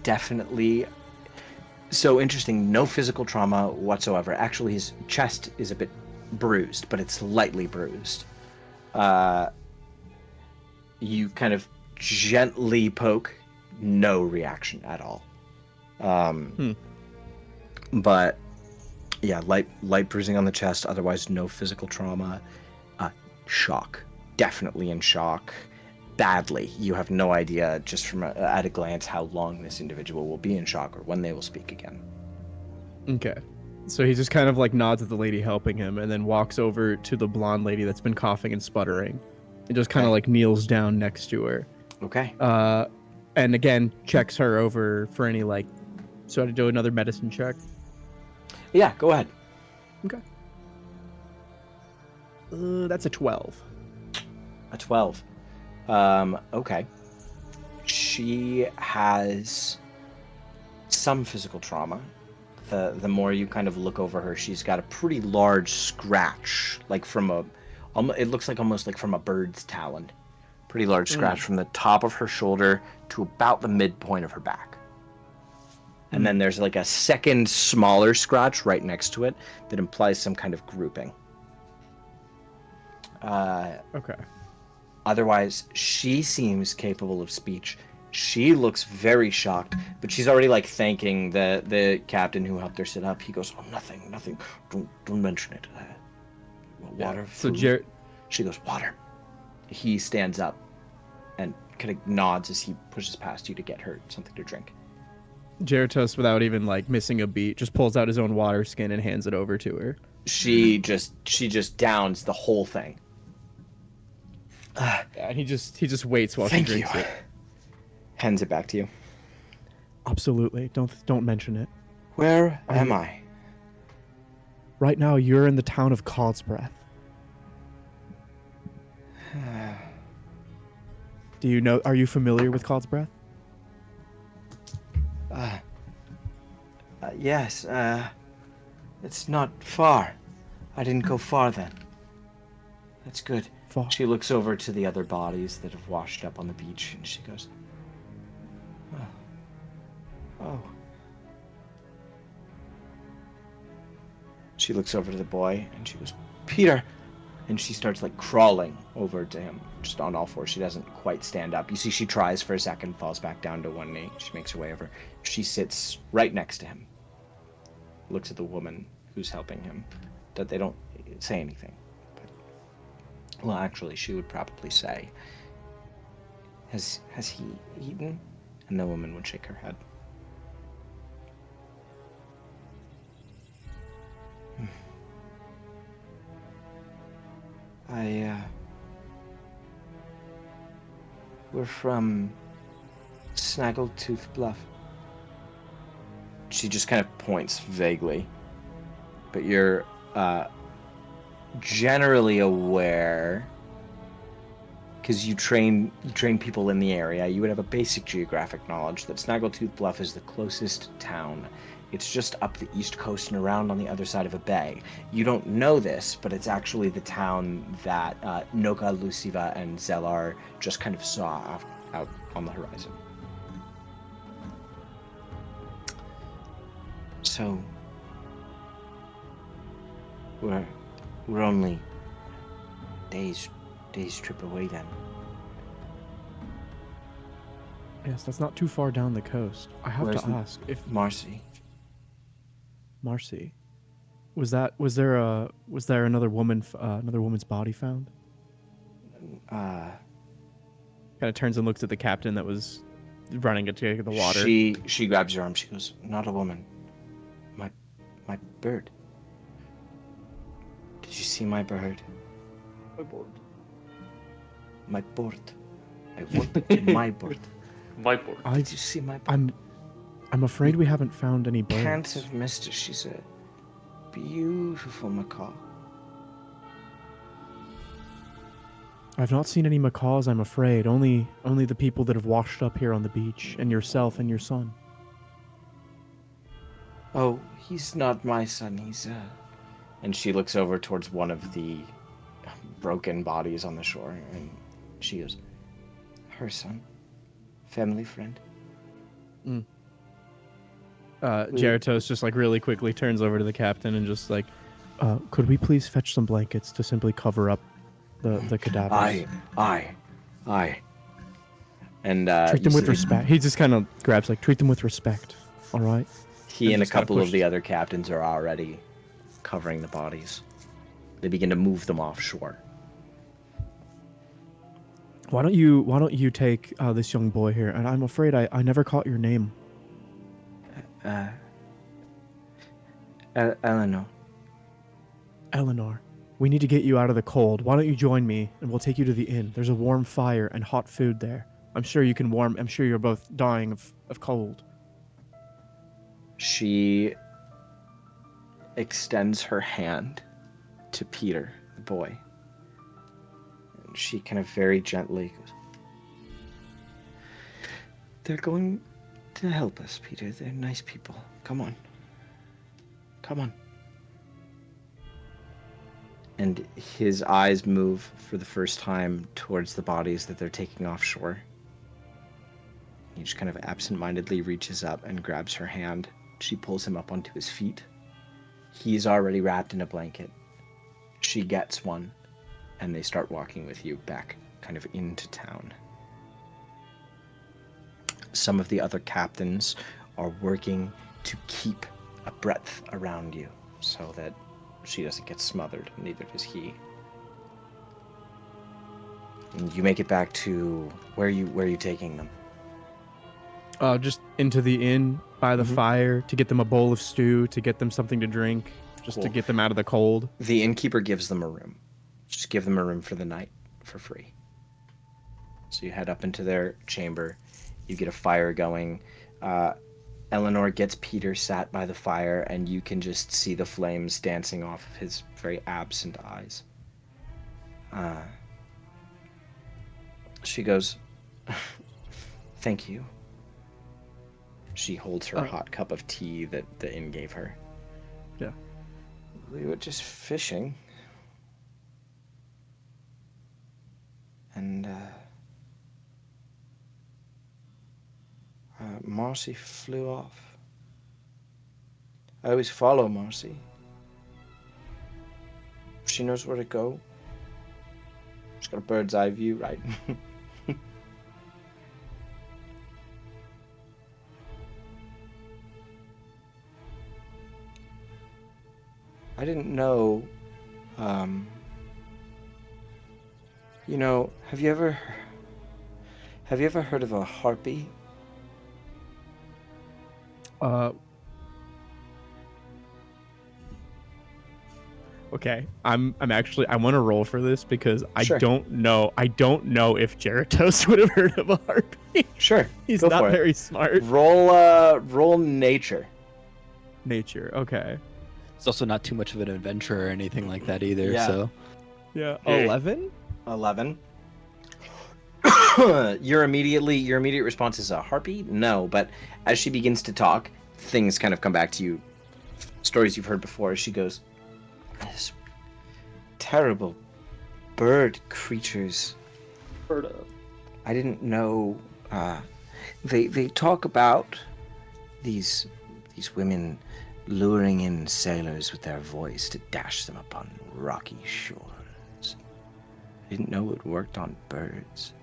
Definitely. So interesting. No physical trauma whatsoever. Actually, his chest is a bit bruised, but it's lightly bruised. You kind of gently poke, no reaction at all. But yeah, light bruising on the chest. Otherwise, no physical trauma. Shock. Definitely in shock. Badly. You have no idea, just from at a glance, how long this individual will be in shock or when they will speak again. Okay. So he just kind of like nods at the lady helping him and then walks over to the blonde lady that's been coughing and sputtering and just kind of like kneels down next to her. Okay. And again, checks her over for any like, so to do another medicine check. Yeah, go ahead. Okay. That's a 12. A 12. Okay. She has some physical trauma. The more you kind of look over her, she's got a pretty large scratch, like it looks like almost like from a bird's talon. Pretty large scratch from the top of her shoulder to about the midpoint of her back. And then there's like a second smaller scratch right next to it that implies some kind of grouping. Okay. Otherwise, she seems capable of speech. She looks very shocked, but she's already like thanking the captain who helped her sit up. He goes, "Oh, nothing. Don't mention it. Water." Yeah. So she goes, "Water." He stands up and kind of nods as he pushes past you to get her something to drink. Geratos, without even like missing a beat, just pulls out his own water skin and hands it over to her. She just downs the whole thing. And he just waits while she drinks it. Hands it back to you. Absolutely. Don't mention it. Where am I? Right now, you're in the town of Cod's Breath. Do you know? Are you familiar with Cod's Breath? Yes. It's not far. I didn't go far then. That's good. Far. She looks over to the other bodies that have washed up on the beach, and she goes, "Oh." She looks over to the boy, and she goes, "Peter." And she starts like crawling over to him, just on all fours. She doesn't quite stand up. You see, she tries for a second, falls back down to one knee. She makes her way over. She sits right next to him. Looks at the woman who's helping him. That they don't say anything. But, well, actually, she would probably say, Has he eaten?" And the woman would shake her head. We're from Snaggletooth Bluff. She just kind of points vaguely. But you're generally aware, because you train people in the area, you would have a basic geographic knowledge that Snaggletooth Bluff is the closest town. It's just up the east coast and around on the other side of a bay. You don't know this, but it's actually the town that Noka, Luciva, and Zelar just kind of saw out on the horizon. So we're only days trip away then. Yes, that's not too far down the coast. I have Where's to ask if Marcy. Marcy, was there another woman's body found? Uh, Kind of turns and looks at the captain that was running to take the water. She grabs your arm. She goes, "Not a woman. My bird. Did you see my bird? My board. My bird. I want my bird. My board. Did you see my bird? I'm afraid we haven't found any birds. Can't have missed her. She's a beautiful macaw. I've not seen any macaws, I'm afraid. Only the people that have washed up here on the beach, and yourself and your son. Oh, he's not my son. He's And she looks over towards one of the broken bodies on the shore, and she goes, "Her son, family friend." Jeratos just like really quickly turns over to the captain and just like, could we please fetch some blankets to simply cover up the cadavers? Aye. And Treat them with respect. He just kind of grabs like, treat them with respect. All right. He and a just kinda couple of pushed- the other captains are already covering the bodies. They begin to move them offshore. Why don't you take this young boy here? And I'm afraid I never caught your name. Eleanor. Eleanor. We need to get you out of the cold. Why don't you join me and we'll take you to the inn? There's a warm fire and hot food there. I'm sure you can warm. I'm sure you're both dying of cold. She extends her hand to Peter, the boy. And she kind of very gently goes, "They're going to help us, Peter. They're nice people. Come on. Come on." And his eyes move for the first time towards the bodies that they're taking offshore. He just kind of absentmindedly reaches up and grabs her hand. She pulls him up onto his feet. He's already wrapped in a blanket. She gets one, and they start walking with you back kind of into town. Some of the other captains are working to keep a breadth around you so that she doesn't get smothered, neither does he. And you make it back to where are you taking them? Just into the inn by the Mhm. fire to get them a bowl of stew, to get them something to drink, just to Cool. get them out of the cold. The innkeeper gives them a room. Just give them a room for the night for free. So you head up into their chamber. You get a fire going. Eleanor gets Peter sat by the fire, and you can just see the flames dancing off of his very absent eyes. She goes, "Thank you." She holds her hot cup of tea that the inn gave her. Yeah. We were just fishing. And, Marcy flew off. I always follow Marcy. She knows where to go. She's got a bird's eye view, right? I didn't know, have you ever heard of a harpy? Okay, I'm actually I want to roll for this because Sure. I don't know if Jeratos would have heard of a harpy. Sure. He's go not for it. very smart. Roll nature. Nature. Okay. It's also not too much of an adventure or anything like that either. Yeah. So Yeah. Hey. 11. 11. Your immediate response is a harpy? No, but as she begins to talk, things kind of come back to you. Stories you've heard before. She goes, "This terrible bird creatures. Heard of. I didn't know. They talk about these women luring in sailors with their voice to dash them upon rocky shores. I didn't know it worked on birds.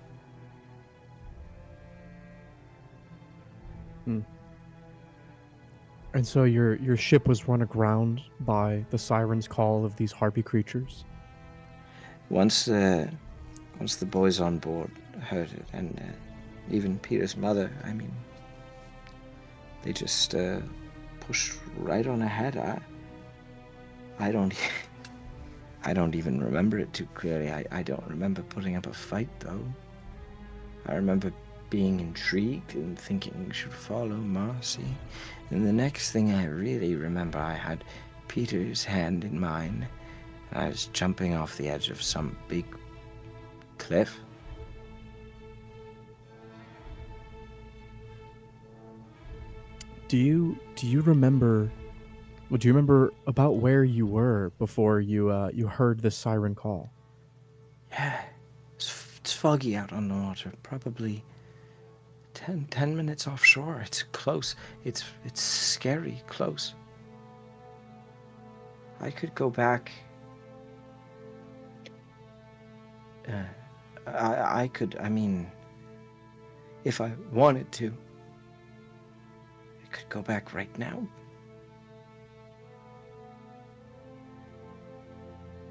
And so your ship was run aground by the siren's call of these harpy creatures? Once the boys on board heard it, and even Peter's mother, I mean, they just pushed right on ahead. I don't even remember it too clearly. I don't remember putting up a fight, though. I remember being intrigued and thinking we should follow Marcy. And the next thing I really remember, I had Peter's hand in mine. I was jumping off the edge of some big cliff. Do you remember? Well, do you remember about where you were before you heard the siren call? Yeah, it's foggy out on the water. Probably 10 minutes offshore. It's close. It's scary close. I could go back. I could. I mean, if I wanted to, I could go back right now.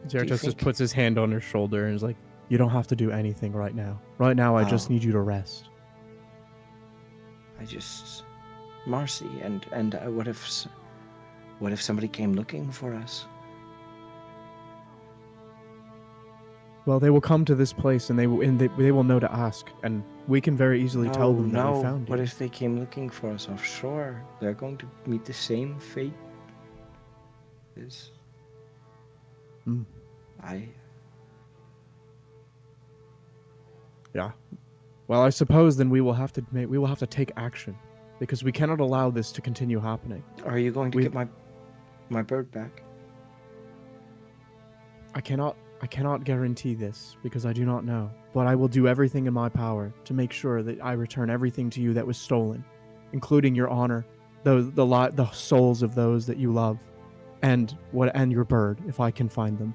Zeratos just think- puts his hand on her shoulder and is like, "You don't have to do anything right now. Right now, I just Oh. need you to rest." Marcy, and what if somebody came looking for us? Well, they will come to this place and they will know to ask, and we can very easily tell them that we found you. What if they came looking for us offshore? They're going to meet the same fate as Hmm. Yeah. Well, I suppose then we will have to take action, because we cannot allow this to continue happening. Are you going to We- get my bird back? I cannot guarantee this because I do not know, but I will do everything in my power to make sure that I return everything to you that was stolen, including your honor, the souls of those that you love, and your bird if I can find them.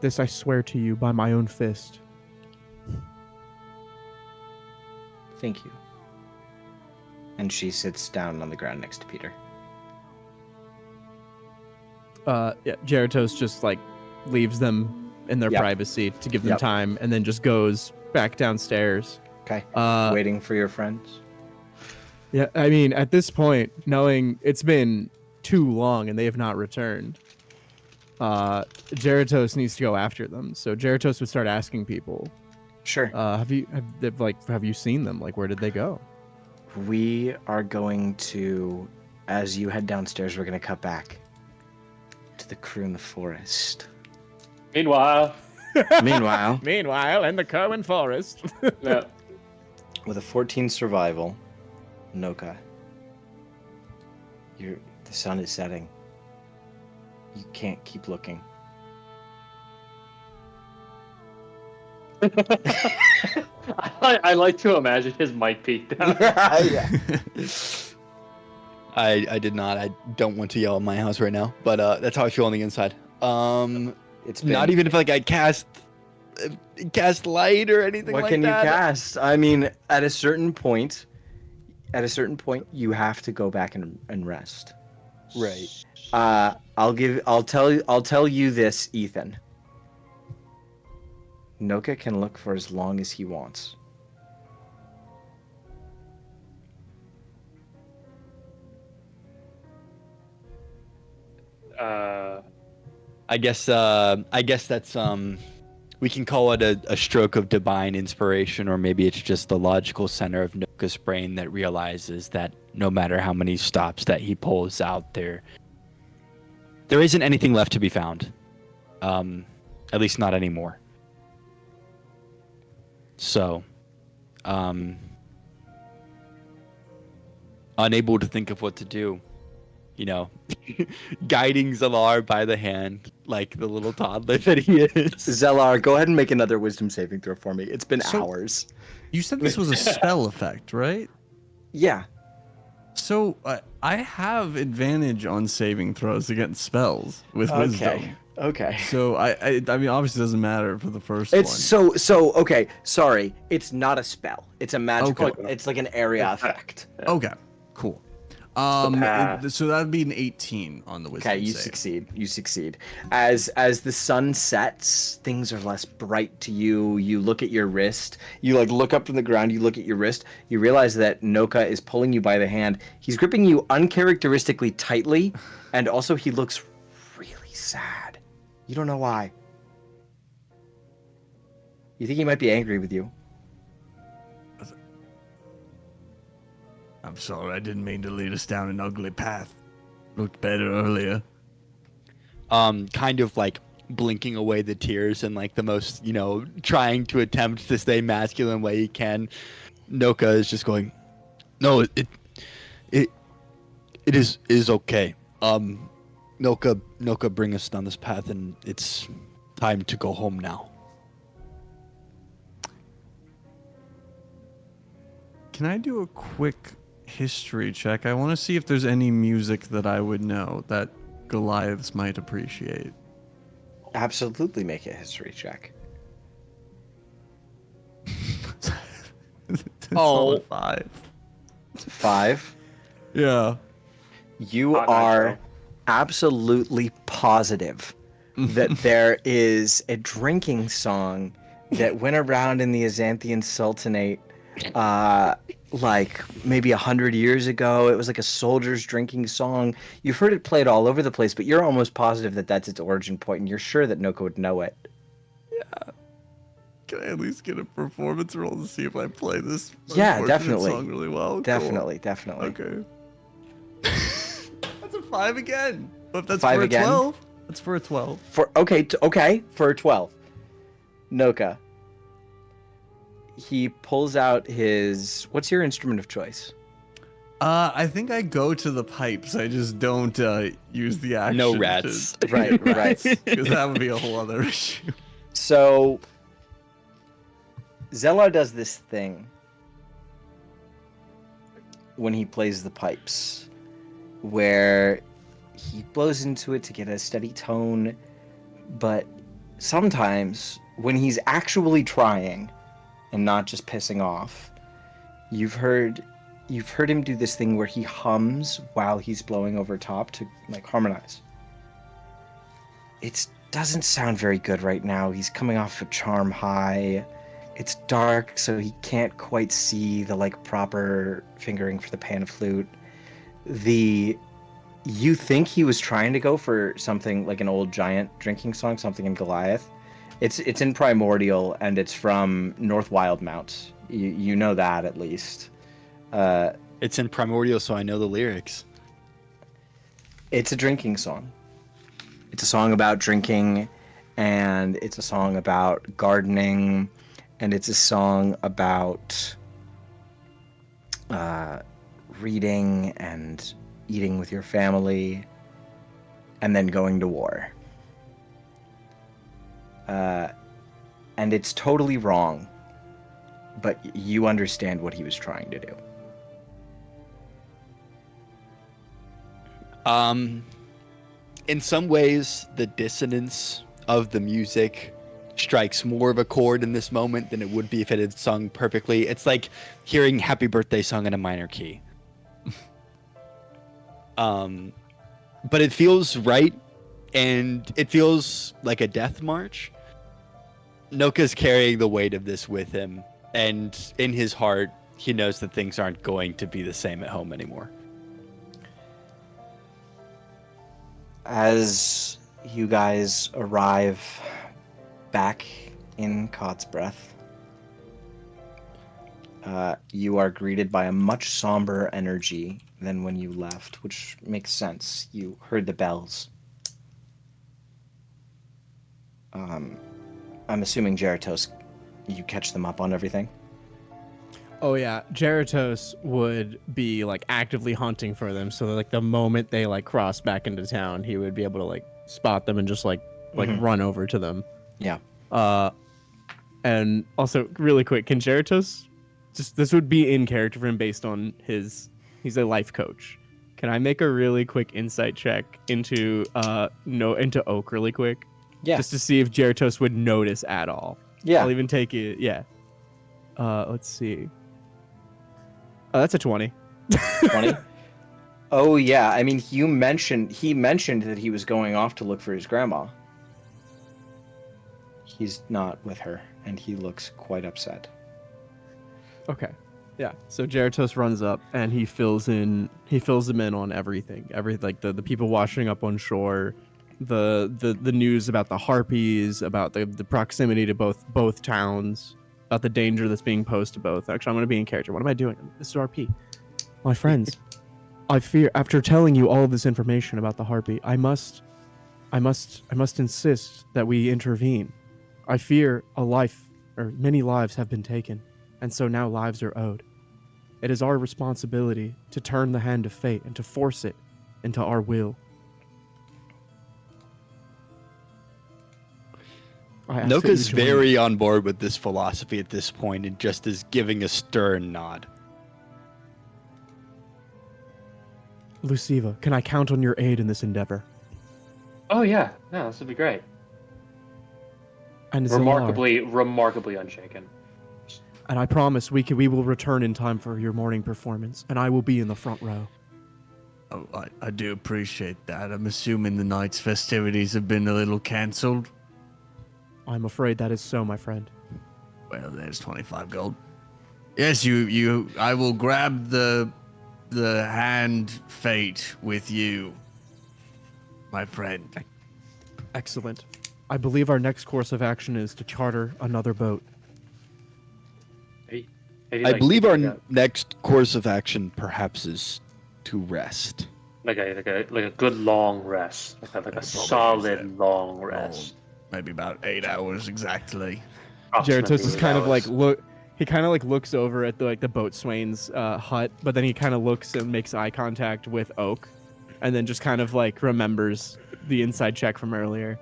This I swear to you by my own fist. Thank you. And she sits down on the ground next to Peter. Yeah, Geratos just like leaves them in their Yep. privacy to give them Yep. time, and then just goes back downstairs. Okay. Uh, Waiting for your friends. Yeah, I mean, at this point, knowing it's been too long and they have not returned, Geratos needs to go after them. So Geratos would start asking people, Sure. have you seen them? Like, where did they go? We are going to, as you head downstairs, we're going to cut back to the crew in the forest. Meanwhile, Meanwhile, Meanwhile, in the Kerwin Forest. yeah, with a 14 survival, Noka, the sun is setting. You can't keep looking. I like to imagine his mic peaked down. Yeah. I did not. I don't want to yell at my house right now, but that's how I feel on the inside. It's been, Not even if like I cast light or anything What like can that. you cast? I mean, at a certain point, you have to go back and rest. Right. I'll tell you this, Ethan. Noka can look for as long as he wants. I guess that's we can call it a stroke of divine inspiration, or maybe it's just the logical center of Noka's brain that realizes that no matter how many stops that he pulls out there isn't anything left to be found. At least not anymore. So, unable to think of what to do, guiding Zalar by the hand like the little toddler that he is. Zellar, go ahead and make another wisdom saving throw for me. It's been So- hours. You said this was a spell effect, right? Yeah. So I have advantage on saving throws against spells with wisdom. Okay. So I mean, obviously it doesn't matter for the first It's one. so okay. Sorry, it's not a spell. It's a magical. Okay. It's like an area effect. Okay, cool. path. So that'd be an 18 on the wisdom Okay, you save. succeed. You succeed. As the sun sets, things are less bright to you. You look at your wrist. You like look up from the ground. You look at your wrist. You realize that Noka is pulling you by the hand. He's gripping you uncharacteristically tightly, and also he looks really sad. You don't know why. You think he might be angry with you. I'm sorry, I didn't mean to lead us down an ugly path. Looked better earlier. Kind of like blinking away the tears in like the most, trying to attempt to stay masculine way he can. Noka is just going, no, it is okay. Noka bring us down this path, and it's time to go home now. Can I do a quick history check? I want to see if there's any music that I would know that Goliaths might appreciate. Absolutely make a history check. It's Oh. all a 5. 5. Yeah. You Not are natural. absolutely positive that there is a drinking song that went around in the Azanthian Sultanate like maybe 100 years ago. It was like a soldier's drinking song. You've heard it played all over the place, but you're almost positive that that's its origin point, and you're sure that Noko would know it. Can I at least get a performance roll to see if I play this Yeah, unfortunate definitely. song really well? Cool. Definitely. Okay. That's a 5 again. But that's 5 for again? a 12. That's for a 12. For for a 12. Noka. He pulls out his. What's your instrument of choice? I think I go to the pipes. I just don't use the action. No rats. Right. Because that would be a whole other issue. So Zellar does this thing when he plays the pipes where he blows into it to get a steady tone, but sometimes when he's actually trying and not just pissing off, you've heard him do this thing where he hums while he's blowing over top to like harmonize. It doesn't sound very good right now. He's coming off a charm high. It's dark, so he can't quite see the like proper fingering for the pan flute. You think he was trying to go for something like an old giant drinking song, something in Goliath. It's in Primordial, and it's from North Wildmount. You know that at least. It's in Primordial, so I know the lyrics. It's a drinking song. It's a song about drinking, and it's a song about gardening, and it's a song about reading and eating with your family, and then going to war. And it's totally wrong, but you understand what he was trying to do. In some ways, the dissonance of the music strikes more of a chord in this moment than it would be if it had sung perfectly. It's like hearing Happy Birthday sung in a minor key. But it feels right, and it feels like a death march. Noka's carrying the weight of this with him, and in his heart, he knows that things aren't going to be the same at home anymore. As you guys arrive back in Cod's Breath, you are greeted by a much somber energy than when you left, which makes sense. You heard the bells. I'm assuming Jeratos, you catch them up on everything? Oh yeah, Jeratos would be like actively hunting for them, so like the moment they like cross back into town, he would be able to like spot them and just like Mhm. run over to them. Yeah. And also really quick, can Jeratos this would be in character for him based on his He's a life coach. Can I make a really quick insight check into into Oak really quick? Yeah. Just to see if Jeratos would notice at all. Yeah. I'll even take it. Yeah. Let's see. Oh, that's a 20. 20. Oh yeah. I mean, he mentioned that he was going off to look for his grandma. He's not with her, and he looks quite upset. Okay. Yeah. So Jeratos runs up and he fills them in on everything. Like the people washing up on shore, the news about the harpies, about the proximity to both towns, about the danger that's being posed to both. Actually, I'm going to be in character. What am I doing? This is RP. My friends, I fear after telling you all of this information about the harpy, I must insist that we intervene. I fear many lives have been taken, and so now lives are owed. It is our responsibility to turn the hand of fate and to force it into our will. Noka's very on board with this philosophy at this point and just is giving a stern nod. Luciva, can I count on your aid in this endeavor? Oh yeah, no, this would be great. And Zilar, Remarkably unshaken. and I promise we will return in time for your morning performance, and I will be in the front row. Oh, I do appreciate that. I'm assuming the night's festivities have been a little cancelled. I'm afraid that is so, my friend. Well, there's 25 gold. Yes, I will grab the hand fate with you, my friend. Excellent. I believe our next course of action is to charter another boat. I believe our next course of action perhaps is to rest. Like a good long rest, like a solid long rest. Maybe about 8 hours exactly. Jeratos is kind of like He kind of like looks over at the boatswain's hut, but then he kind of looks and makes eye contact with Oak, and then just kind of like remembers the inside check from earlier,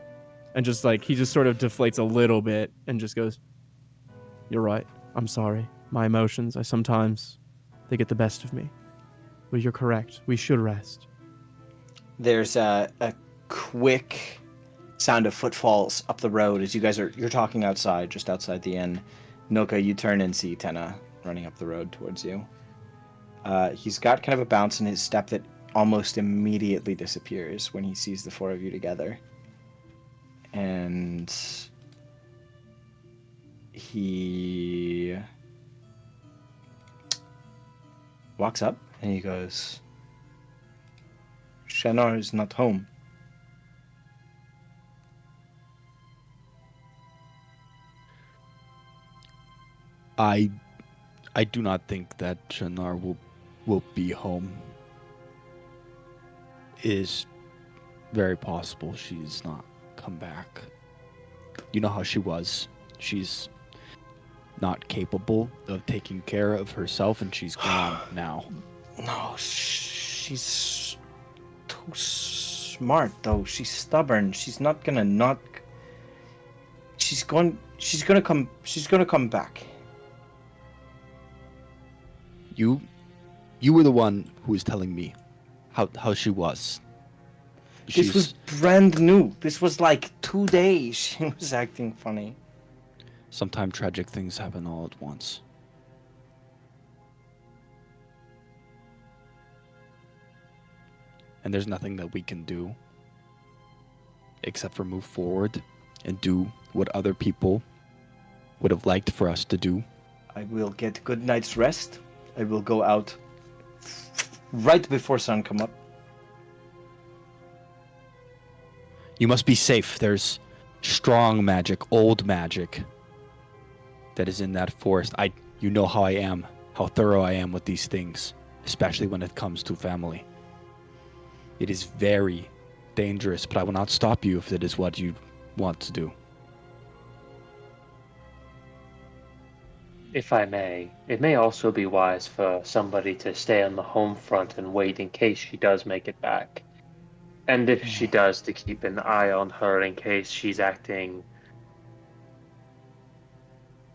and just like he just sort of deflates a little bit and just goes, "You're right. I'm sorry. My emotions, they get the best of me. But you're correct. We should rest." There's a quick sound of footfalls up the road as you're talking outside, just outside the inn. Noka, you turn and see Tenna running up the road towards you. He's got kind of a bounce in his step that almost immediately disappears when he sees the four of you together. And he walks up and he goes, "Shanar is not home." I do not think that Shanar will be home. It is very possible she's not come back. You know how she was. She's not capable of taking care of herself, and she's gone now. No, she's too smart though. She's stubborn. She's not gonna not. She's gonna come back. You were the one who was telling me how she was. This was brand new. This was like 2 days. She was acting funny. Sometimes tragic things happen all at once. And there's nothing that we can do except for move forward and do what other people would have liked for us to do. I will get good night's rest. I will go out right before sun come up. You must be safe. There's strong magic, old magic that is in that forest. You know how I am, how thorough I am with these things, especially when it comes to family. It is very dangerous, but I will not stop you if it is what you want to do. If I may, it may also be wise for somebody to stay on the home front and wait in case she does make it back. And if she does, to keep an eye on her in case she's acting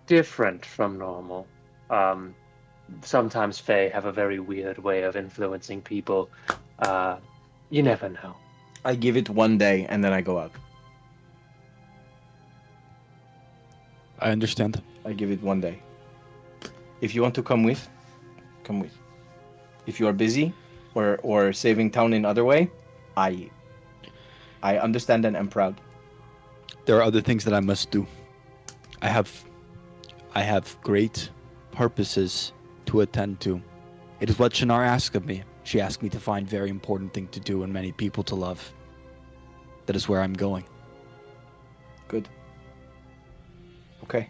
different from normal. sometimes Fae have a very weird way of influencing people. You never know. I give it 1 day and then I go out. I understand. I give it 1 day. If you want to come with, come with. If you are busy or saving town in other way, I understand and am proud. There are other things that I must do. I have great purposes to attend to. It is what Shinar asked of me. She asked me to find very important thing to do and many people to love. That is where I'm going. Good. Okay.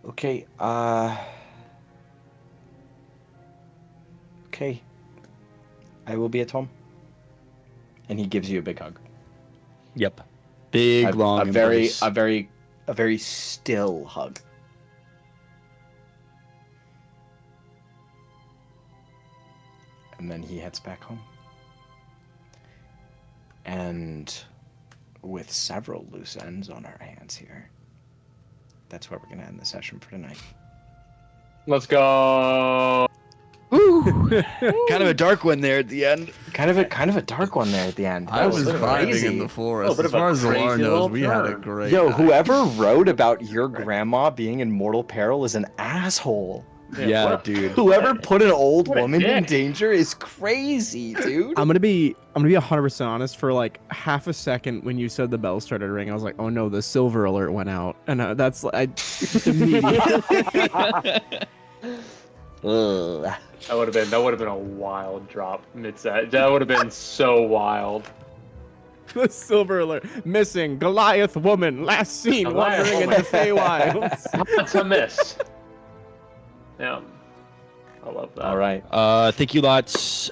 Okay, okay. I will be at home. And he gives you a big hug. Yep. Big, long, a very embrace. still hug. And then he heads back home. And with several loose ends on our hands here, that's where we're gonna end the session for tonight. Let's go. Kind of a dark one there at the end. Kind of a dark one there at the end. I That was crazy. vibing in the forest. bit As of a far as crazy Zalar knows, little we had a turn. great Yo, night. whoever wrote about your grandma being in mortal peril is an asshole. Yeah, what? dude. Whoever put an old What a woman in dick. danger is crazy, dude. I'm gonna be 100% honest. For like half a second when you said the bell started ringing, I was like, oh no, the silver alert went out, and that's immediately. Ugh. That would have been a wild drop. That would have been so wild. The silver alert missing Goliath woman last seen Goliath wandering woman. into Feywilds. That's a miss. Yeah, I love that. All right. Thank you lots,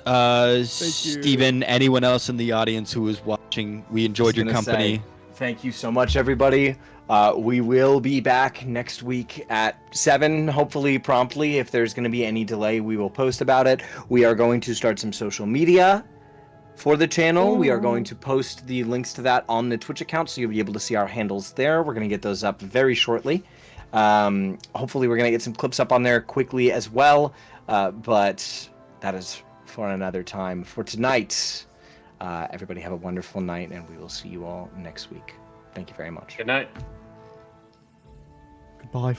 Steven, anyone else in the audience who was watching. We enjoyed your gonna company. say, thank you so much, everybody. We will be back next week at 7, hopefully promptly. If there's going to be any delay, we will post about it. We are going to start some social media for the channel. We are going to post the links to that on the Twitch account, so you'll be able to see our handles there. We're going to get those up very shortly. Hopefully, we're going to get some clips up on there quickly as well. But that is for another time. For tonight, everybody have a wonderful night, and we will see you all next week. Thank you very much. Good night. Goodbye.